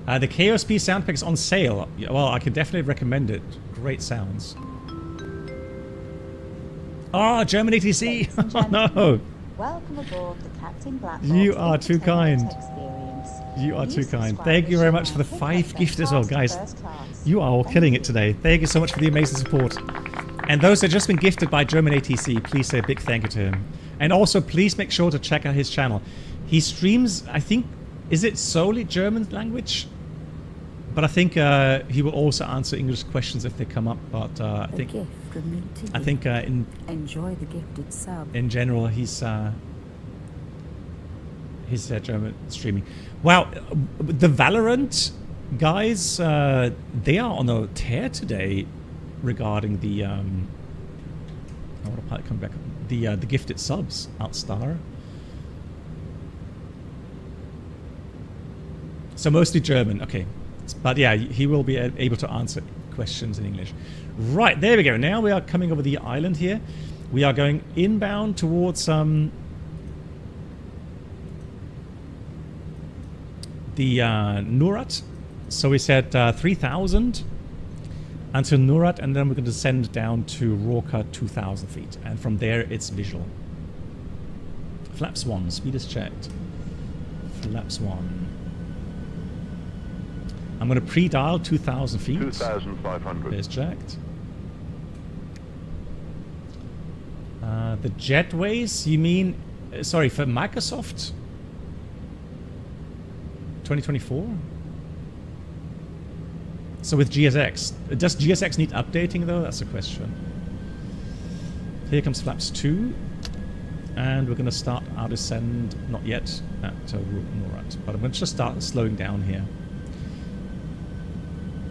The KOSP sound pack is on sale. Well, I can definitely recommend it. Great sounds. Oh, German ATC! Oh no! Welcome aboard the Captain Black. You are too kind. You are too kind. Thank you very much for the 5 gifts as well, guys. You are all killing it today. Thank you so much for the amazing support. And those that have just been gifted by German ATC, please say a big thank you to him. And also, please make sure to check out his channel. He streams, I think, is it solely German language? But I think he will also answer English questions if they come up. But I think enjoy the gifted sub. In general, he's German streaming. Wow, the Valorant guys, they are on a tear today regarding the I want to come back. The gifted subs, Outstar. So mostly German, okay. But yeah, he will be able to answer questions in English. Right, there we go. Now we are coming over the island here. We are going inbound towards the Nurat. So we said 3,000 until Nurat, and then we're going to descend down to Rorka 2,000 feet. And from there, it's visual. Flaps 1, speed is checked. Flaps 1. I'm going to pre-dial 2,000 feet. 2,500. There's jacked. The jetways, you mean... sorry, for Microsoft? 2024? So with GSX. Does GSX need updating though? That's the question. Here comes flaps 2. And we're going to start our descent, not yet, at NORAD. But I'm going to just start slowing down here.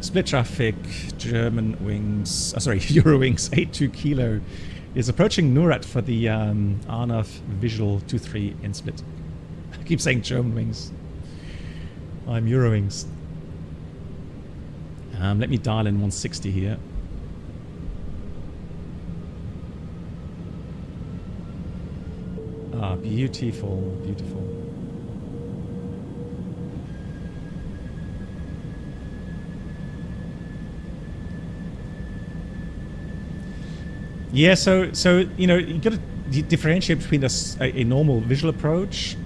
Split traffic, German wings, sorry, Eurowings 82 Kilo is approaching NORAD for the RNAV Visual 23 in Split. I keep saying German wings. I'm Eurowings. Let me dial in 160 here. Ah, beautiful, beautiful. Yeah, so you know, you got to differentiate between a normal visual approach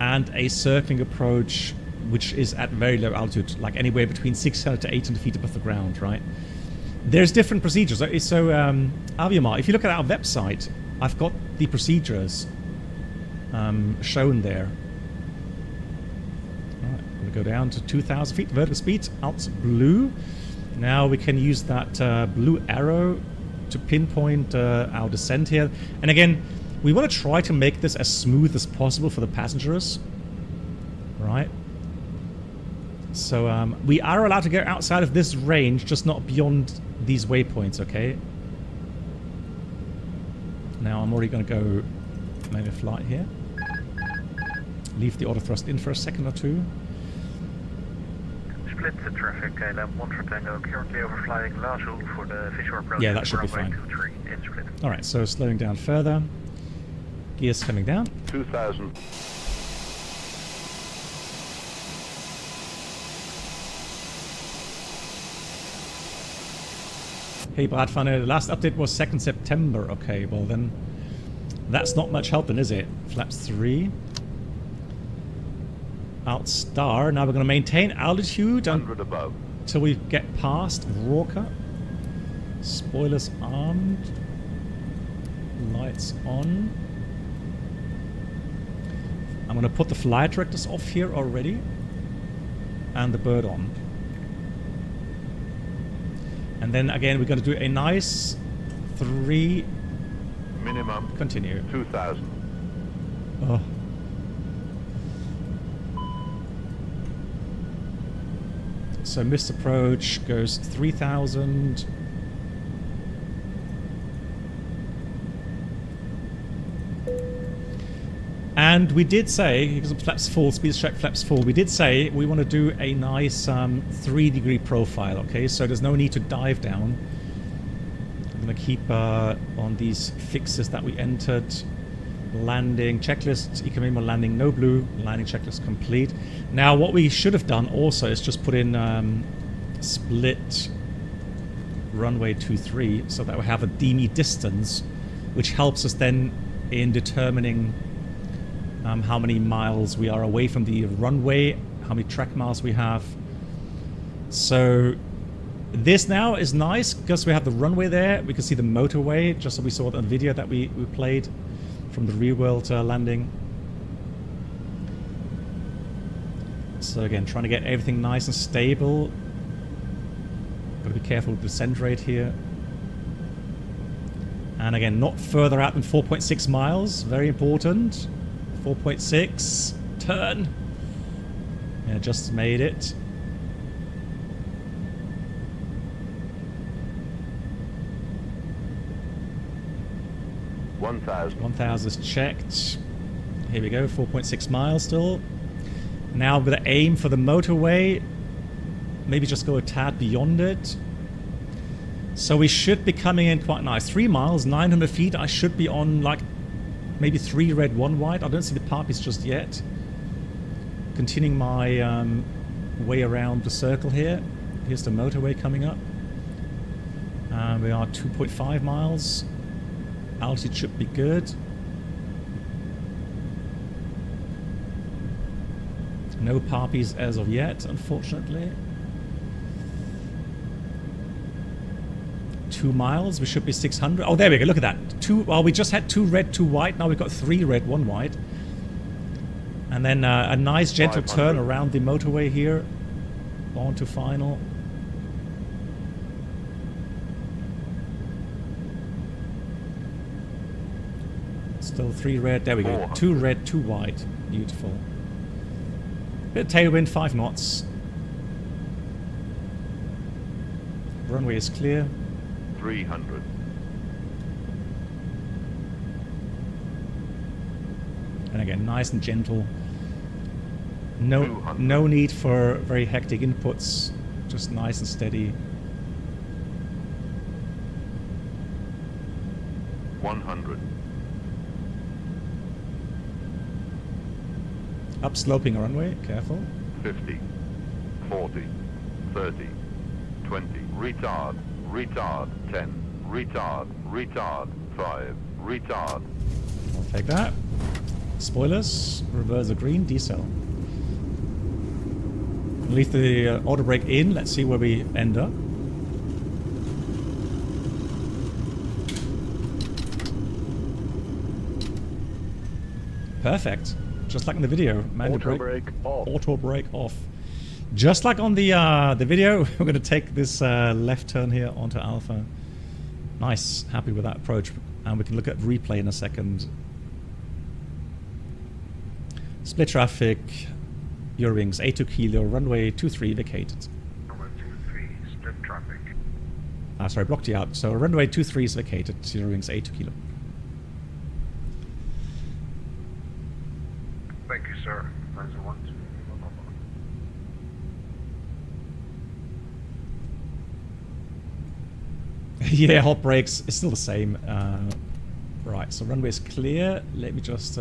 and a circling approach, which is at very low altitude, like anywhere between 600 to 800 feet above the ground, right? There's different procedures. So Aviamar, if you look at our website, I've got the procedures shown there. All right, I'm going to go down to 2,000 feet, vertical speed, alt blue. Now we can use that blue arrow to pinpoint our descent here. And again, we want to try to make this as smooth as possible for the passengers, right? So we are allowed to go outside of this range, just not beyond these waypoints, okay? Now I'm already going to go maybe flight here. Leave the auto thrust in for a second or two. Split the traffic, LM 1 for Tango, currently overflying Lazul for the visual approach. Yeah, that should be runway fine. 23 in Split. Alright, so slowing down further. Gears coming down. 2,000. Hey Bradfunner, the last update was 2nd September. Okay, well then, that's not much help then, is it? Flaps 3. Out star. Now we're going to maintain altitude 100 above. until we get past Rorke. Spoilers armed. Lights on. I'm going to put the flight directors off here already. And the bird on. And then again, we're going to do a nice 3. Minimum. Continue. 2,000. Oh. So missed approach goes 3,000. And we did say, because of flaps full, speed check flaps full, we did say we want to do a nice 3-degree profile, okay? So there's no need to dive down. I'm going to keep on these fixes that we entered. Landing checklist, economical landing, no blue, landing checklist complete. Now what we should have done also is just put in split runway 23 so that we have a DME distance, which helps us then in determining how many miles we are away from the runway, how many track miles we have. So this now is nice because we have the runway there. We can see the motorway, just as we saw in the video that we played from the real world landing. So again, trying to get everything nice and stable. Got to be careful with the descent rate here. And again, not further out than 4.6 miles. Very important. 4.6. Turn. Yeah, just made it. $1,000 is checked. Here we go, 4.6 miles still. Now I'm going to aim for the motorway. Maybe just go a tad beyond it. So we should be coming in quite nice. 3 miles, 900 feet. I should be on like maybe 3 red, 1 white. I don't see the poppies just yet. Continuing my way around the circle here. Here's the motorway coming up. We are 2.5 miles. Altitude should be good. No poppies as of yet, unfortunately. 2 miles. We should be 600. Oh, there we go. Look at that. Well, we just had 2 red, 2 white. Now we've got 3 red, 1 white. And then a nice gentle turn around the motorway here. On to final. Still 3 red. There we go. 2 red, 2 white. Beautiful. Bit of tailwind, 5 knots. Runway is clear. 300. And again, nice and gentle. No need for very hectic inputs. Just nice and steady. 100. Upsloping runway, careful. 50. 40. 30. 20. Retard. Retard. 10. Retard. Retard. 5. Retard. I'll take that. Spoilers. Reverse a green. Decel. Leave the auto brake in. Let's see where we end up. Perfect. Just like in the video. Auto brake off. Auto brake off. Just like on the video, we're going to take this left turn here onto Alpha. Nice. Happy with that approach. And we can look at replay in a second. Split traffic. Eurowings A2 kilo. Runway 23 vacated. Runway 23, split traffic. Sorry, blocked you out. So runway 23 is vacated. Eurowings A2 kilo. Thank you, sir. 901. Yeah, hot brakes. It's still the same. Right, so runway is clear. Let me just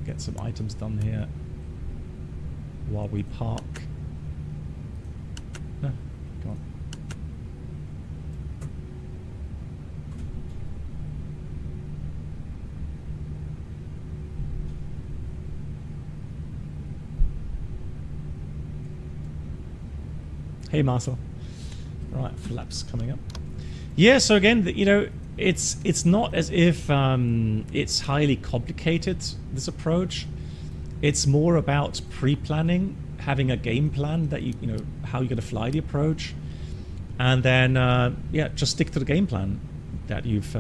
get some items done here while we park. No, come on. Hey, Marcel. Right, flaps coming up. Yeah, so again, you know, it's not as if it's highly complicated, this approach. It's more about pre-planning, having a game plan that you know how you're going to fly the approach, and then yeah, just stick to the game plan that you've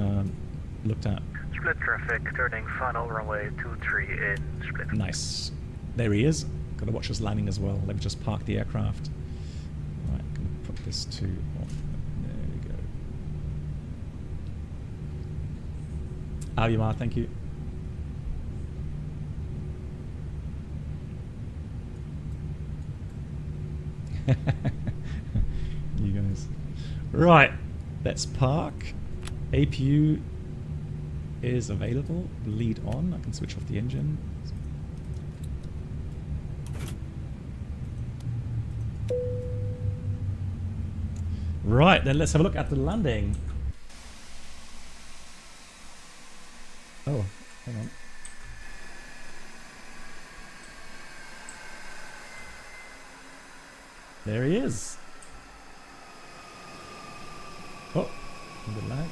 looked at. Split traffic, turning final runway 23 in split. Nice. There he is. Got to watch his landing as well. Let me just park the aircraft. Right, gonna put this to off. There we go. Avimar, thank you. You guys. Right, let's park. APU is available. Lead on. I can switch off the engine. Right, then let's have a look at the landing. Oh, hang on. There he is. Oh, a bit lag.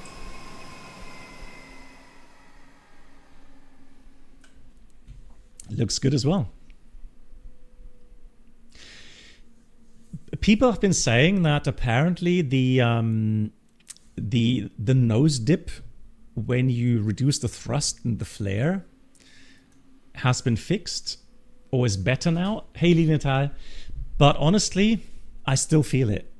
Looks good as well. People have been saying that apparently the nose dip when you reduce the thrust and the flare has been fixed or is better now. Hey, Linatal. But honestly, I still feel it.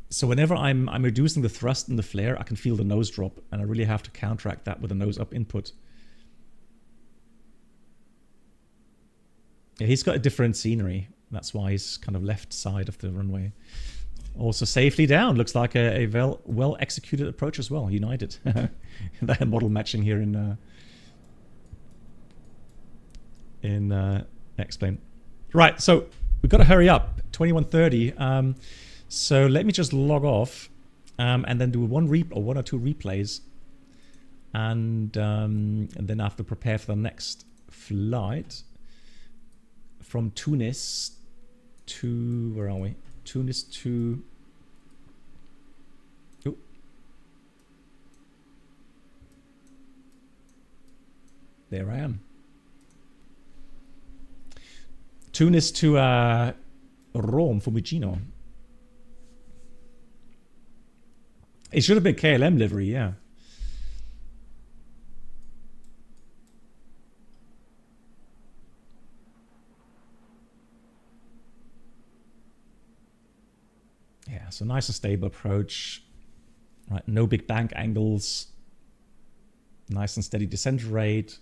So whenever I'm reducing the thrust and the flare, I can feel the nose drop, and I really have to counteract that with a nose up input. Yeah, he's got a different scenery. That's why he's kind of left side of the runway. Also safely down. Looks like a well executed approach as well. United. That model matching here in X-Plane. Right, so we've got to hurry up. 21:30. So let me just log off and then do one or two replays, and then I have to prepare for the next flight from Tunis to, where are we? Tunis to There I am. Tunis to Rome, Fiumicino. It should have been KLM livery, yeah. Yeah, so nice and stable approach. Right, no big bank angles. Nice and steady descent rate.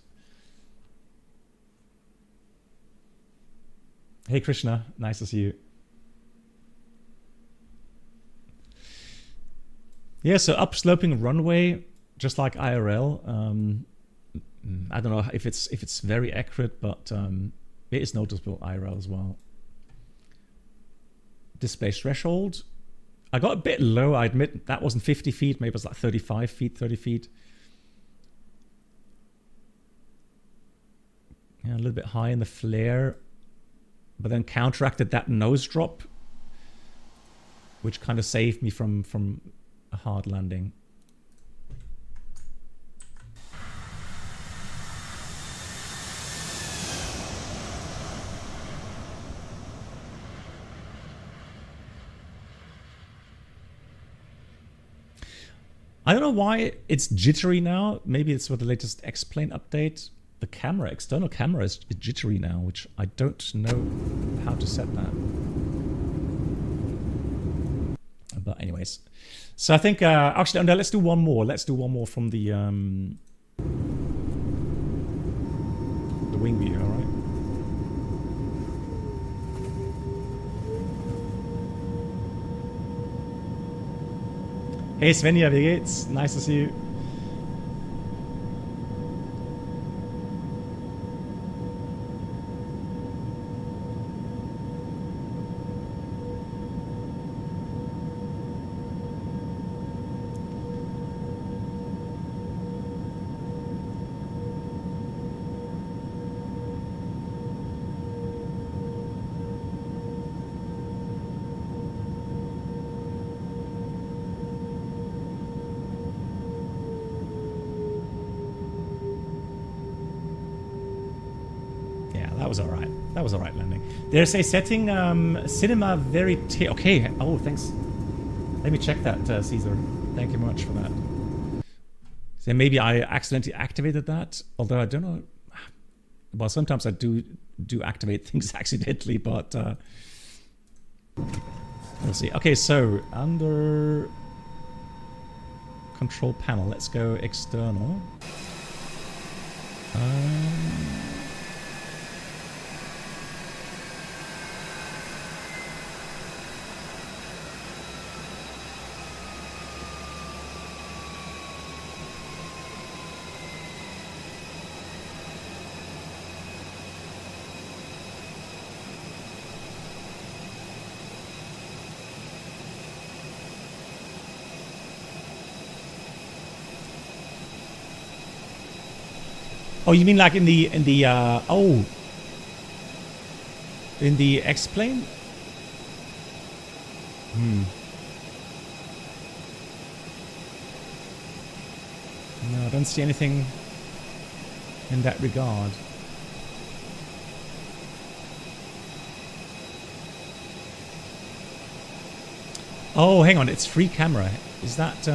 Hey Krishna, nice to see you. Yeah, so upsloping runway, just like IRL. I don't know if it's very accurate, but it is noticeable IRL as well. Display threshold. I got a bit low, I admit. That wasn't 50 feet, maybe it was like 35 feet, 30 feet. Yeah, a little bit high in the flare, but then counteracted that nose drop, which kind of saved me from a hard landing. I don't know why it's jittery now. Maybe it's with the latest X-Plane update. The camera, external camera is jittery now, which I don't know how to set that. But anyways, so I think actually, no, let's do one more. Let's do one more from the wing view. All right. Hey Svenja, wie geht's? Nice to see you. That was alright landing. There's a setting, cinema verite. Okay, oh, thanks. Let me check that, Caesar. Thank you much for that. So maybe I accidentally activated that, although I don't know. Well, sometimes I do activate things accidentally, but we'll see. Okay, so under control panel, let's go external. Oh, you mean like in the X-Plane? No, I don't see anything in that regard. Oh, hang on, it's free camera. Is that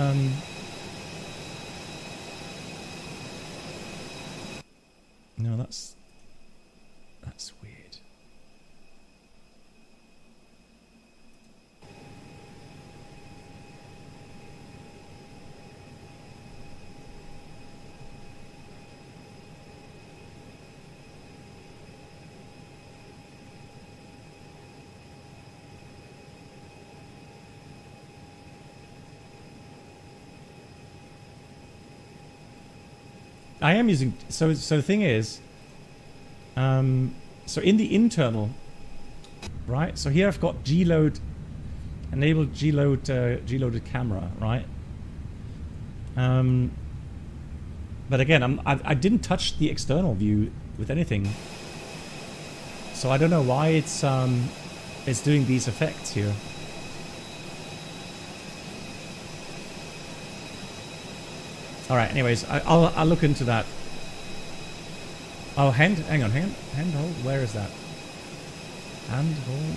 No, that's weird. I am using, so the thing is, so in the internal, right? So here I've got G-load, enabled G-loaded camera, right? But again, I didn't touch the external view with anything, so I don't know why it's doing these effects here. All right. Anyways, I'll look into that. Oh, hang on, handhold. Where is that? Handhold.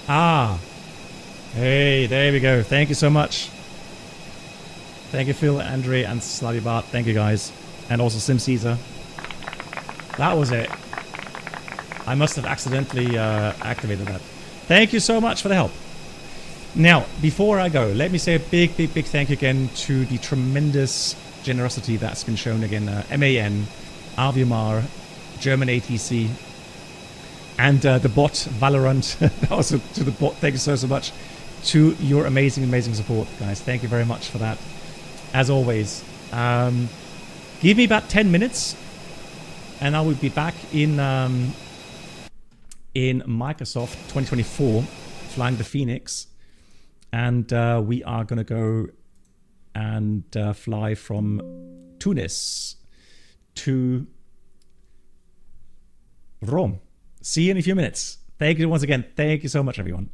Ah. Hey, there we go. Thank you so much. Thank you, Phil, Andre, and Slabby Bart. Thank you, guys. And also Sim Caesar. That was it. I must have accidentally activated that. Thank you so much for the help. Now, before I go, let me say a big thank you again to the tremendous generosity that's been shown again. MAN, Aviomar, German ATC, and the bot Valorant. Also to the bot, thank you so much to your amazing support, guys. Thank you very much for that. As always, give me about 10 minutes, and I will be back in Microsoft 2024, flying the Phoenix, and we are gonna go and fly from Tunis to Rome. See you in a few minutes. Thank you once again. Thank you so much, everyone.